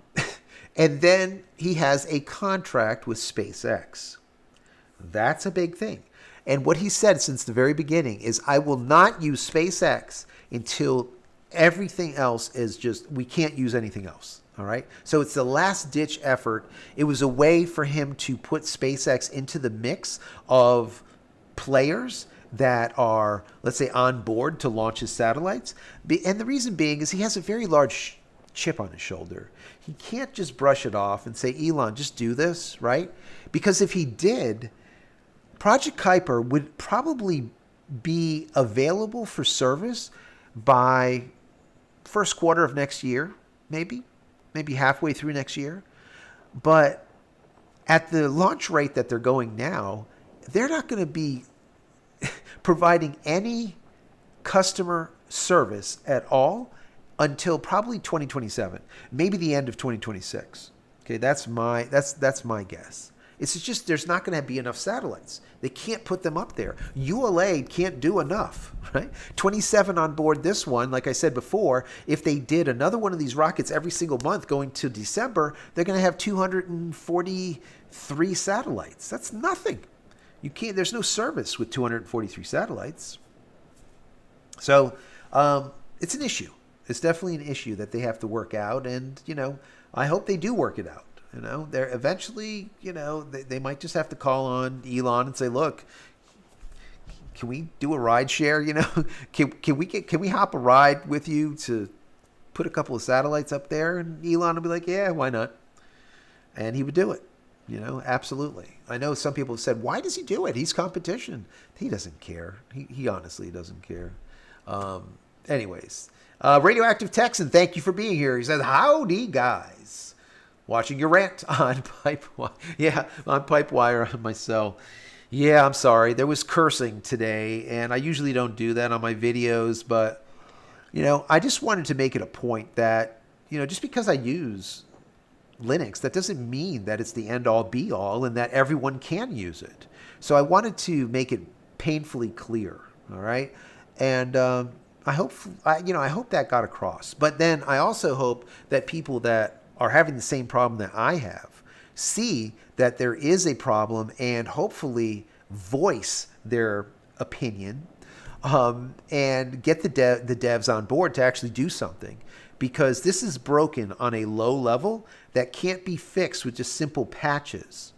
then he has a contract with SpaceX. That's a big thing. And what he said since the very beginning is, I will not use SpaceX until everything else is just, we can't use anything else. All right. So it's the last ditch effort. It was a way for him to put SpaceX into the mix of players that are, let's say, on board to launch his satellites. And the reason being is he has a very large chip on his shoulder. He can't just brush it off and say, Elon, just do this, right? Because if he did, Project Kuiper would probably be available for service by first quarter of next year, maybe halfway through next year. But at the launch rate that they're going now, they're not going to be providing any customer service at all until probably 2027, maybe the end of 2026. Okay, that's my guess. It's just there's not going to be enough satellites. They can't put them up there. ULA can't do enough, right? 27 on board this one. Like I said before, if they did another one of these rockets every single month going to December, they're going to have 243 satellites. That's nothing. You can't. There's no service with 243 satellites. So it's an issue. It's definitely an issue that they have to work out, and I hope they do work it out. They're eventually, they might just have to call on Elon and say, look, can we do a ride share? Can we hop a ride with you to put a couple of satellites up there? And Elon will be like, yeah, why not? And he would do it, absolutely. I know some people have said, why does he do it? He's competition. He doesn't care. He honestly doesn't care. Anyways, Radioactive Texan, thank you for being here. He says, howdy, guys. Watching your rant on Pipewire. Yeah, on Pipewire on my cell. Yeah, I'm sorry. There was cursing today, and I usually don't do that on my videos, but, I just wanted to make it a point that, just because I use Linux, that doesn't mean that it's the end-all, be-all, and that everyone can use it. So I wanted to make it painfully clear, all right? And I hope that got across. But then I also hope that people that are having the same problem that I have see that there is a problem and hopefully voice their opinion and get the devs on board to actually do something, because this is broken on a low level that can't be fixed with just simple patches.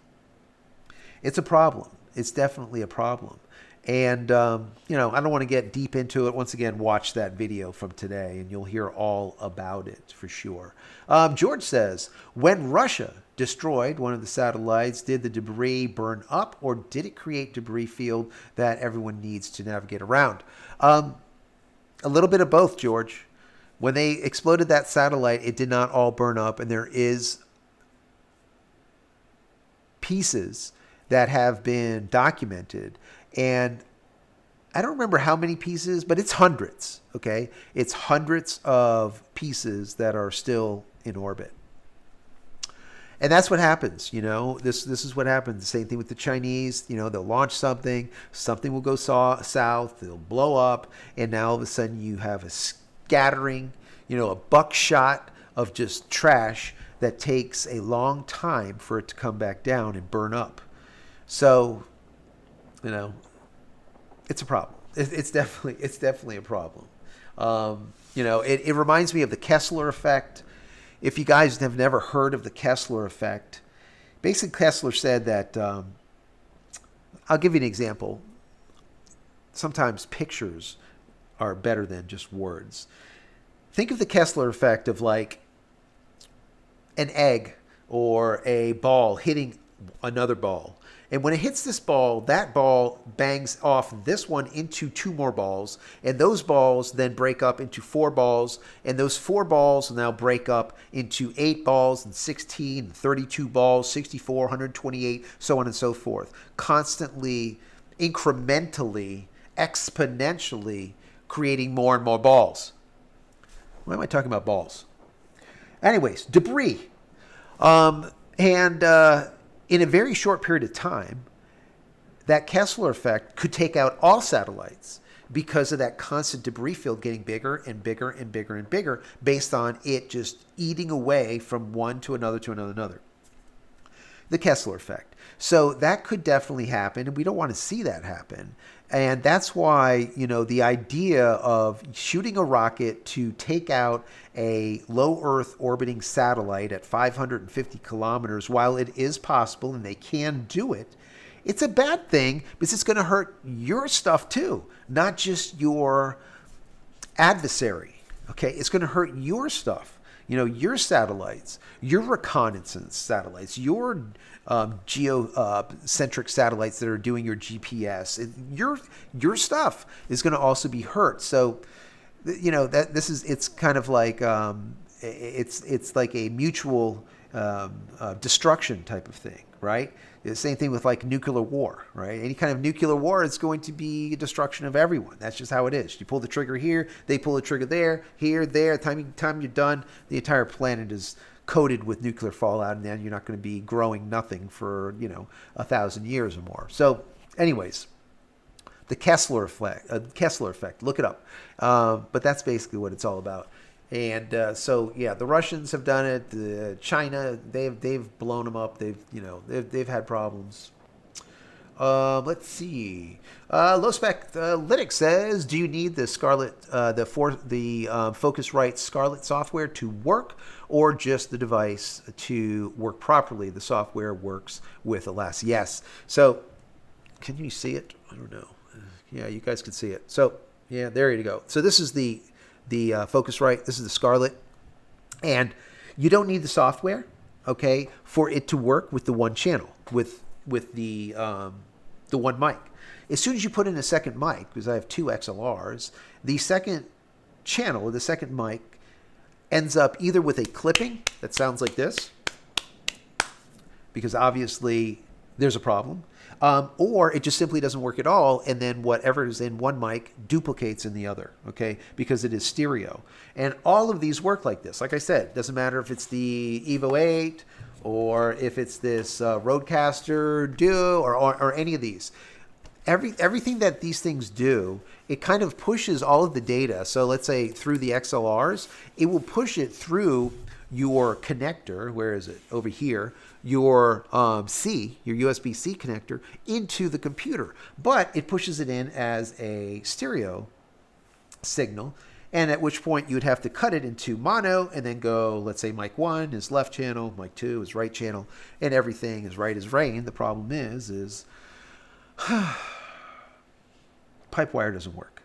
It's a problem. It's definitely a problem. And, I don't want to get deep into it. Once again, watch that video from today and you'll hear all about it for sure. George says, when Russia destroyed one of the satellites, did the debris burn up or did it create debris field that everyone needs to navigate around? A little bit of both, George. When they exploded that satellite, it did not all burn up, and there is pieces that have been documented. And I don't remember how many pieces, but it's hundreds, okay? It's hundreds of pieces that are still in orbit. And that's what happens, This is what happens. The same thing with the Chinese. They'll launch something will go south, it'll blow up, and now all of a sudden you have a scattering, a buckshot of just trash that takes a long time for it to come back down and burn up. So, it's a problem. It's definitely a problem. It reminds me of the Kessler effect. If you guys have never heard of the Kessler effect, basically Kessler said that, I'll give you an example. Sometimes pictures are better than just words. Think of the Kessler effect of like an egg or a ball hitting another ball. And when it hits this ball, that ball bangs off this one into 2 more balls. And those balls then break up into 4 balls. And those 4 balls will now break up into 8 balls and 16, 32 balls, 64, 128, so on and so forth. Constantly, incrementally, exponentially creating more and more balls. Why am I talking about balls? Anyways, debris. In a very short period of time, that Kessler effect could take out all satellites because of that constant debris field getting bigger and bigger and bigger and bigger based on it just eating away from one to another to another. The Kessler effect. So that could definitely happen, and we don't want to see that happen. And that's why, the idea of shooting a rocket to take out a low Earth orbiting satellite at 550 kilometers, while it is possible and they can do it, it's a bad thing because it's going to hurt your stuff too, not just your adversary. Okay, it's going to hurt your stuff. Your satellites, your reconnaissance satellites, your geocentric satellites that are doing your GPS. Your stuff is going to also be hurt. So, it's kind of like it's like a mutual destruction type of thing, right? The same thing with like nuclear war, right? Any kind of nuclear war is going to be a destruction of everyone. That's just how it is. You pull the trigger here, they pull the trigger there, here, there. Time you're done, the entire planet is coated with nuclear fallout, and then you're not going to be growing nothing for 1,000 years or more. So, anyways, the Kessler effect. Look it up. But that's basically what it's all about. And the Russians have done it. China, they've blown them up. They've had problems. Let's see. Low Spec Linux says, do you need the Scarlet, the Focusrite Scarlet software to work, or just the device to work properly? The software works with Alas. Yes. So, can you see it? I don't know. Yeah, you guys can see it. So, yeah, there you go. So this is the Focusrite. This is the Scarlet, and you don't need the software, okay, for it to work with the one channel, with the one mic. As soon as you put in a second mic, because I have 2 XLRs, the second channel, the second mic, ends up either with a clipping that sounds like this, because obviously there's a problem, or it just simply doesn't work at all, and then whatever is in one mic duplicates in the other, okay, because it is stereo. And all of these work like this. Like I said, it doesn't matter if it's the Evo 8 or if it's this Rodecaster Duo or any of these. Everything that these things do, it kind of pushes all of the data. So let's say through the XLRs, it will push it through your connector. Where is it? Over here. Your your USB-C connector into the computer. But it pushes it in as a stereo signal, and at which point you'd have to cut it into mono and then go, let's say mic 1 is left channel, mic 2 is right channel, and everything is right as rain. The problem is pipe wire doesn't work.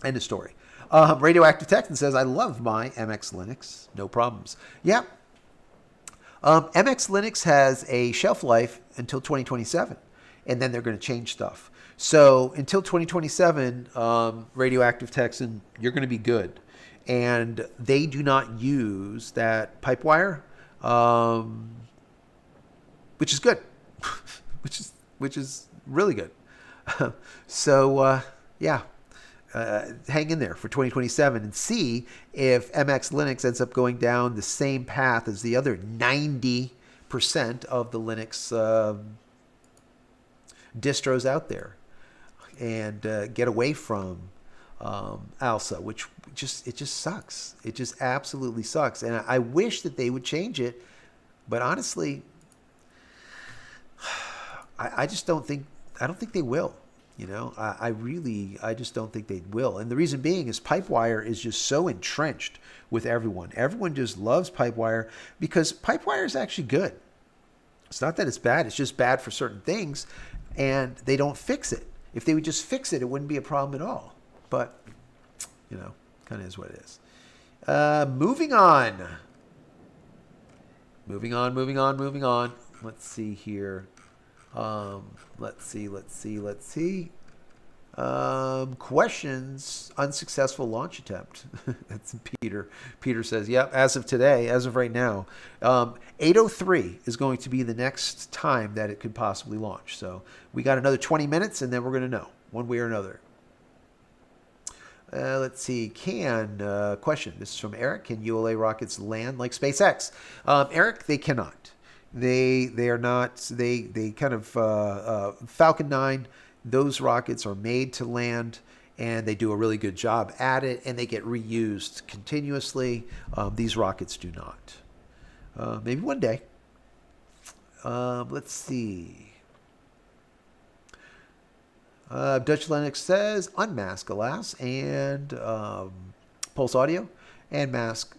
End of story. Radioactive Texan says, I love my MX Linux. No problems. Yeah. MX Linux has a shelf life until 2027, and then they're going to change stuff. So until 2027, Radioactive Texan, you're going to be good. And they do not use that pipe wire, which is good, which is really good. So hang in there for 2027 and see if MX Linux ends up going down the same path as the other 90% of the Linux distros out there, and get away from ALSA, which just sucks. It just absolutely sucks. And I wish that they would change it, but honestly, I don't think they will. I just don't think they will. And the reason being is Pipewire is just so entrenched with everyone. Everyone just loves Pipewire because Pipewire is actually good. It's not that it's bad. It's just bad for certain things, and they don't fix it. If they would just fix it, it wouldn't be a problem at all. But, kind of is what it is. Moving on. let's see here. Let's see. Questions, unsuccessful launch attempt. That's Peter. Peter says, yep, as of today, as of right now, 8:03 is going to be the next time that it could possibly launch. So we got another 20 minutes and then we're going to know one way or another. Let's see. Question. This is from Eric. Can ULA rockets land like SpaceX? Eric, they cannot. They are not. They kind of Falcon 9. Those rockets are made to land, and they do a really good job at it, and they get reused continuously. These rockets do not. Maybe one day. Let's see. Dutch Lennox says unmask, alas, and Pulse Audio, and mask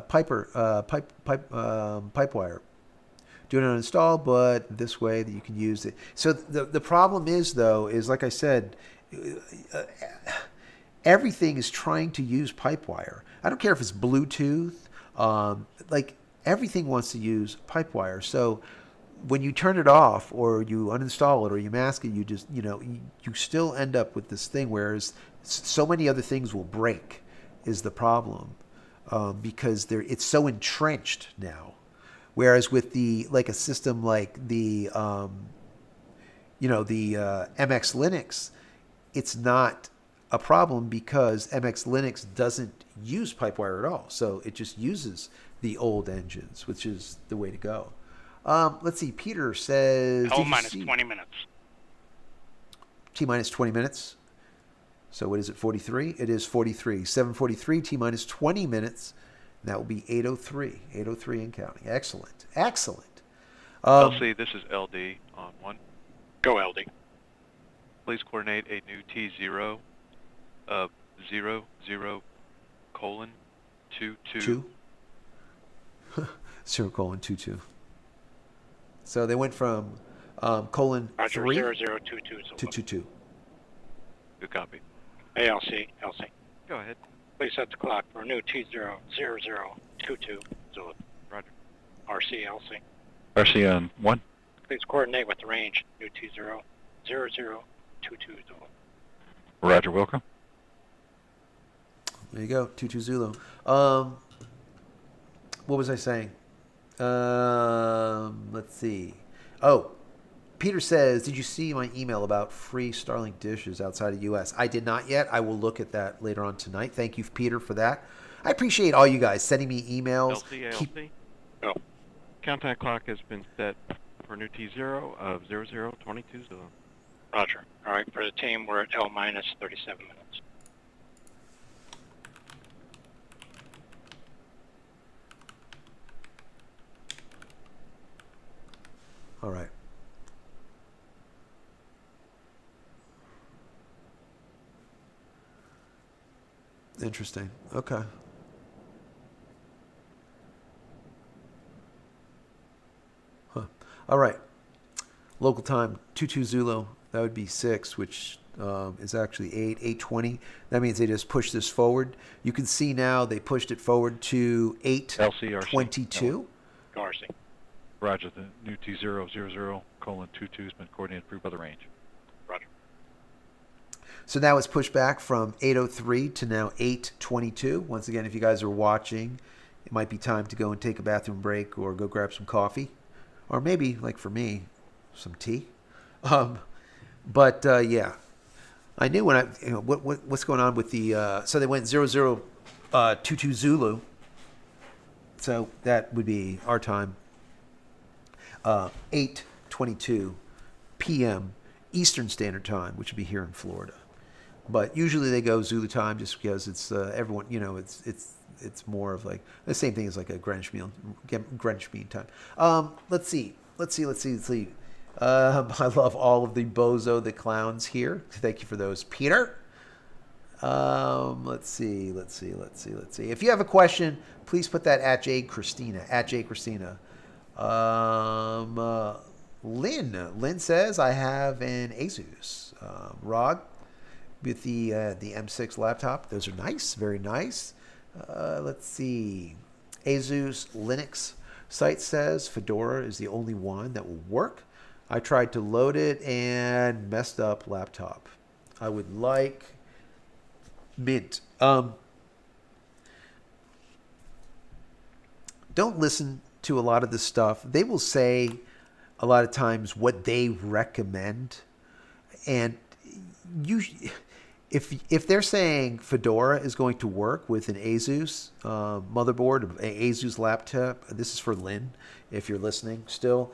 Piper pipe wire. Do not install, but this way that you can use it. So the problem is, though, is like I said, everything is trying to use pipe wire. I don't care if it's Bluetooth, like everything wants to use pipe wire. So when you turn it off or you uninstall it or you mask it, you just, you still end up with this thing, whereas so many other things will break is the problem, because it's so entrenched now. Whereas with a system like the MX Linux, it's not a problem because MX Linux doesn't use pipewire at all. So it just uses the old engines, which is the way to go. Let's see. Peter says minus 20 minutes. T minus 20 minutes. So what is it? 43? It is 43. 7:43. T minus 20 minutes. And that will be 8:03. 8:03 and counting. Excellent. Excellent. LC, this is LD on 1. Go, LD. Please coordinate a new T0 of 00:22. 0:22. So they went from colon Roger, 3 0022 to 22. Good copy. ALC, LC. Go ahead. Please set the clock for a new T00022 Zulu. Roger. RC, LC. RC on 1. Please coordinate with the range, new T00022 Zulu. Roger, Wilco. There you go, 22 Zulu. What was I saying? Let's see. Oh, Peter says, did you see my email about free Starlink dishes outside of U.S.? I did not yet. I will look at that later on tonight. Thank you, Peter, for that. I appreciate all you guys sending me emails. LC. Go. Countdown clock has been set for new T0 of 00:22 Zulu. Roger. All right, for the team, we're at L minus 37 minutes. All right. Interesting. Okay. Huh. All right. Local time, 22 Zulu. That would be 6, which is actually 8:20. That means they just pushed this forward. You can see now they pushed it forward to 8:22. Go, RC. Roger, the new T000:22 has been coordinated approved by the range. Roger. So now it's pushed back from 8:03 to now 8:22. Once again, if you guys are watching, it might be time to go and take a bathroom break or go grab some coffee. Or maybe, like for me, some tea. Yeah. I knew when what's going on with the, so they went 00:22 Zulu. So that would be our time. 8:22 p.m. Eastern Standard Time, which would be here in Florida. But usually they go Zulu time just because it's everyone, it's more of like the same thing as like a Greenwich Mean Time. Let's see. I love all of the bozo, the clowns here. Thank you for those, Peter. Let's see. If you have a question, please put that at JCristina. Lynn says, I have an Asus ROG with the M6 laptop. Those are nice, very nice. Let's see. Asus Linux Site says Fedora is the only one that will work. I tried to load it and messed up laptop. I would like Mint. Don't listen to a lot of this stuff. They will say a lot of times what they recommend, and you, if they're saying Fedora is going to work with an Asus motherboard, an Asus laptop, this is for Lynn, if you're listening still,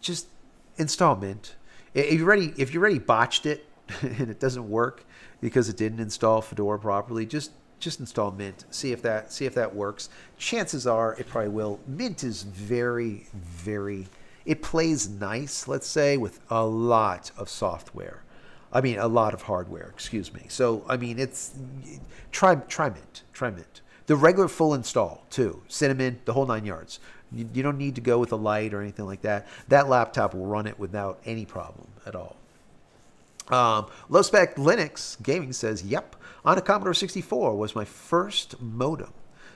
just install Mint. If you already botched it and it doesn't work because it didn't install Fedora properly, just install Mint. See if that works. Chances are it probably will. Mint is very, very, it plays nice, let's say, with a lot of software. I mean, a lot of hardware, excuse me. So, I mean, it's, try Mint. The regular full install, too. Cinnamon, the whole 9 yards. You don't need to go with a light or anything like that. That laptop will run it without any problem at all. Low Spec Linux Gaming says, yep, on a Commodore 64 was my first modem.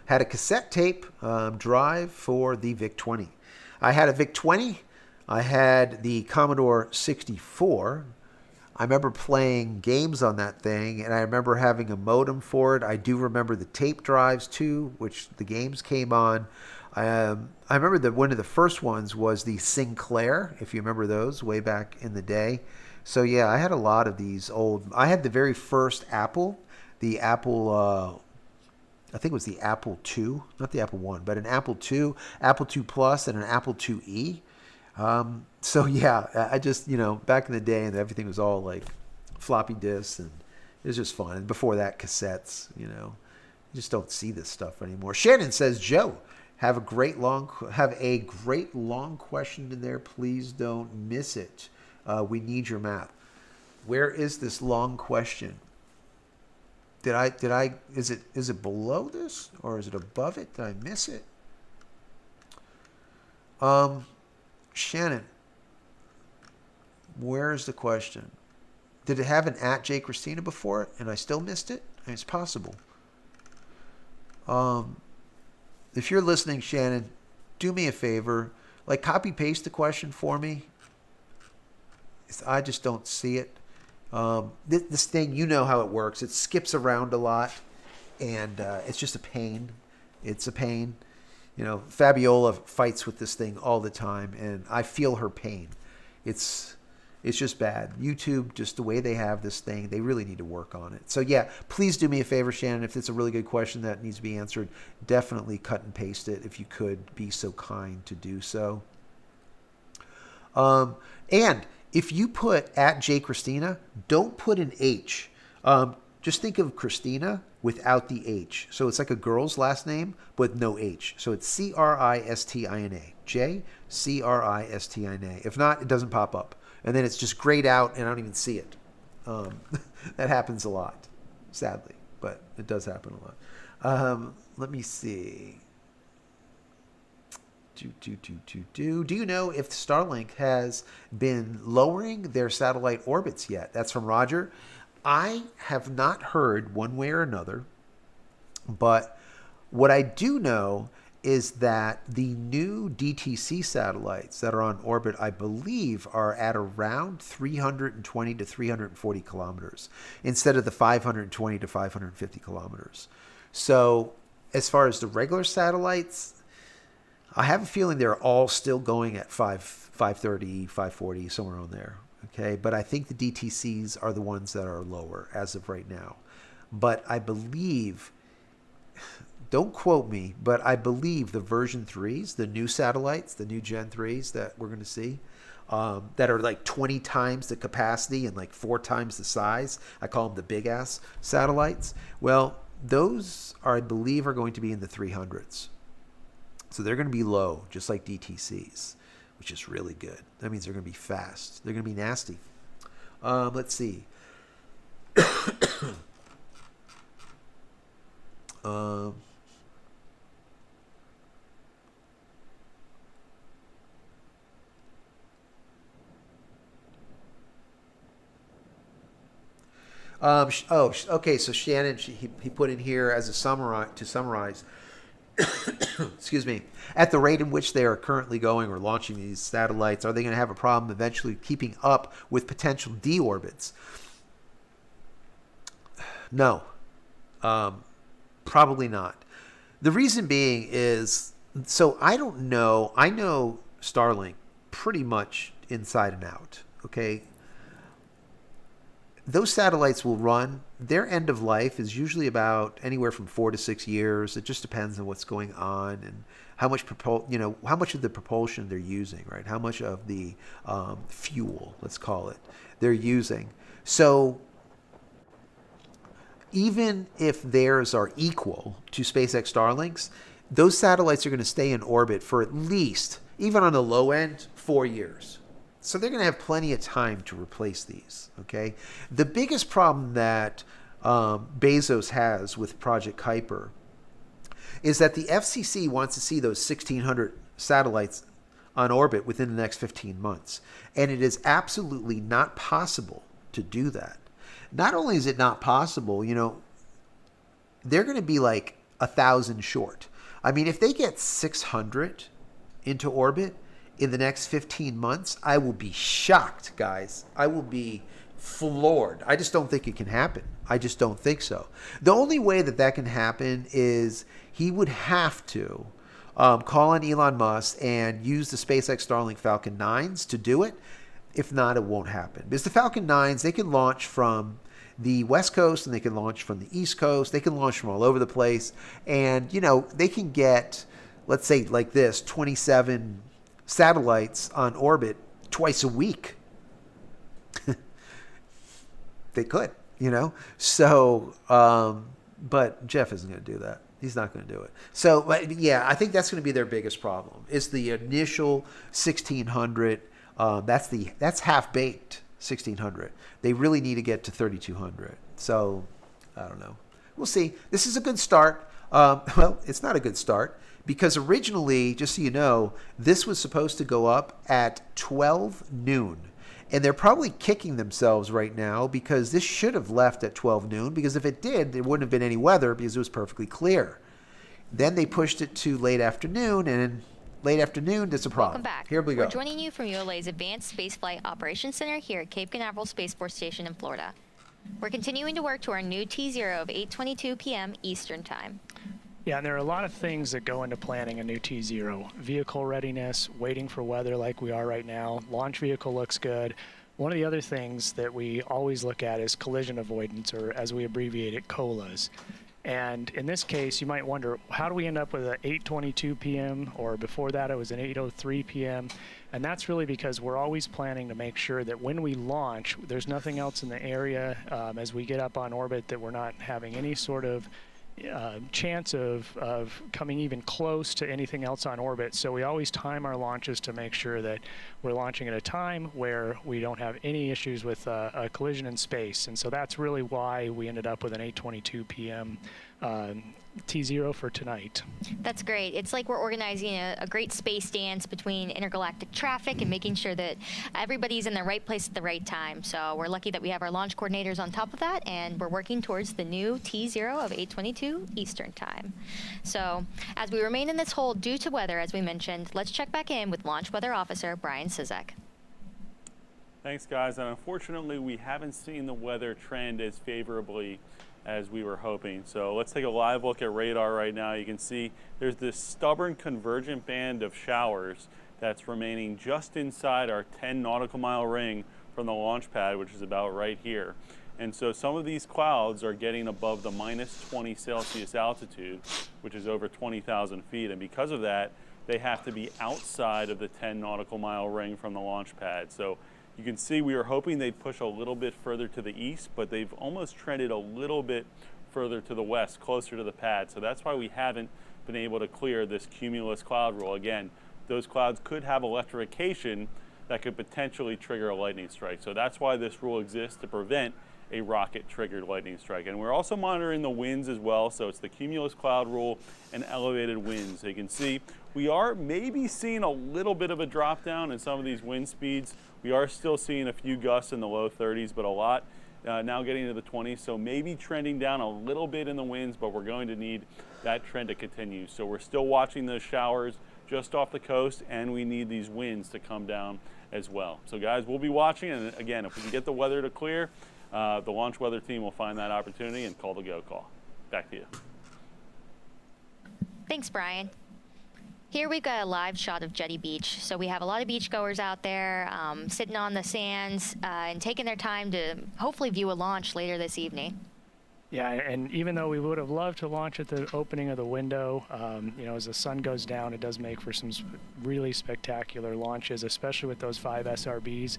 Had a cassette tape drive for the VIC-20. I had a VIC-20. I had the Commodore 64. I remember playing games on that thing, and I remember having a modem for it. I do remember the tape drives, too, which the games came on. I remember that one of the first ones was the Sinclair, if you remember those, way back in the day. So, yeah, I had a lot of these old... I had the very first Apple, the Apple... I think it was the Apple II, not the Apple I, but an Apple II, Apple II Plus, and an Apple IIe. So, yeah, I just, back in the day, and everything was all like floppy disks, and it was just fun. And before that, cassettes, you just don't see this stuff anymore. Shannon says, Joe, have a great long question in there. Please don't miss it. We need your math. Where is this long question? Is it below this or is it above it? Did I miss it? Shannon, where's the question? Did it have an @JCristina before it and I still missed it? I mean, it's possible. If you're listening, Shannon, do me a favor. Like, copy paste the question for me. I just don't see it. This thing, you know how it works. It skips around a lot, and it's just a pain. It's a pain. Fabiola fights with this thing all the time, and I feel her pain. It's just bad. YouTube, just the way they have this thing, they really need to work on it. So, yeah, please do me a favor, Shannon. If it's a really good question that needs to be answered, definitely cut and paste it if you could be so kind to do so. And if you put @JCristina, don't put an H. Just think of Christina without the H. So it's like a girl's last name, but no H. So it's Christina. JCristina. If not, it doesn't pop up. And then it's just grayed out, and I don't even see it. That happens a lot, sadly. But it does happen a lot. Let me see. Do you know if Starlink has been lowering their satellite orbits yet? That's from Roger. I have not heard one way or another, but what I do know is that the new DTC satellites that are on orbit, I believe, are at around 320 to 340 kilometers instead of the 520 to 550 kilometers. So as far as the regular satellites, I have a feeling they're all still going at 530, 540, somewhere on there. Okay, but I think the DTCs are the ones that are lower as of right now. But I believe, don't quote me, but I believe the version 3s, the new satellites, the new Gen 3s that we're going to see, that are like 20 times the capacity and like 4 times the size. I call them the big ass satellites. Well, those are, I believe, are going to be in the 300s. So they're going to be low, just like DTCs, which is really good. That means they're going to be fast. They're going to be nasty. Let's see. Okay. So Shannon, he put in here as a summarize. excuse me, at the rate in which they are currently going or launching these satellites, are they going to have a problem eventually keeping up with potential deorbits? No, probably not. The reason being is, so I don't know. I know Starlink pretty much inside and out. Okay. Those satellites will run. Their end of life is usually about anywhere from 4 to 6 years. It just depends on what's going on and how much how much of the propulsion they're using, right? How much of the fuel, let's call it, they're using. So even if theirs are equal to SpaceX Starlink's, those satellites are going to stay in orbit for at least, even on the low end, 4 years. So they're going to have plenty of time to replace these, okay? The biggest problem that Bezos has with Project Kuiper is that the FCC wants to see those 1,600 satellites on orbit within the next 15 months. And it is absolutely not possible to do that. Not only is it not possible, they're going to be like 1,000 short. I mean, if they get 600 into orbit in the next 15 months, I will be shocked, guys. I will be floored. I just don't think it can happen. I just don't think so. The only way that can happen is he would have to call on Elon Musk and use the SpaceX Starlink Falcon 9s to do it. If not, it won't happen. Because the Falcon 9s, they can launch from the West Coast and they can launch from the East Coast. They can launch from all over the place. And, they can get, let's say like this, 27 satellites on orbit twice a week. They could, So, but Jeff isn't going to do that. He's not going to do it. So, yeah, I think that's going to be their biggest problem. It's the initial 1,600. That's half baked 1,600. They really need to get to 3,200. So, I don't know. We'll see. This is a good start. Well, it's not a good start because originally, just so you know, this was supposed to go up at 12 noon. And they're probably kicking themselves right now because this should have left at 12 noon because if it did, there wouldn't have been any weather because it was perfectly clear. Then they pushed it to late afternoon, and late afternoon, that's a problem. Welcome back. Here we go. We're joining you from ULA's Advanced Spaceflight Operations Center here at Cape Canaveral Space Force Station in Florida. We're continuing to work to our new T0 of 8:22 p.m. Eastern Time. Yeah, and there are a lot of things that go into planning a new T0. Vehicle readiness, waiting for weather like we are right now. Launch vehicle looks good. One of the other things that we always look at is collision avoidance, or as we abbreviate it, COLAs. And in this case, you might wonder, how do we end up with an 8:22 p.m. or before that it was an 8:03 p.m. And that's really because we're always planning to make sure that when we launch, there's nothing else in the area as we get up on orbit that we're not having any sort of chance of coming even close to anything else on orbit. So we always time our launches to make sure that we're launching at a time where we don't have any issues with a collision in space. And so that's really why we ended up with an 8:22 p.m. T0 for tonight. That's great. It's like we're organizing a great space dance between intergalactic traffic and making sure that everybody's in the right place at the right time. So we're lucky that we have our launch coordinators on top of that, and we're working towards the new T0 of 8:22 Eastern Time. So as we remain in this hold due to weather, as we mentioned, let's check back in with Launch Weather Officer Brian Sizek. Thanks, guys. And unfortunately, we haven't seen the weather trend as favorably as we were hoping. So let's take a live look at radar right now. You can see there's this stubborn convergent band of showers that's remaining just inside our 10 nautical mile ring from the launch pad, which is about right here. And so some of these clouds are getting above the -20 Celsius altitude, which is over 20,000 feet. And because of that, they have to be outside of the 10 nautical mile ring from the launch pad. So you can see we were hoping they'd push a little bit further to the east, but they've almost trended a little bit further to the west, closer to the pad. So that's why we haven't been able to clear this cumulus cloud roll. Again, those clouds could have electrification that could potentially trigger a lightning strike. So that's why this rule exists, to prevent a rocket-triggered lightning strike. And we're also monitoring the winds as well. So it's the cumulus cloud rule and elevated winds. So you can see we are maybe seeing a little bit of a drop down in some of these wind speeds. We are still seeing a few gusts in the low 30s, but a lot now getting into the 20s, so maybe trending down a little bit in the winds, but we're going to need that trend to continue. So we're still watching those showers just off the coast, and we need these winds to come down as well. So guys, we'll be watching, and again, if we can get the weather to clear, the launch weather team will find that opportunity and call the go call. Back to you. Thanks, Brian. Here we've got a live shot of Jetty Beach. So we have a lot of beachgoers out there sitting on the sands and taking their time to hopefully view a launch later this evening. Yeah, and even though we would have loved to launch at the opening of the window, you know, as the sun goes down, it does make for some really spectacular launches, especially with those 5 SRBs.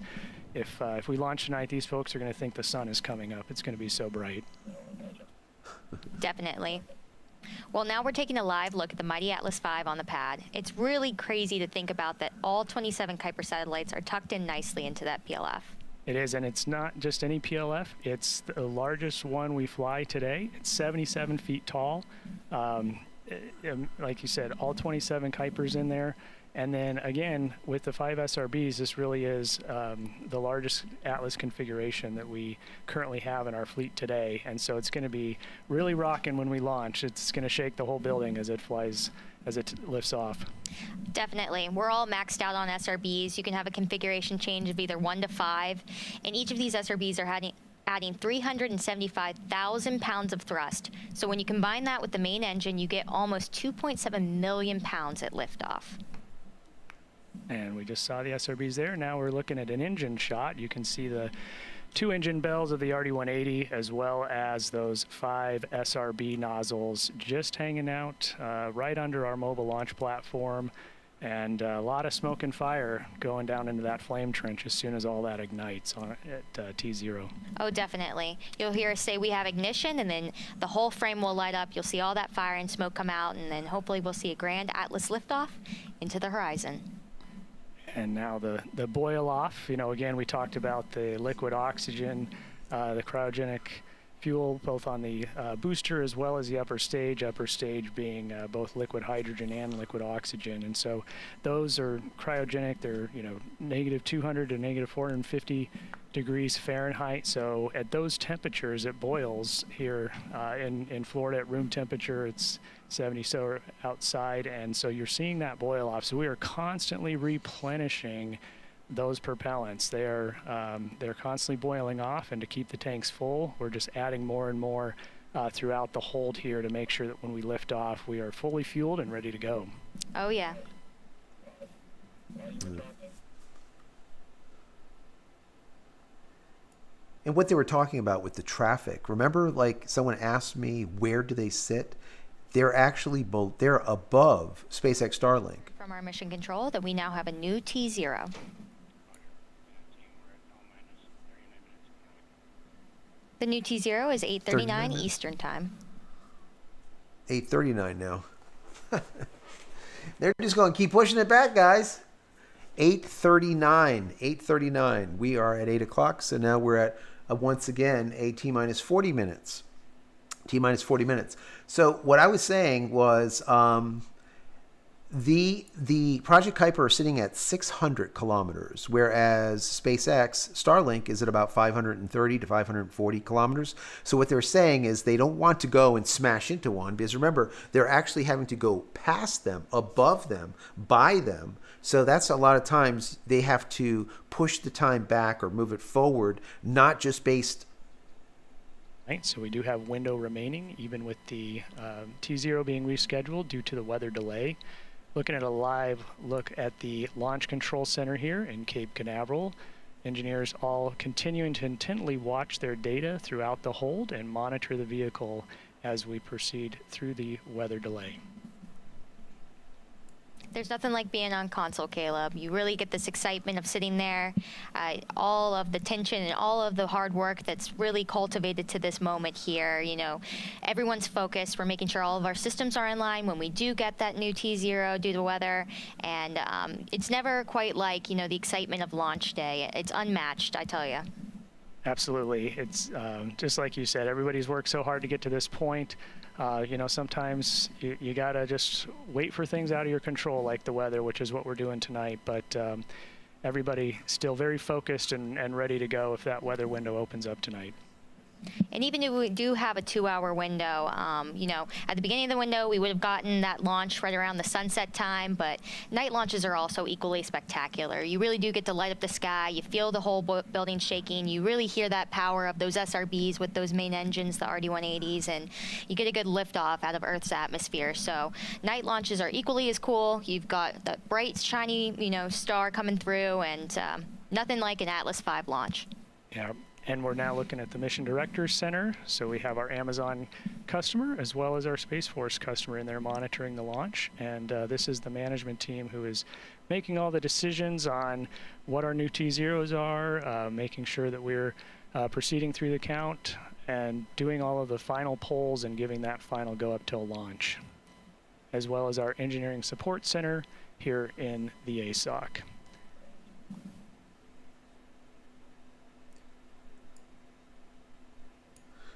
If we launch tonight, these folks are going to think the sun is coming up. It's going to be so bright. Definitely. Well, now we're taking a live look at the mighty Atlas V on the pad. It's really crazy to think about that all 27 Kuiper satellites are tucked in nicely into that PLF. It is, and it's not just any PLF. It's the largest one we fly today. It's 77 feet tall. Like you said, all 27 Kuipers in there. And then again, with the 5 SRBs, this really is the largest Atlas configuration that we currently have in our fleet today. And so it's going to be really rocking when we launch. It's going to shake the whole building as it flies, as it lifts off. Definitely. We're all maxed out on SRBs. You can have a configuration change of either 1 to 5. And each of these SRBs are adding 375,000 pounds of thrust. So when you combine that with the main engine, you get almost 2.7 million pounds at liftoff. And we just saw the SRBs there. Now we're looking at an engine shot. You can see the 2 engine bells of the RD-180 as well as those 5 SRB nozzles just hanging out right under our mobile launch platform, and a lot of smoke and fire going down into that flame trench as soon as all that ignites at T0. Oh, definitely. You'll hear us say we have ignition, and then the whole frame will light up. You'll see all that fire and smoke come out, and then hopefully we'll see a grand Atlas liftoff into the horizon. And now the boil off, you know, again, we talked about the liquid oxygen, the cryogenic fuel, both on the booster as well as the upper stage being both liquid hydrogen and liquid oxygen. And so those are cryogenic. They're, you know, -200 to -450 degrees Fahrenheit. So at those temperatures, it boils here in Florida at room temperature. It's 70 so outside, and so you're seeing that boil off. So we are constantly replenishing those propellants. They're constantly boiling off, and to keep the tanks full, we're just adding more and more throughout the hold here to make sure that when we lift off, we are fully fueled and ready to go. Oh yeah. And what they were talking about with the traffic, remember, like someone asked me, where do they sit? They're actually they're above SpaceX Starlink. From our mission control that we now have a new T0. The new T0 is 8:39 Eastern Time. 8:39 now. They're just going to keep pushing it back, guys. 8:39. We are at 8 o'clock, so now we're at, once again, a T-minus 40 minutes. T-minus 40 minutes. So what I was saying was the Project Kuiper are sitting at 600 kilometers, whereas SpaceX Starlink is at about 530 to 540 kilometers. So what they're saying is they don't want to go and smash into one, because remember, they're actually having to go past them, above them, by them. So that's a lot of times they have to push the time back or move it forward, not just based. Right, so we do have window remaining, even with the T0 being rescheduled due to the weather delay. Looking at a live look at the Launch Control Center here in Cape Canaveral. Engineers all continuing to intently watch their data throughout the hold and monitor the vehicle as we proceed through the weather delay. There's nothing like being on console, Caleb. You really get this excitement of sitting there, all of the tension and all of the hard work that's really cultivated to this moment here. You know, everyone's focused. We're making sure all of our systems are in line when we do get that new T0 due to weather. And it's never quite like, you know, the excitement of launch day. It's unmatched, I tell you. Absolutely. It's just like you said, everybody's worked so hard to get to this point. You know, sometimes you gotta just wait for things out of your control, like the weather, which is what we're doing tonight. But everybody still very focused and ready to go if that weather window opens up tonight. And even if we do have a 2-hour window, you know, at the beginning of the window, we would have gotten that launch right around the sunset time, but night launches are also equally spectacular. You really do get to light up the sky. You feel the whole building shaking. You really hear that power of those SRBs with those main engines, the RD-180s, and you get a good liftoff out of Earth's atmosphere. So night launches are equally as cool. You've got the bright, shiny, you know, star coming through, and nothing like an Atlas V launch. Yeah. And we're now looking at the Mission Directors Center. So we have our Amazon customer as well as our Space Force customer in there monitoring the launch. And this is the management team who is making all the decisions on what our new T0s are, making sure that we're proceeding through the count and doing all of the final polls and giving that final go up till launch, as well as our Engineering Support Center here in the ASOC.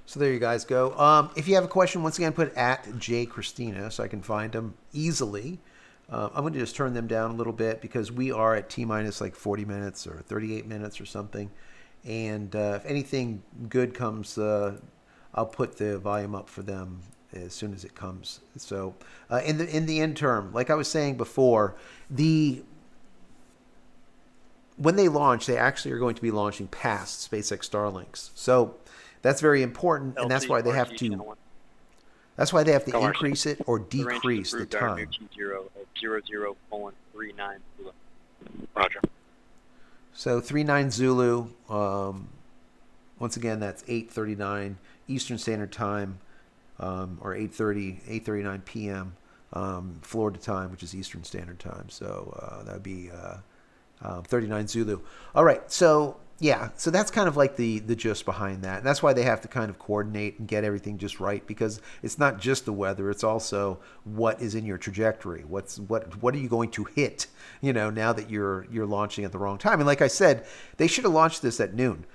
So there you guys go. If you have a question, once again, put at JCristina so I can find them easily. I'm going to just turn them down a little bit because we are at T-minus like 40 minutes or 38 minutes or something. And if anything good comes, I'll put the volume up for them as soon as it comes. So in the interim, like I was saying before, when they launch, they actually are going to be launching past SpaceX Starlinks. So that's very important, and that's why they have to. That's why they have to increase it or decrease the time. T0 of 00:39. Roger. So 39 Zulu. Once again, that's 8:39 Eastern Standard Time, or 8:39 p.m. Florida time, which is Eastern Standard Time. So that would be 39 Zulu. All right, so. Yeah, so that's kind of like the gist behind that. And that's why they have to kind of coordinate and get everything just right, because it's not just the weather, it's also what is in your trajectory. What are you going to hit, you know, now that you're launching at the wrong time. And like I said, they should have launched this at noon.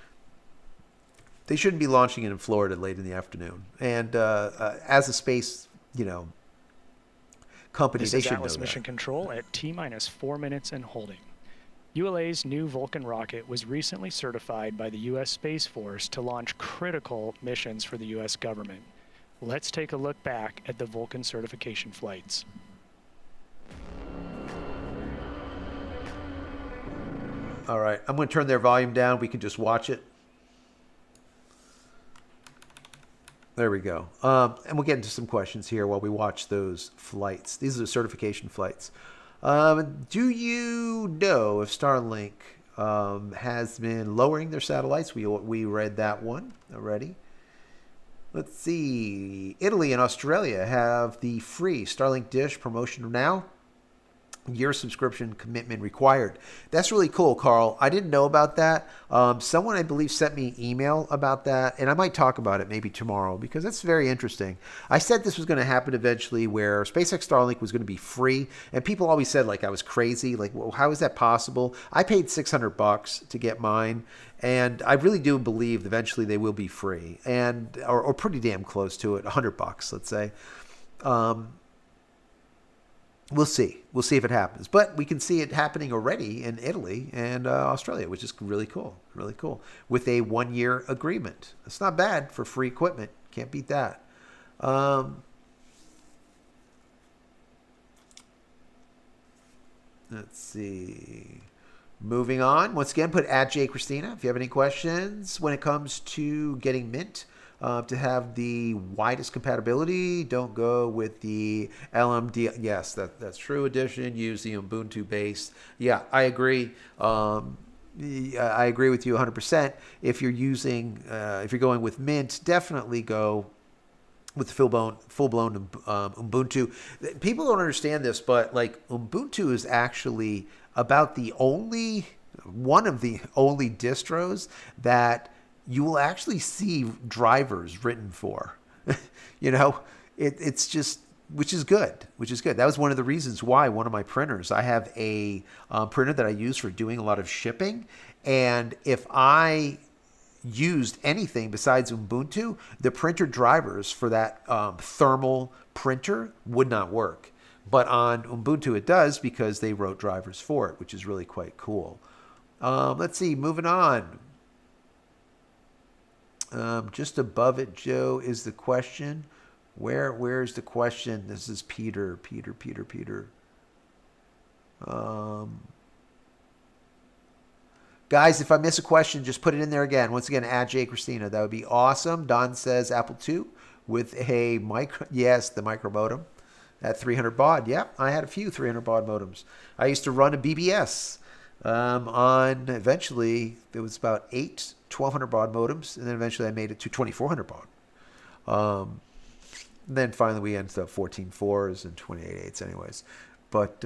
They shouldn't be launching it in Florida late in the afternoon. And as a space, you know, company, they should know that. This is Atlas Mission Control at T-minus 4 minutes and holding. ULA's new Vulcan rocket was recently certified by the U.S. Space Force to launch critical missions for the U.S. government. Let's take a look back at the Vulcan certification flights. All right, I'm going to turn their volume down. We can just watch it. There we go. And we'll get into some questions here while we watch those flights. These are the certification flights. Do you know if Starlink has been lowering their satellites? We read that one already. Let's see. Italy and Australia have the free Starlink dish promotion now. Year subscription commitment required. That's really cool, Carl. I didn't know about that. Someone, I believe, sent me an email about that, and I might talk about it maybe tomorrow because that's very interesting. I said this was going to happen eventually where SpaceX Starlink was going to be free, and people always said like I was crazy. Like, well, how is that possible? I paid $600 to get mine, and I really do believe eventually they will be free, and or pretty damn close to it, $100, let's say. We'll see. We'll see if it happens. But we can see it happening already in Italy and Australia, which is really cool. Really cool. With a 1-year agreement. It's not bad for free equipment. Can't beat that. Let's see. Moving on. Once again, put at JCristina if you have any questions when it comes to getting Mint. To have the widest compatibility, don't go with the LMD. Yes, that's true edition. Use the Ubuntu base. Yeah, I agree. I agree with you 100%. If you're going with Mint, definitely go with the full-blown Ubuntu. People don't understand this, but like Ubuntu is actually about one of the only distros that you will actually see drivers written for. You know, it's just, which is good. That was one of the reasons why one of my printers, I have a printer that I use for doing a lot of shipping. And if I used anything besides Ubuntu, the printer drivers for that thermal printer would not work. But on Ubuntu it does because they wrote drivers for it, which is really quite cool. Let's see, moving on. Just above it, Joe, is the question. Where's the question? This is Peter. Guys, if I miss a question, just put it in there again. Once again, at JCristina. That would be awesome. Don says Apple II with a micro. Yes, the micro modem at 300 baud. Yeah, I had a few 300 baud modems. I used to run a BBS on, eventually, it was about 8 1200 baud modems, and then eventually I made it to 2400 baud. Then finally we ended up 14.4s and 28.8s anyways. But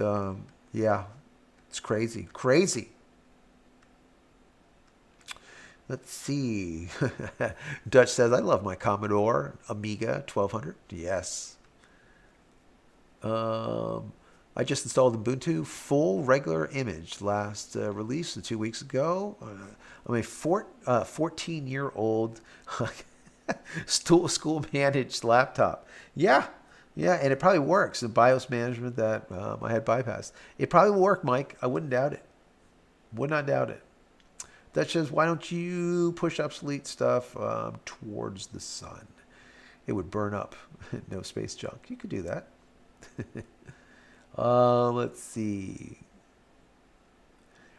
yeah, it's crazy. Let's see. Dutch says, I love my Commodore Amiga 1200. Yes. I just installed Ubuntu full regular image last release 2 weeks ago. I'm a 14-year-old school managed laptop. Yeah, and it probably works. The BIOS management that I had bypassed. It probably will work, Mike. I wouldn't doubt it. Would not doubt it. That says, why don't you push obsolete stuff towards the sun? It would burn up. No space junk. You could do that. Let's see.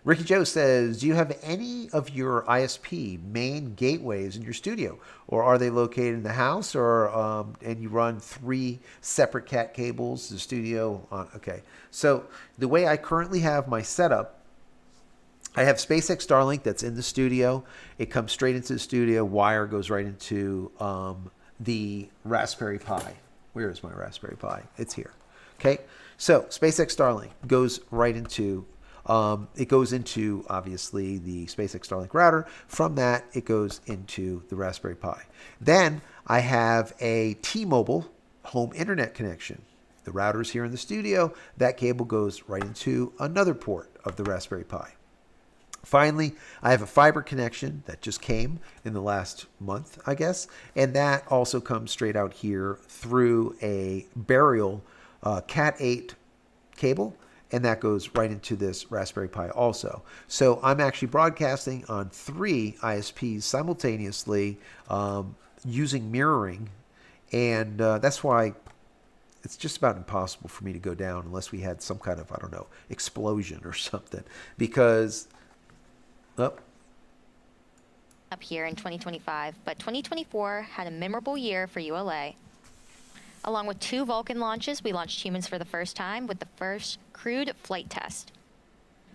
Ricky Joe says, do you have any of your ISP main gateways in your studio, or are they located in the house, or and you run 3 separate cat cables to the studio? Okay, so the way I currently have my setup, I have SpaceX Starlink that's in the studio. It comes straight into the studio. Wire goes right into the Raspberry Pi. Where is my Raspberry Pi? It's here. Okay, so SpaceX Starlink goes right into, it goes into, obviously, the SpaceX Starlink router. From that, it goes into the Raspberry Pi. Then I have a T-Mobile home internet connection. The router's here in the studio. That cable goes right into another port of the Raspberry Pi. Finally, I have a fiber connection that just came in the last month, I guess, and that also comes straight out here through a Burial Cat 8 cable, and that goes right into this Raspberry Pi also. So I'm actually broadcasting on 3 ISPs simultaneously using mirroring, and that's why it's just about impossible for me to go down unless we had some kind of, I don't know, explosion or something, because... Up here in 2025, but 2024 had a memorable year for ULA. Along with 2 Vulcan launches, we launched humans for the first time with the first crewed flight test.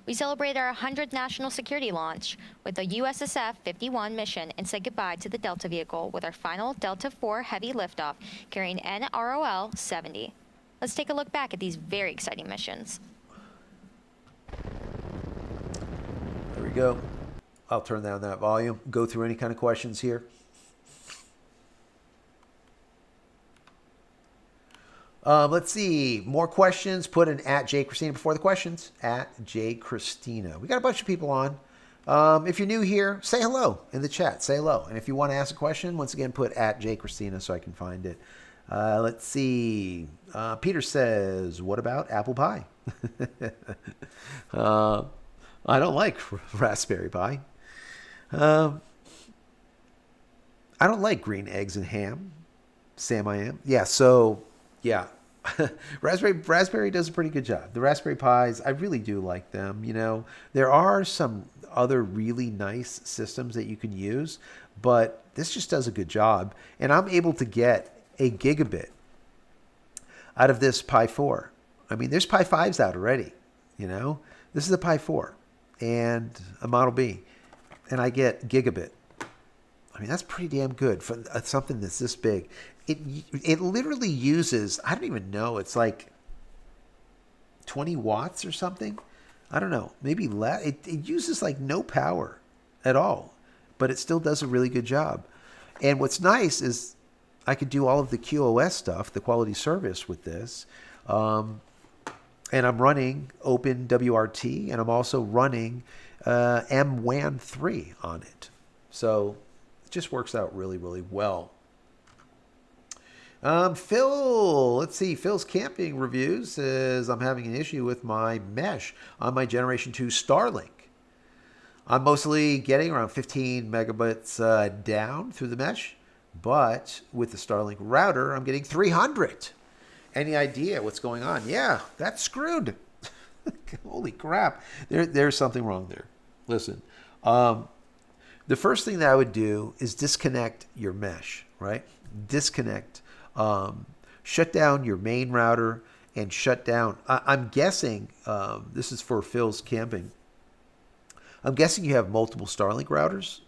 We celebrated our 100th national security launch with the USSF 51 mission and said goodbye to the Delta vehicle with our final Delta IV heavy liftoff carrying NROL 70. Let's take a look back at these very exciting missions. There we go. I'll turn down that volume. Go through any kind of questions here. Let's see. More questions. Put an at JCristina before the questions. At JCristina. We got a bunch of people on. If you're new here, say hello in the chat. Say hello. And if you want to ask a question, once again, put at JCristina so I can find it. Let's see. Peter says, what about apple pie? I don't like Raspberry Pi. I don't like green eggs and ham. Sam, I am. Yeah, so, yeah. Raspberry does a pretty good job. The Raspberry Pis, I really do like them. You know, there are some other really nice systems that you can use, but this just does a good job. And I'm able to get a gigabit out of this Pi 4. I mean, there's Pi 5s out already, you know. This is a Pi 4 and a Model B, and I get gigabit. I mean, that's pretty damn good for something that's this big. It literally uses, I don't even know, it's like 20 watts or something. I don't know, maybe less. It uses like no power at all, but it still does a really good job. And what's nice is I could do all of the QoS stuff, the quality service with this. And I'm running OpenWRT, and I'm also running MWAN 3 on it. So it just works out really, really well. Phil, let's see. Phil's camping review says, I'm having an issue with my mesh on my Generation 2 Starlink. I'm mostly getting around 15 megabits down through the mesh, but with the Starlink router, I'm getting 300. Any idea what's going on? Yeah, that's screwed. Holy crap. There's something wrong there. Listen, the first thing that I would do is disconnect your mesh, right? Disconnect. Shut down your main router and shut down. I'm guessing, this is for Phil's camping. I'm guessing you have multiple Starlink routers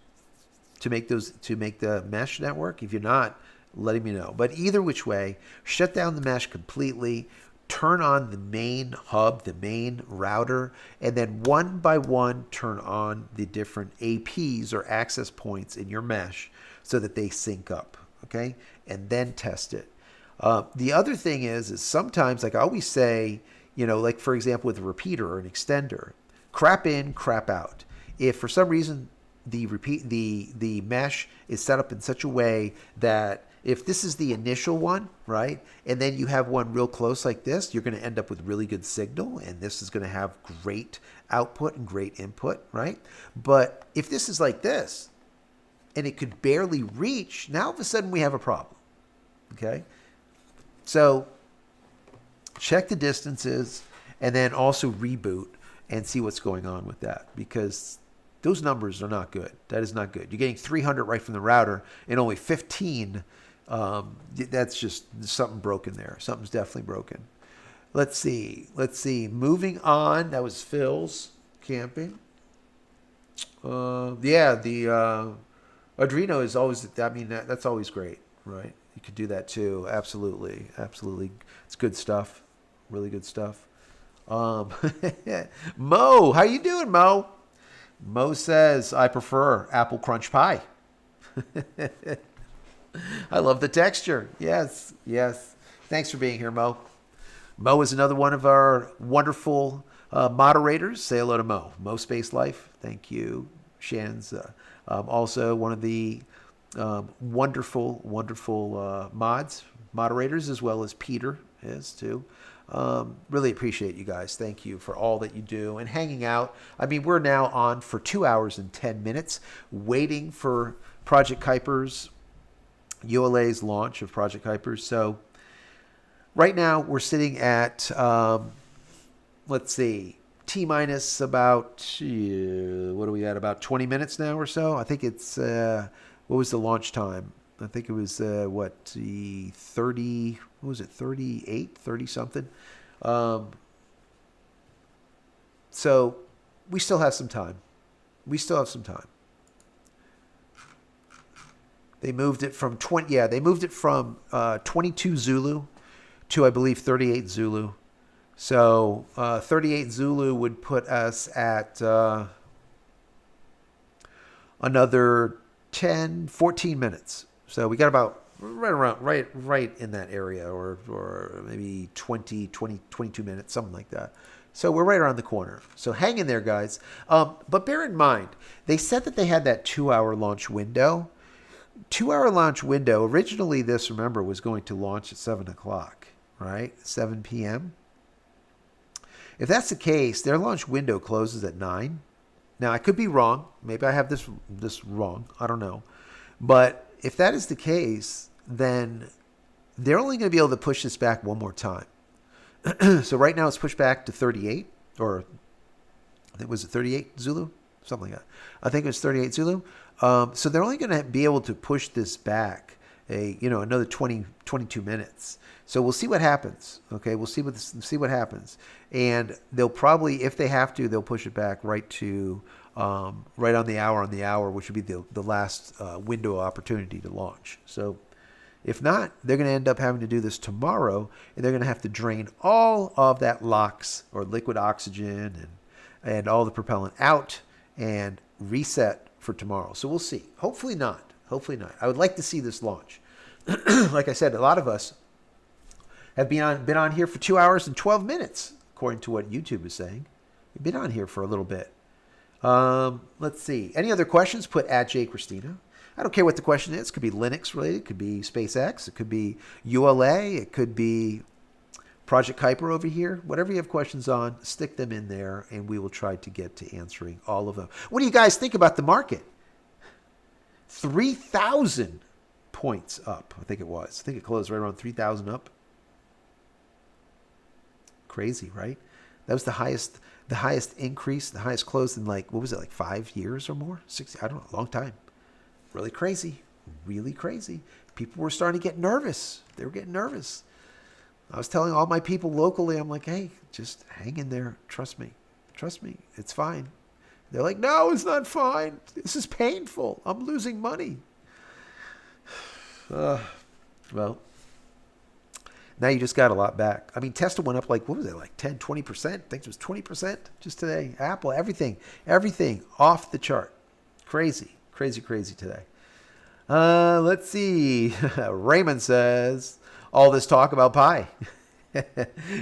to make the mesh network. If you're not, letting me know. But either which way, shut down the mesh completely, turn on the main hub, the main router, and then one by one turn on the different APs or access points in your mesh so that they sync up, okay? And then test it. The other thing is sometimes, like I always say, like for example with a repeater or an extender, crap in, crap out. If for some reason the mesh is set up in such a way that if this is the initial one, right, and then you have one real close like this, you're going to end up with really good signal, and this is going to have great output and great input, right? But if this is like this, and it could barely reach, now all of a sudden we have a problem, okay? So check the distances, and then also reboot and see what's going on with that, because those numbers are not good. That is not good. You're getting 300 right from the router and only 15. That's just something broken there. Something's definitely broken. Let's see. Moving on. That was Phil's camping. Yeah, the Arduino is always, I mean, that's always great, right? You could do that too. Absolutely. It's good stuff. Really good stuff. Mo, how you doing, Mo? Mo says, I prefer apple crunch pie. I love the texture. Yes. Thanks for being here, Mo. Mo is another one of our wonderful moderators. Say hello to Mo. Mo Space Life. Thank you. Shannon's also one of the wonderful moderators, as well as Peter is too. Really appreciate you guys. Thank you for all that you do and hanging out. I mean, we're now on for 2 hours and 10 minutes waiting for Project Kuiper's, ULA's launch of Project Kuiper. So right now we're sitting at, let's see, T-minus about, what are we at, about 20 minutes now or so? I think it's, what was the launch time? I think it was, 30, what was it, 38, 30 something? So we still have some time. They moved it from 22 Zulu to, I believe, 38 Zulu. So 38 Zulu would put us at another 10, 14 minutes. So we got about right in that area, or maybe 22 minutes, something like that. So we're right around the corner. So hang in there, guys. But bear in mind, they said that they had that 2-hour launch window. 2-hour launch window. Originally, this, remember, was going to launch at 7 o'clock, right? 7 p.m. If that's the case, their launch window closes at 9. Now, I could be wrong. Maybe I have this wrong. I don't know. But if that is the case, then they're only going to be able to push this back one more time. So right now it's pushed back to 38, or I think, was it 38 Zulu? Something like that. I think it was 38 Zulu. So they're only going to be able to push this back another 22 minutes. So we'll see what happens. Okay, we'll see what happens. And they'll probably, if they have to, they'll push it back right to right on the hour, which would be the last window of opportunity to launch. So if not, they're going to end up having to do this tomorrow, and they're going to have to drain all of that LOX, or liquid oxygen, and all the propellant out and reset for tomorrow. So we'll see. Hopefully not. I would like to see this launch. Like I said, a lot of us have been on here for 2 hours and 12 minutes, according to what YouTube is saying. We've been on here for a little bit. Let's see. Any other questions? Put at JCristina. I don't care what the question is. It could be Linux related. It could be SpaceX. It could be ULA. It could be Project Kuiper over here. Whatever you have questions on, stick them in there, and we will try to get to answering all of them. What do you guys think about the market? 3,000 points up, I think it was. I think it closed right around 3,000 up. Crazy, right? That was the highest increase, the highest close in like, what was it, like 5 years or more? 6, I don't know, a long time. Really crazy. Really crazy. People were starting to get nervous. They were getting nervous. I was telling all my people locally, I'm like, hey, just hang in there. Trust me. Trust me. It's fine. They're like, no, it's not fine. This is painful. I'm losing money. Well, now you just got a lot back. I mean, Tesla went up like, what was it, like 10, 20%? I think it was 20% just today. Apple, everything off the chart. Crazy today. Let's see. Raymond says, all this talk about pie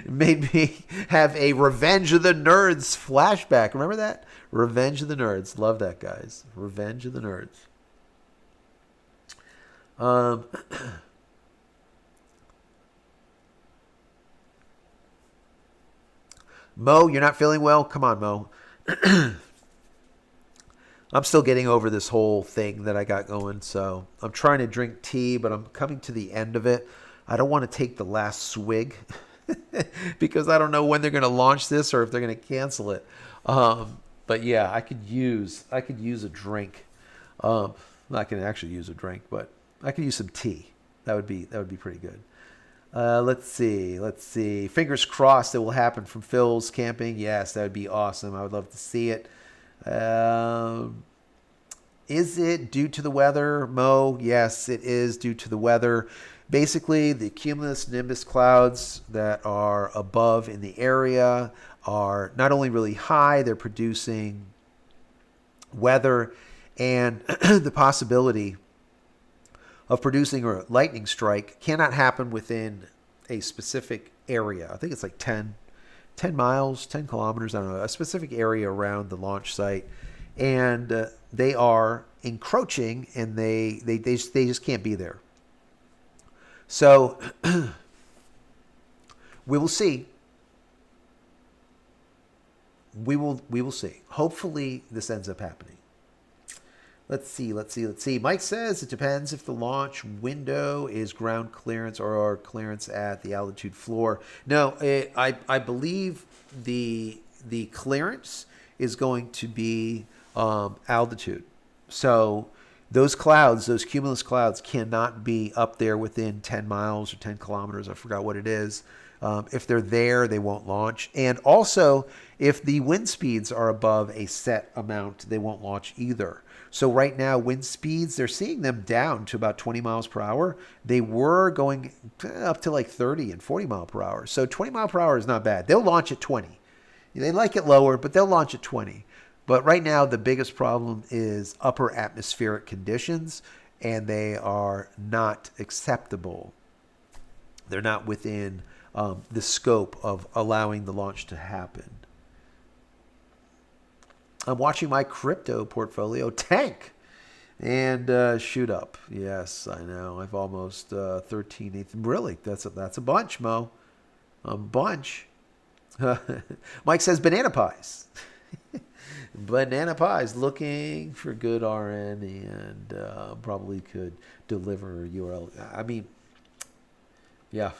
made me have a Revenge of the Nerds flashback. Remember that? Revenge of the Nerds. Love that, guys. Revenge of the Nerds. Mo, you're not feeling well? Come on, Mo. I'm still getting over this whole thing that I got going, so I'm trying to drink tea, but I'm coming to the end of it. I don't want to take the last swig because I don't know when they're going to launch this or if they're going to cancel it. But yeah, I could use a drink. Not going to actually use a drink, but I could use some tea. That would be pretty good. Let's see. Fingers crossed it will happen from Phil's camping. Yes, that would be awesome. I would love to see it. Is it due to the weather, Mo? Yes, it is due to the weather. Basically, the cumulus nimbus clouds that are above in the area are not only really high, they're producing weather and the possibility of producing a lightning strike cannot happen within a specific area. I think it's like 10 miles, 10 kilometers, I don't know, a specific area around the launch site. And they are encroaching and they just can't be there. So we will see. We will see. Hopefully this ends up happening. Let's see. Mike says it depends if the launch window is ground clearance or clearance at the altitude floor. No, I believe the clearance is going to be altitude. So those clouds, those cumulus clouds, cannot be up there within 10 miles or 10 kilometers. I forgot what it is. If they're there, they won't launch. And also, if the wind speeds are above a set amount, they won't launch either. So right now, wind speeds, they're seeing them down to about 20 miles per hour. They were going up to like 30 and 40 mile per hour. So 20 mile per hour is not bad. They'll launch at 20. They like it lower, but they'll launch at 20. But right now, the biggest problem is upper atmospheric conditions, and they are not acceptable. They're not within the scope of allowing the launch to happen. I'm watching my crypto portfolio tank and shoot up. Yes, I know. I've almost 13. Really, that's a bunch, Mo. A bunch. Mike says banana pies. Banana pies, looking for good RN and probably could deliver URL. I mean, yeah.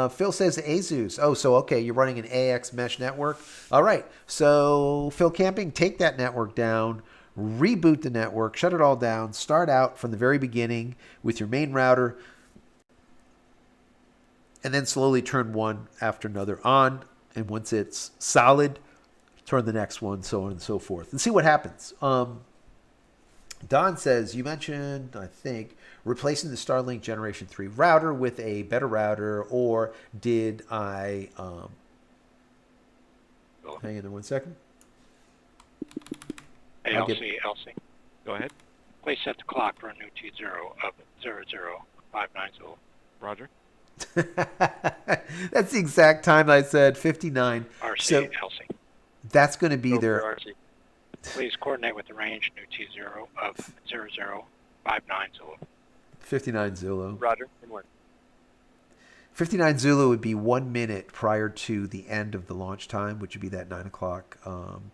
Phil says Asus. Oh, so okay, you're running an AX mesh network. All right. So Phil Camping, take that network down, reboot the network, shut it all down, start out from the very beginning with your main router, and then slowly turn one after another on. And once it's solid, turn the next one, so on and so forth, and see what happens. Don says, you mentioned, I think, replacing the Starlink Generation 3 router with a better router, or did I... hang in there 1 second. Hey, LC. Go ahead. Please set the clock for a new T0 of 00590. Roger. That's the exact time I said, 59. RC, so LC. That's going to be there. RC. Please coordinate with the range new T0 of 00590. 59 Zulu. Roger. Good morning. 59 Zulu would be 1 minute prior to the end of the launch time, which would be that 9 o'clock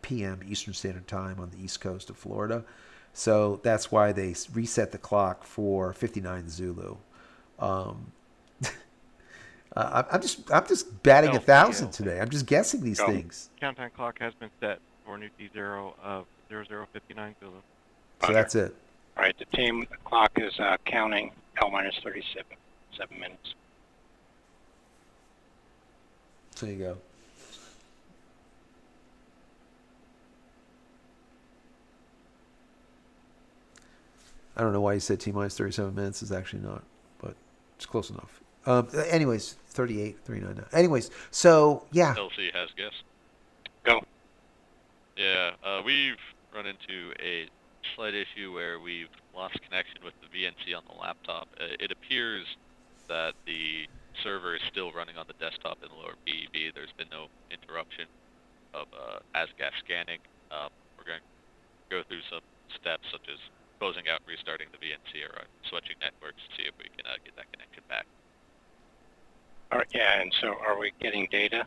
p.m. Eastern Standard Time on the east coast of Florida. So that's why they reset the clock for 59 Zulu. I'm just batting 1,000 today. I'm just guessing these things. Countdown clock has been set for new T0 of 0059 Zulu. So that's it. All right, the team clock is counting L minus 37, 7 minutes. There you go. I don't know why you said T minus 37 minutes is actually not, but it's close enough. Anyways, 38, 39 now. Anyways, so yeah. LC has guess. Go. Yeah, we've run into a slight issue where we've lost connection with the VNC on the laptop. It appears that the server is still running on the desktop in the lower PEB. There's been no interruption of ASGAS scanning. We're going to go through some steps such as closing out, restarting the VNC, or switching networks to see if we can get that connection back. All right, yeah, and so are we getting data?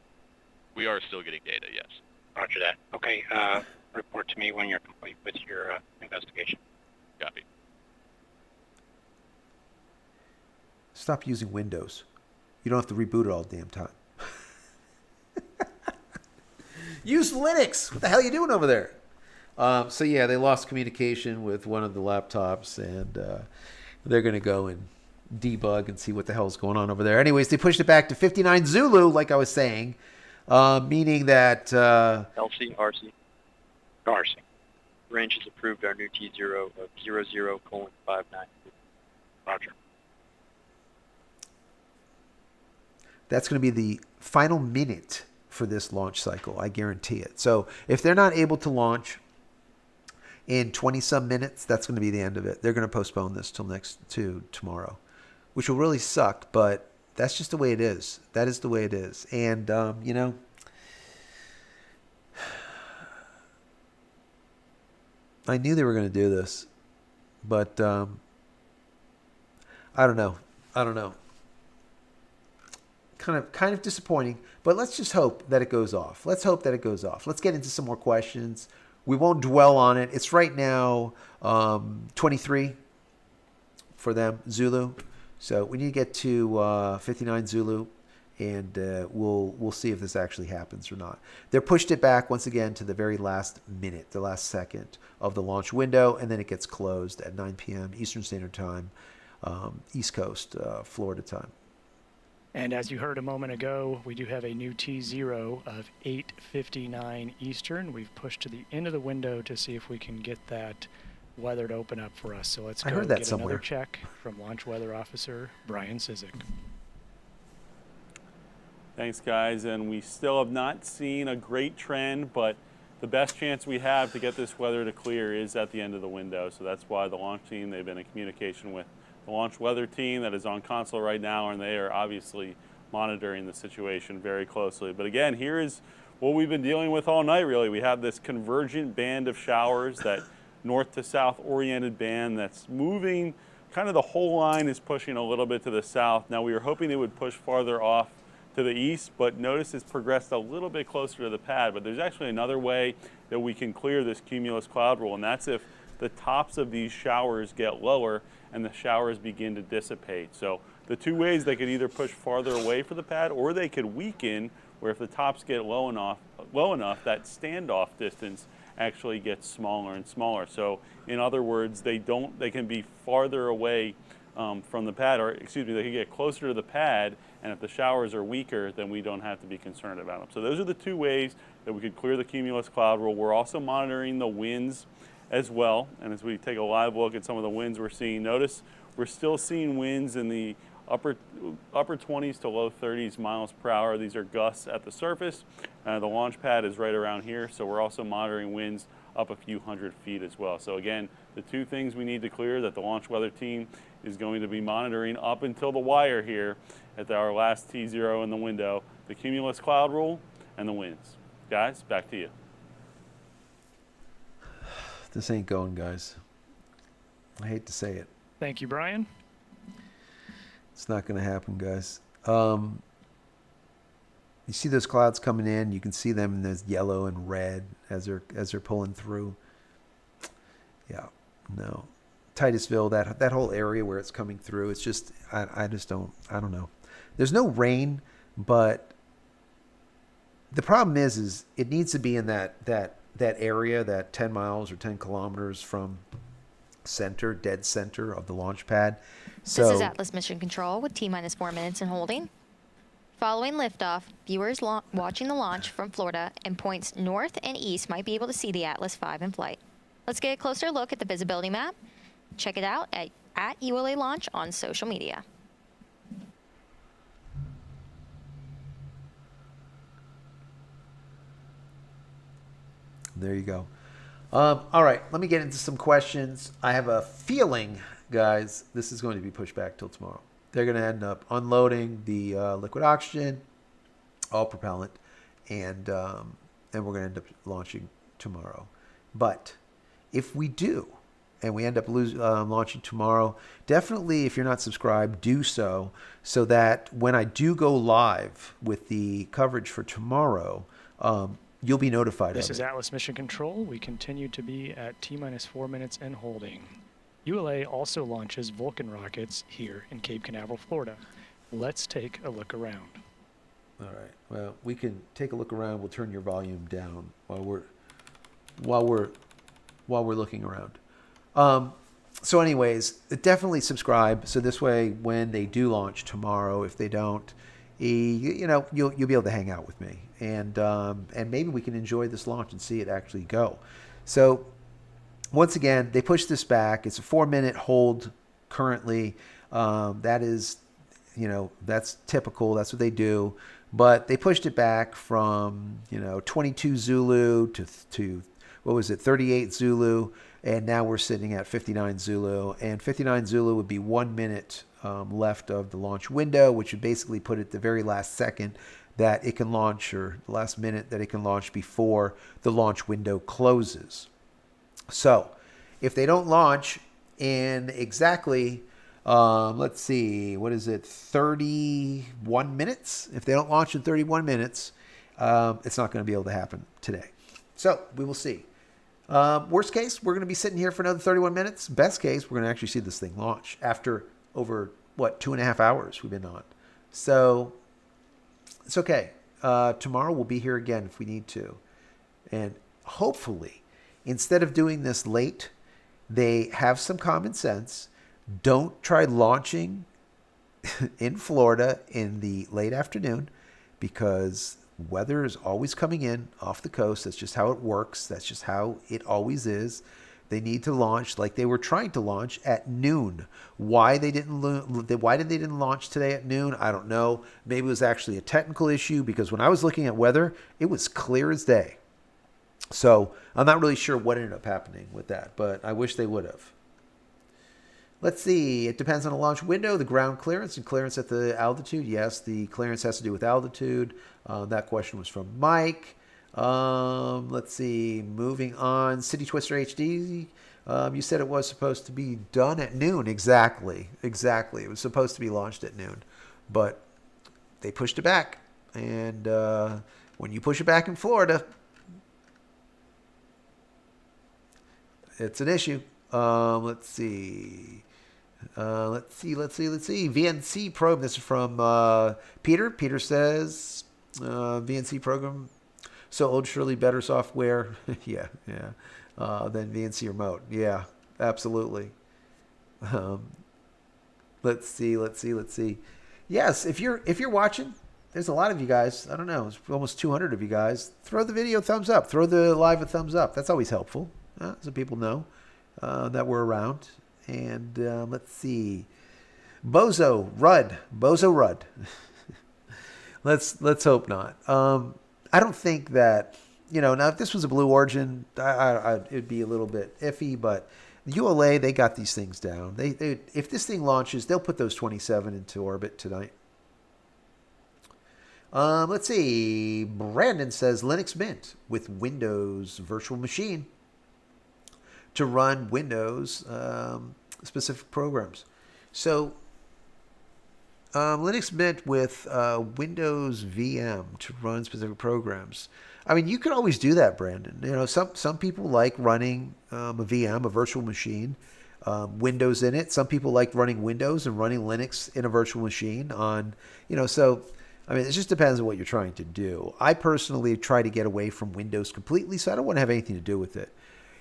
We are still getting data, yes. Roger that. Okay, report to me when you're complete with your investigation. Copy. Stop using Windows. You don't have to reboot it all the damn time. Use Linux. What the hell are you doing over there? So yeah, they lost communication with one of the laptops, and they're going to go and debug and see what the hell's going on over there. Anyways, they pushed it back to 59 Zulu, like I was saying, meaning that... LC, RC. RC. Range has approved our new T0 of 00:59. Roger. That's going to be the final minute for this launch cycle. I guarantee it. So if they're not able to launch in 20-some minutes, that's going to be the end of it. They're going to postpone this till tomorrow, which will really suck, but that's just the way it is. That is the way it is. And, you know, I knew they were going to do this, but I don't know. Kind of disappointing, but let's just hope that it goes off. Let's hope that it goes off. Let's get into some more questions. We won't dwell on it. It's right now 23 for them, Zulu. So we need to get to 59 Zulu, and we'll see if this actually happens or not. They're pushed it back once again to the very last minute, the last second of the launch window, and then it gets closed at 9 p.m. Eastern Standard Time, East Coast, Florida time. And as you heard a moment ago, we do have a new T0 of 8:59 Eastern. We've pushed to the end of the window to see if we can get that weather to open up for us. So let's go get another check from Launch Weather Officer Brian Sizik. Thanks, guys. And we still have not seen a great trend, but the best chance we have to get this weather to clear is at the end of the window. So that's why the launch team, they've been in communication with the launch weather team that is on console right now, and they are obviously monitoring the situation very closely. But again, here is what we've been dealing with all night, really. We have this convergent band of showers, that north to south oriented band that's moving. Kind of the whole line is pushing a little bit to the south. Now, we were hoping they would push farther off to the east, but notice it's progressed a little bit closer to the pad. But there's actually another way that we can clear this cumulus cloud roll, and that's if the tops of these showers get lower and the showers begin to dissipate. So the two ways, they could either push farther away from the pad, or they could weaken, where if the tops get low enough, that standoff distance actually gets smaller and smaller. So in other words, they can be farther away from the pad, or excuse me, they can get closer to the pad, and if the showers are weaker, then we don't have to be concerned about them. So those are the two ways that we could clear the cumulus cloud roll. We're also monitoring the winds as well, and as we take a live look at some of the winds we're seeing, notice we're still seeing winds in the upper 20s to low 30s miles per hour. These are gusts at the surface. The launch pad is right around here, so we're also monitoring winds up a few hundred feet as well. So again, the two things we need to clear that the launch weather team is going to be monitoring up until the wire here at our last T0 in the window, the cumulus cloud roll and the winds. Guys, back to you. This ain't going, guys. I hate to say it. Thank you, Brian. It's not going to happen, guys. You see those clouds coming in. You can see them in this yellow and red as they're pulling through. Yeah, no, Titusville, that whole area where it's coming through. It's just I don't know. There's no rain, but the problem is it needs to be in that area, that 10 miles or 10 kilometers from dead center of the launch pad. So This is Atlas Mission Control with T-minus 4 minutes and holding. Following liftoff, viewers watching the launch from Florida and points north and east might be able to see the Atlas V in flight. Let's get a closer look at the visibility map. Check it out at ULA Launch on social media. There you go. All right, let me get into some questions. I have a feeling, guys, this is going to be pushed back till tomorrow. They're going to end up unloading the liquid oxygen, all propellant, and we're going to end up launching tomorrow. But if we do, and we end up launching tomorrow, definitely, if you're not subscribed, do so that when I do go live with the coverage for tomorrow, you'll be notified of it. This is Atlas Mission Control. We continue to be at T-minus 4 minutes and holding. ULA also launches Vulcan rockets here in Cape Canaveral, Florida. Let's take a look around. All right. Well, we can take a look around. We'll turn your volume down while we're looking around. So anyways, definitely subscribe. So this way, when they do launch tomorrow, if they don't, you'll be able to hang out with me, and maybe we can enjoy this launch and see it actually go. So once again, they pushed this back. It's a 4-minute hold currently. That is, that's typical. That's what they do. But they pushed it back from 22 Zulu to what was it, 38 Zulu, and now we're sitting at 59 Zulu. And 59 Zulu would be 1 minute left of the launch window, which would basically put it the very last second that it can launch, or the last minute that it can launch before the launch window closes. So if they don't launch in exactly, let's see, what is it, 31 minutes? If they don't launch in 31 minutes, it's not going to be able to happen today. So we will see. Worst case, we're going to be sitting here for another 31 minutes. Best case, we're going to actually see this thing launch after over, 2.5 hours we've been on. So it's okay. Tomorrow we'll be here again if we need to. And hopefully, instead of doing this late, they have some common sense. Don't try launching in Florida in the late afternoon, because weather is always coming in off the coast. That's just how it works. That's just how it always is. They need to launch like they were trying to launch at noon. Why did they didn't launch today at noon? I don't know. Maybe it was actually a technical issue, because when I was looking at weather, it was clear as day. So I'm not really sure what ended up happening with that, but I wish they would have. Let's see. It depends on the launch window, the ground clearance, and clearance at the altitude. Yes, the clearance has to do with altitude. That question was from Mike. Let's see. Moving on. City Twister HD. You said it was supposed to be done at noon. Exactly. It was supposed to be launched at noon, but they pushed it back. And when you push it back in Florida, it's an issue. Let's see. VNC program. This is from Peter. Peter says, VNC program. So old, surely better software. yeah. Than VNC remote. Yeah, absolutely. Let's see. Yes, if you're watching, there's a lot of you guys. I don't know. It's almost 200 of you guys. Throw the video a thumbs up. Throw the live a thumbs up. That's always helpful. So people know that we're around. And let's see. Bozo Rudd. let's hope not. I don't think that, now if this was a Blue Origin, it'd be a little bit iffy, but ULA, they got these things down. They if this thing launches, they'll put those 27 into orbit tonight. Let's see. Brandon says Linux Mint with Windows Virtual Machine to run Windows specific programs. So Linux Mint with Windows VM to run specific programs. I mean, you could always do that, Brandon. You know, some people like running a VM, a virtual machine, Windows in it. Some people like running Windows and running Linux in a virtual machine on, so, I mean, it just depends on what you're trying to do. I personally try to get away from Windows completely, so I don't want to have anything to do with it.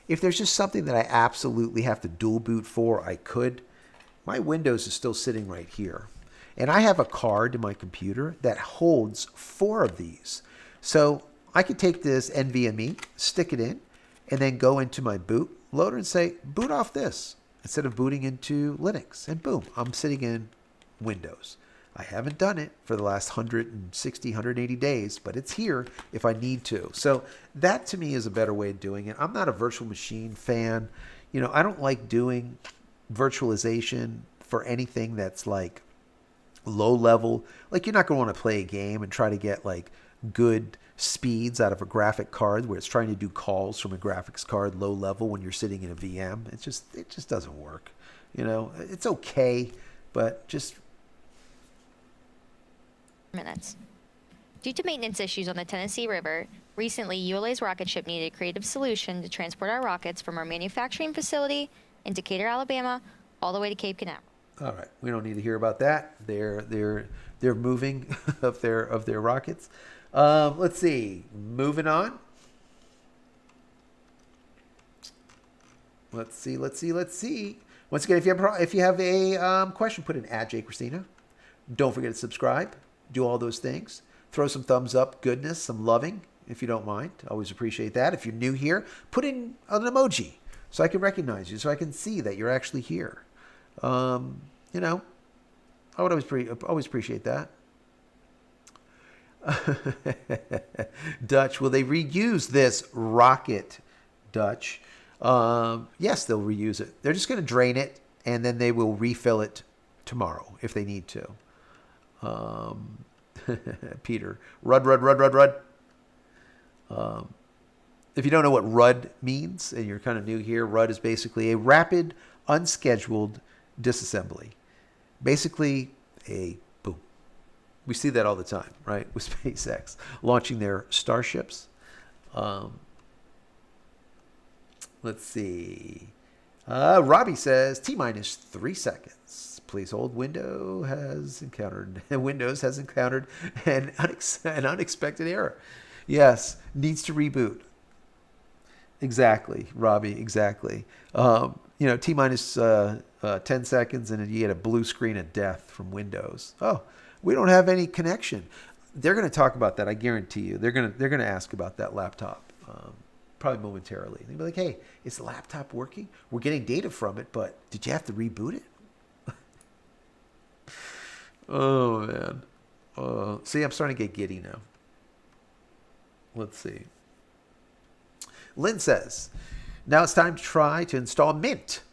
If there's just something that I absolutely have to dual boot for, I could. My Windows is still sitting right here. And I have a card in my computer that holds 4 of these. So I could take this NVMe, stick it in, and then go into my boot loader and say, boot off this, instead of booting into Linux. And boom, I'm sitting in Windows. I haven't done it for the last 160, 180 days, but it's here if I need to. So that to me is a better way of doing it. I'm not a virtual machine fan. I don't like doing virtualization for anything that's like low level. Like, you're not going to want to play a game and try to get like good speeds out of a graphic card where it's trying to do calls from a graphics card low level when you're sitting in a VM. It just doesn't work. It's okay, but just minutes. Due to maintenance issues on the Tennessee River, recently ULA's rocket ship needed a creative solution to transport our rockets from our manufacturing facility in Decatur, Alabama, all the way to Cape Canaveral. all right. We don't need to hear about that. They're moving of their rockets. Let's see. Moving on. Let's see. Once again, if you have a question, put in @JCristina. Don't forget to subscribe. Do all those things. Throw some thumbs up, goodness, some loving, if you don't mind. Always appreciate that. If you're new here, put in an emoji so I can recognize you, so I can see that you're actually here. I would always appreciate that. Dutch, will they reuse this rocket, Dutch? Yes, they'll reuse it. They're just going to drain it, and then they will refill it tomorrow if they need to. Peter, RUD. If you don't know what RUD means, and you're kind of new here, RUD is basically a rapid, unscheduled disassembly. Basically, a boom. We see that all the time, right? With SpaceX launching their Starships. Let's see. Robbie says T-minus 3 seconds. Please hold. Windows has encountered an unexpected error. Yes, needs to reboot. Exactly, Robbie. Exactly. T-minus 10 seconds, and you get a blue screen of death from Windows. Oh, we don't have any connection. They're going to talk about that. I guarantee you. They're going to ask about that laptop. Probably momentarily. They'll be like, "Hey, is the laptop working? We're getting data from it, but did you have to reboot it?" Oh, man. See, I'm starting to get giddy now. Let's see. Lynn says, now it's time to try to install Mint.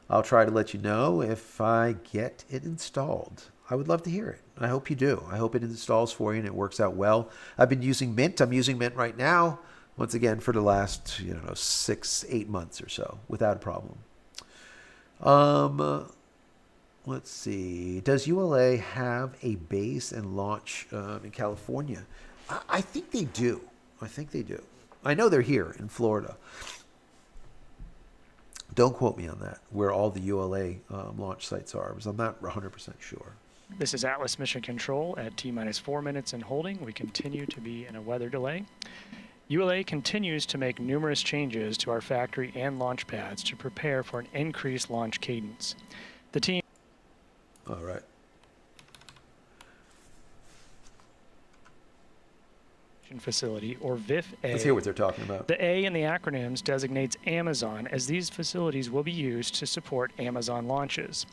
I'll try to let you know if I get it installed. I would love to hear it. I hope you do. I hope it installs for you and it works out well. I've been using Mint. I'm using Mint right now, once again, for the last 6-8 months or so, without a problem. Let's see. Does ULA have a base and launch in California? I think they do. I know they're here in Florida. Don't quote me on that, where all the ULA launch sites are, because I'm not 100% sure. This is Atlas Mission Control at T-minus 4 minutes and holding. We continue to be in a weather delay. ULA continues to make numerous changes to our factory and launch pads to prepare for an increased launch cadence. The team... All right. Facility, or VIF-A. Let's hear what they're talking about. The A in the acronyms designates Amazon, as these facilities will be used to support Amazon launches.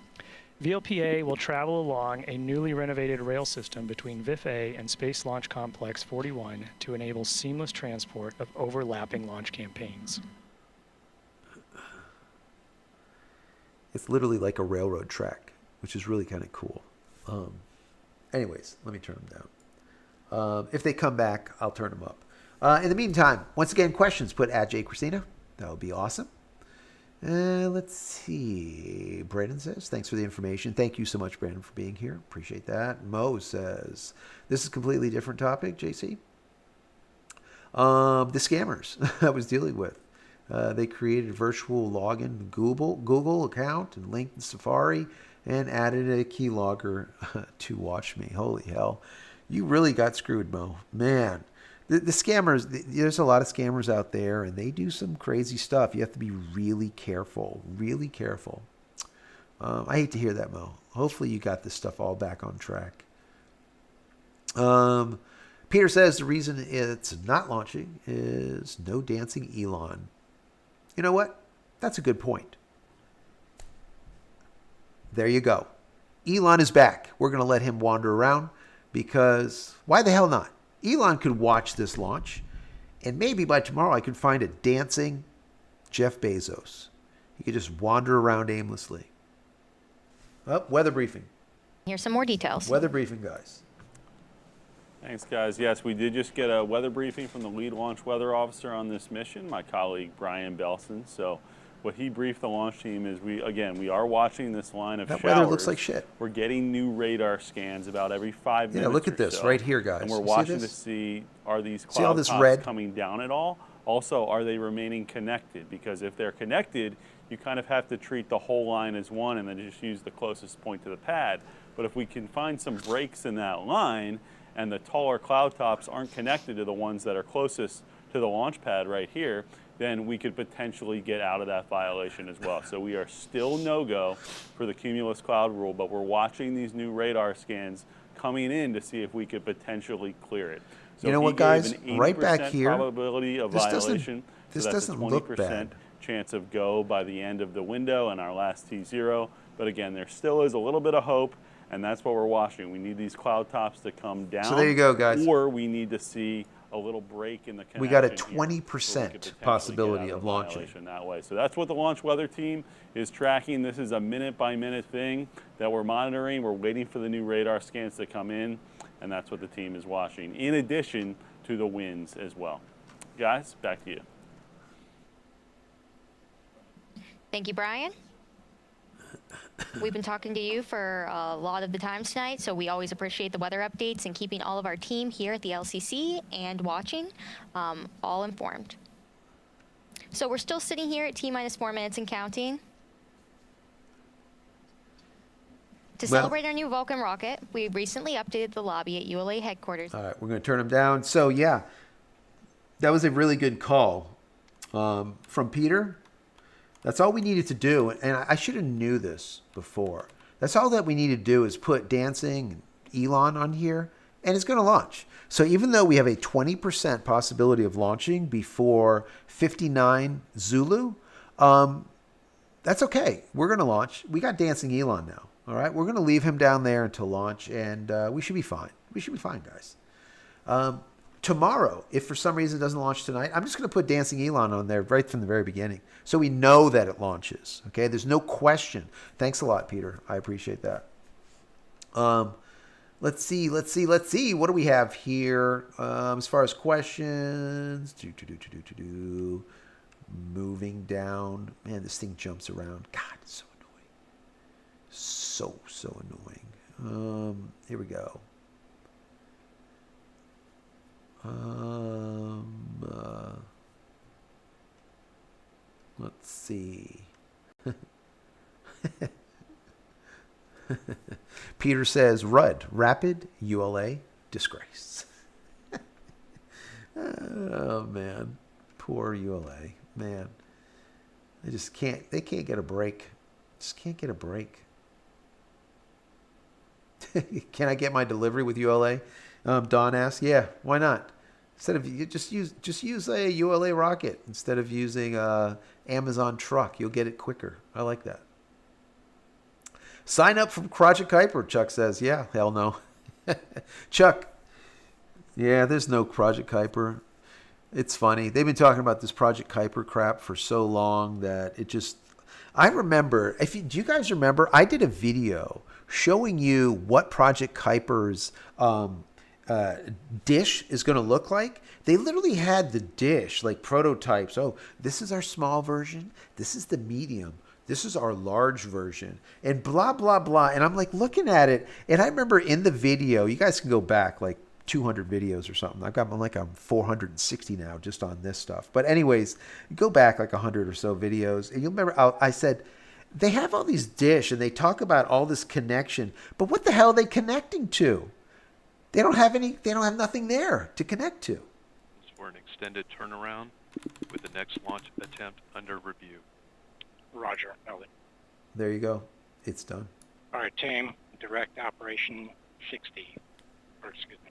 VLPA will travel along a newly renovated rail system between VIF-A and Space Launch Complex 41 to enable seamless transport of overlapping launch campaigns. It's literally like a railroad track, which is really kind of cool. Anyways, let me turn them down. If they come back, I'll turn them up. In the meantime, once again, questions put @JCristina. That would be awesome. Let's see. Brandon says, thanks for the information. Thank you so much, Brandon, for being here. Appreciate that. Mo says, this is a completely different topic, JC. The scammers I was dealing with. They created a virtual login Google account and linked in Safari and added a keylogger to watch me. Holy hell. You really got screwed, Mo. Man. The scammers, there's a lot of scammers out there, and they do some crazy stuff. You have to be really careful, really careful. I hate to hear that, Mo. Hopefully you got this stuff all back on track. Peter says the reason it's not launching is no dancing Elon. You know what? That's a good point. There you go. Elon is back. We're going to let him wander around because why the hell not? Elon could watch this launch, and maybe by tomorrow I could find a dancing Jeff Bezos. He could just wander around aimlessly. Oh, weather briefing. Here's some more details. Weather briefing, guys. Thanks, guys. Yes, we did just get a weather briefing from the lead launch weather officer on this mission, my colleague Brian Belson. So what he briefed the launch team is we are watching this line of that showers. Weather looks like shit. We're getting new radar scans about every 5 minutes. Yeah, look at this so. right here, guys. And we're watching to see, are these cloud tops red coming down at all? Also, are they remaining connected? Because if they're connected, you kind of have to treat the whole line as one and then just use the closest point to the pad. But if we can find some breaks in that line and the taller cloud tops aren't connected to the ones that are closest to the launch pad right here, then we could potentially get out of that violation as well. So we are still no-go for the cumulus cloud rule, but we're watching these new radar scans coming in to see if we could potentially clear it. So you know what, guys? Right back here, probability of violation. This so that's doesn't a 20% look bad. Chance of go by the end of the window and our last T0. But again, there still is a little bit of hope, and that's what we're watching. We need these cloud tops to come down. So there you go, guys. Or we need to see a little break in the connection. We got a here 20% possibility of launching that way. So that's what the launch weather team is tracking. This is a minute-by-minute thing that we're monitoring. We're waiting for the new radar scans to come in, and that's what the team is watching, in addition to the winds as well. Guys, back to you. Thank you, Brian. We've been talking to you for a lot of the time tonight, so we always appreciate the weather updates and keeping all of our team here at the LCC and watching all informed. So we're still sitting here at T-minus 4 minutes and counting. To celebrate our new Vulcan rocket, we recently updated the lobby at ULA headquarters. All right, we're going to turn them down. So, yeah, that was a really good call from Peter. That's all we needed to do, and I should have knew this before. That's all that we need to do is put dancing Elon on here, and it's going to launch. So even though we have a 20% possibility of launching before 59 Zulu, that's okay. We're going to launch. We got dancing Elon now. All right, we're going to leave him down there until launch, and we should be fine. We should be fine, guys. Tomorrow, if for some reason it doesn't launch tonight, I'm just going to put Dancing Elon on there right from the very beginning, so we know that it launches. Okay, there's no question. Thanks a lot, Peter. I appreciate that. Let's see. What do we have here as far as questions? Moving down. Man, this thing jumps around. God, it's so annoying. So annoying. Here we go. Let's see. Peter says, Rudd, rapid ULA disgrace. Oh, man. Poor ULA. Man. They can't get a break. Just can't get a break. Can I get my delivery with ULA? Don asks, yeah, why not? Instead of you just use a ULA rocket instead of using a Amazon truck. You'll get it quicker. I like that. Sign up for Project Kuiper, Chuck says. Yeah, hell no. Chuck, yeah, there's no Project Kuiper. It's funny. They've been talking about this Project Kuiper crap for so long that it just... I remember, do you guys remember, I did a video showing you what Project Kuiper's dish is going to look like. They literally had the dish, like prototypes. Oh, this is our small version. This is the medium. This is our large version. And blah, blah, blah. And I'm like looking at it. And I remember in the video, you guys can go back like 200 videos or something. I've got like I'm 460 now just on this stuff. But anyways, go back like 100 or so videos. And you'll remember I said, they have all these dish and they talk about all this connection. But what the hell are they connecting to? They don't have nothing there to connect to. For an extended turnaround with the next launch attempt under review. Roger, Elliot. There you go. It's done. All right, team, direct operation 60. Or excuse me.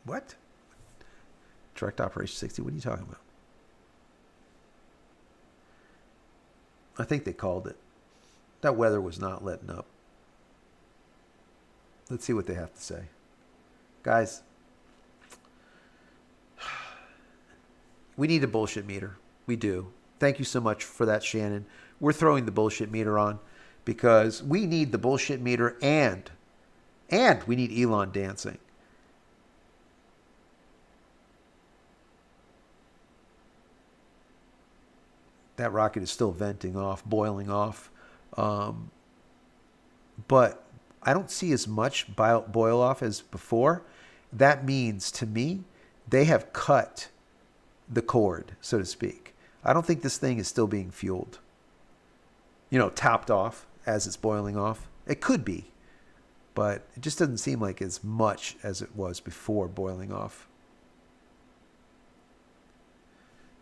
What? Direct Operation 60? What are you talking about? I think they called it. That weather was not letting up. Let's see what they have to say. Guys, we need a bullshit meter. We do. Thank you so much for that, Shannon. We're throwing the bullshit meter on because we need the bullshit meter and we need Elon dancing. That rocket is still venting off, boiling off. But I don't see as much boil off as before. That means, to me, they have cut the cord, so to speak. I don't think this thing is still being fueled. Topped off as it's boiling off. It could be, but it just doesn't seem like as much as it was before boiling off.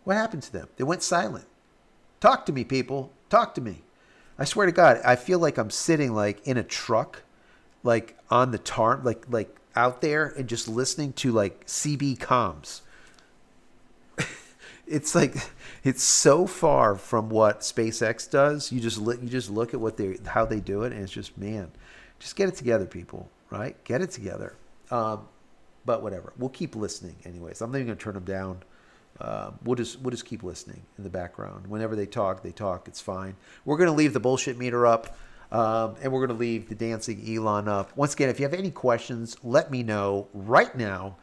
What happened to them? They went silent. Talk to me, people. Talk to me. I swear to God, I feel like I'm sitting like in a truck, like on the tarp, like out there and just listening to like CB comms. It's like it's so far from what SpaceX does. You just look at how they do it, and it's just, man, just get it together, people. Right? Get it together. But whatever. We'll keep listening, anyways. I'm not even gonna turn them down. We'll just keep listening in the background. Whenever they talk. It's fine. We're gonna leave the bullshit meter up, and we're gonna leave the dancing Elon up. Once again, if you have any questions, let me know right now.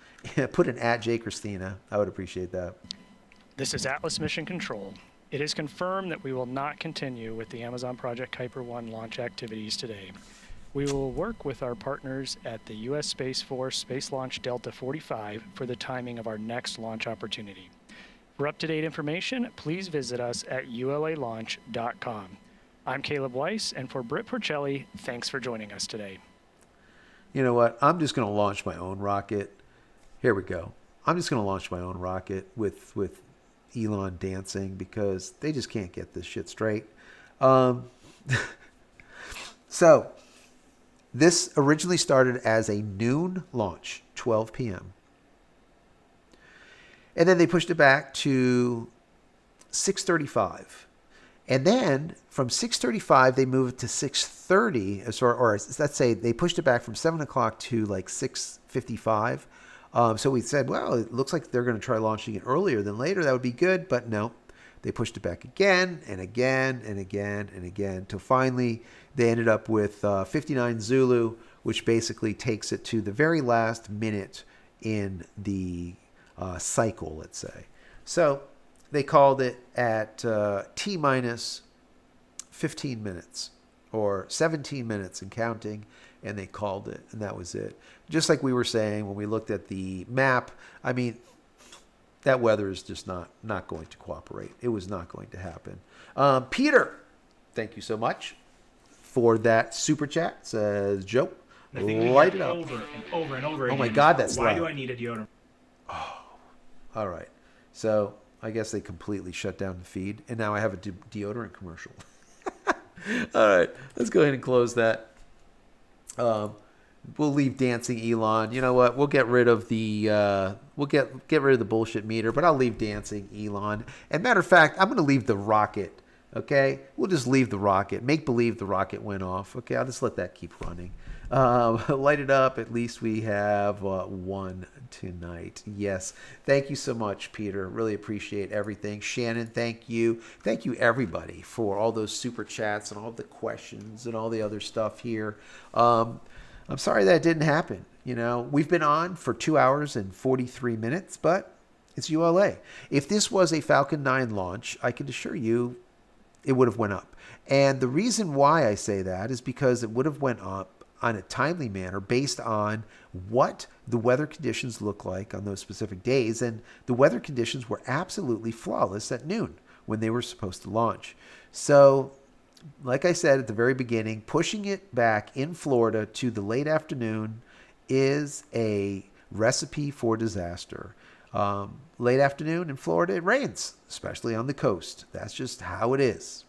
Put an @JCristina. I would appreciate that. This is Atlas Mission Control. It is confirmed that we will not continue with the Amazon Project Kuiper 1 launch activities today. We will work with our partners at the U.S. Space Force Space Launch Delta 45 for the timing of our next launch opportunity. For up-to-date information, please visit us at ulalaunch.com. I'm Caleb Weiss, and for Britt Porcelli, thanks for joining us today. You know what? I'm just going to launch my own rocket. Here we go. I'm just going to launch my own rocket with Elon dancing because they just can't get this shit straight. So, this originally started as a noon launch, 12 p.m. And then they pushed it back to 6:35. And then from 6:35, they moved to 6:30, or let's say they pushed it back from 7 o'clock to like 6:55. So we said, well, it looks like they're going to try launching it earlier than later. That would be good. But no, they pushed it back again and again and again and again till finally they ended up with 59 Zulu, which basically takes it to the very last minute in the cycle, let's say. So they called it at T minus 15 minutes or 17 minutes and counting, and they called it, and that was it. Just like we were saying when we looked at the map, I mean, that weather is just not going to cooperate. It was not going to happen. Peter, thank you so much for that super chat. Says Joe, light it up. Over and over and over again. again. Oh my God, that's Why loud. do I need a deodorant? Oh, all right. So I guess they completely shut down the feed, and now I have a deodorant commercial. All right, let's go ahead and close that. We'll leave dancing Elon. You know what? We'll get rid of the get rid of the bullshit meter, but I'll leave dancing Elon. And matter of fact, I'm going to leave the rocket. Okay, we'll just leave the rocket. Make believe the rocket went off. Okay, I'll just let that keep running. Light it up. At least we have one tonight. Yes. Thank you so much, Peter. Really appreciate everything. Shannon, thank you. Thank you, everybody, for all those super chats and all the questions and all the other stuff here. I'm sorry that didn't happen. You know, we've been on for 2 hours and 43 minutes, but it's ULA. If this was a Falcon 9 launch, I can assure you it would have went up. And the reason why I say that is because it would have went up on a timely manner based on what the weather conditions look like on those specific days. And the weather conditions were absolutely flawless at noon when they were supposed to launch. So, like I said at the very beginning, pushing it back in Florida to the late afternoon is a recipe for disaster. Late afternoon in Florida, it rains, especially on the coast. That's just how it is.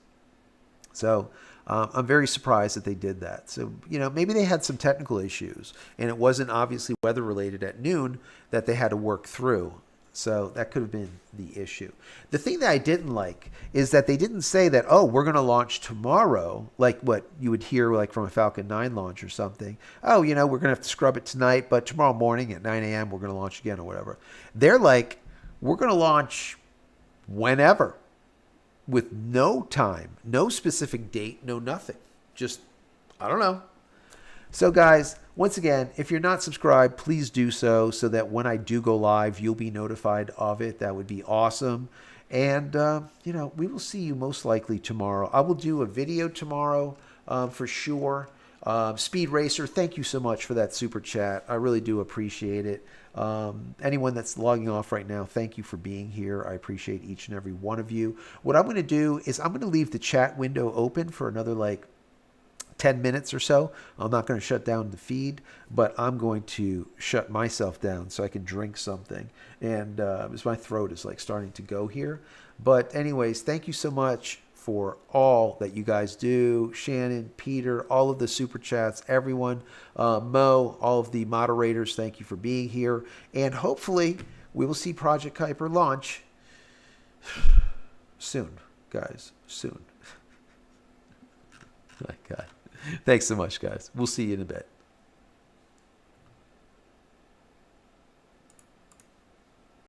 So I'm very surprised that they did that. So, you know, maybe they had some technical issues and it wasn't obviously weather related at noon that they had to work through. So that could have been the issue. The thing that I didn't like is that they didn't say that, oh, we're going to launch tomorrow, like what you would hear like from a Falcon 9 launch or something. Oh, you know, we're going to have to scrub it tonight, but tomorrow morning at 9 a.m. we're going to launch again or whatever. They're like, we're going to launch whenever with no time, no specific date, no nothing. Just, I don't know. So guys, once again, if you're not subscribed, please do so that when I do go live, you'll be notified of it. That would be awesome. And, you know, we will see you most likely tomorrow. I will do a video tomorrow for sure. Speed Racer, thank you so much for that super chat. I really do appreciate it. Anyone that's logging off right now, thank you for being here. I appreciate each and every one of you. What I'm going to do is I'm going to leave the chat window open for another like 10 minutes or so. I'm not going to shut down the feed, but I'm going to shut myself down so I can drink something. And because my throat is like starting to go here. But anyways, thank you so much for all that you guys do. Shannon, Peter, all of the super chats, everyone, Mo, all of the moderators, thank you for being here. And hopefully we will see Project Kuiper launch soon, guys, soon. My God. Thanks so much, guys. We'll see you in a bit.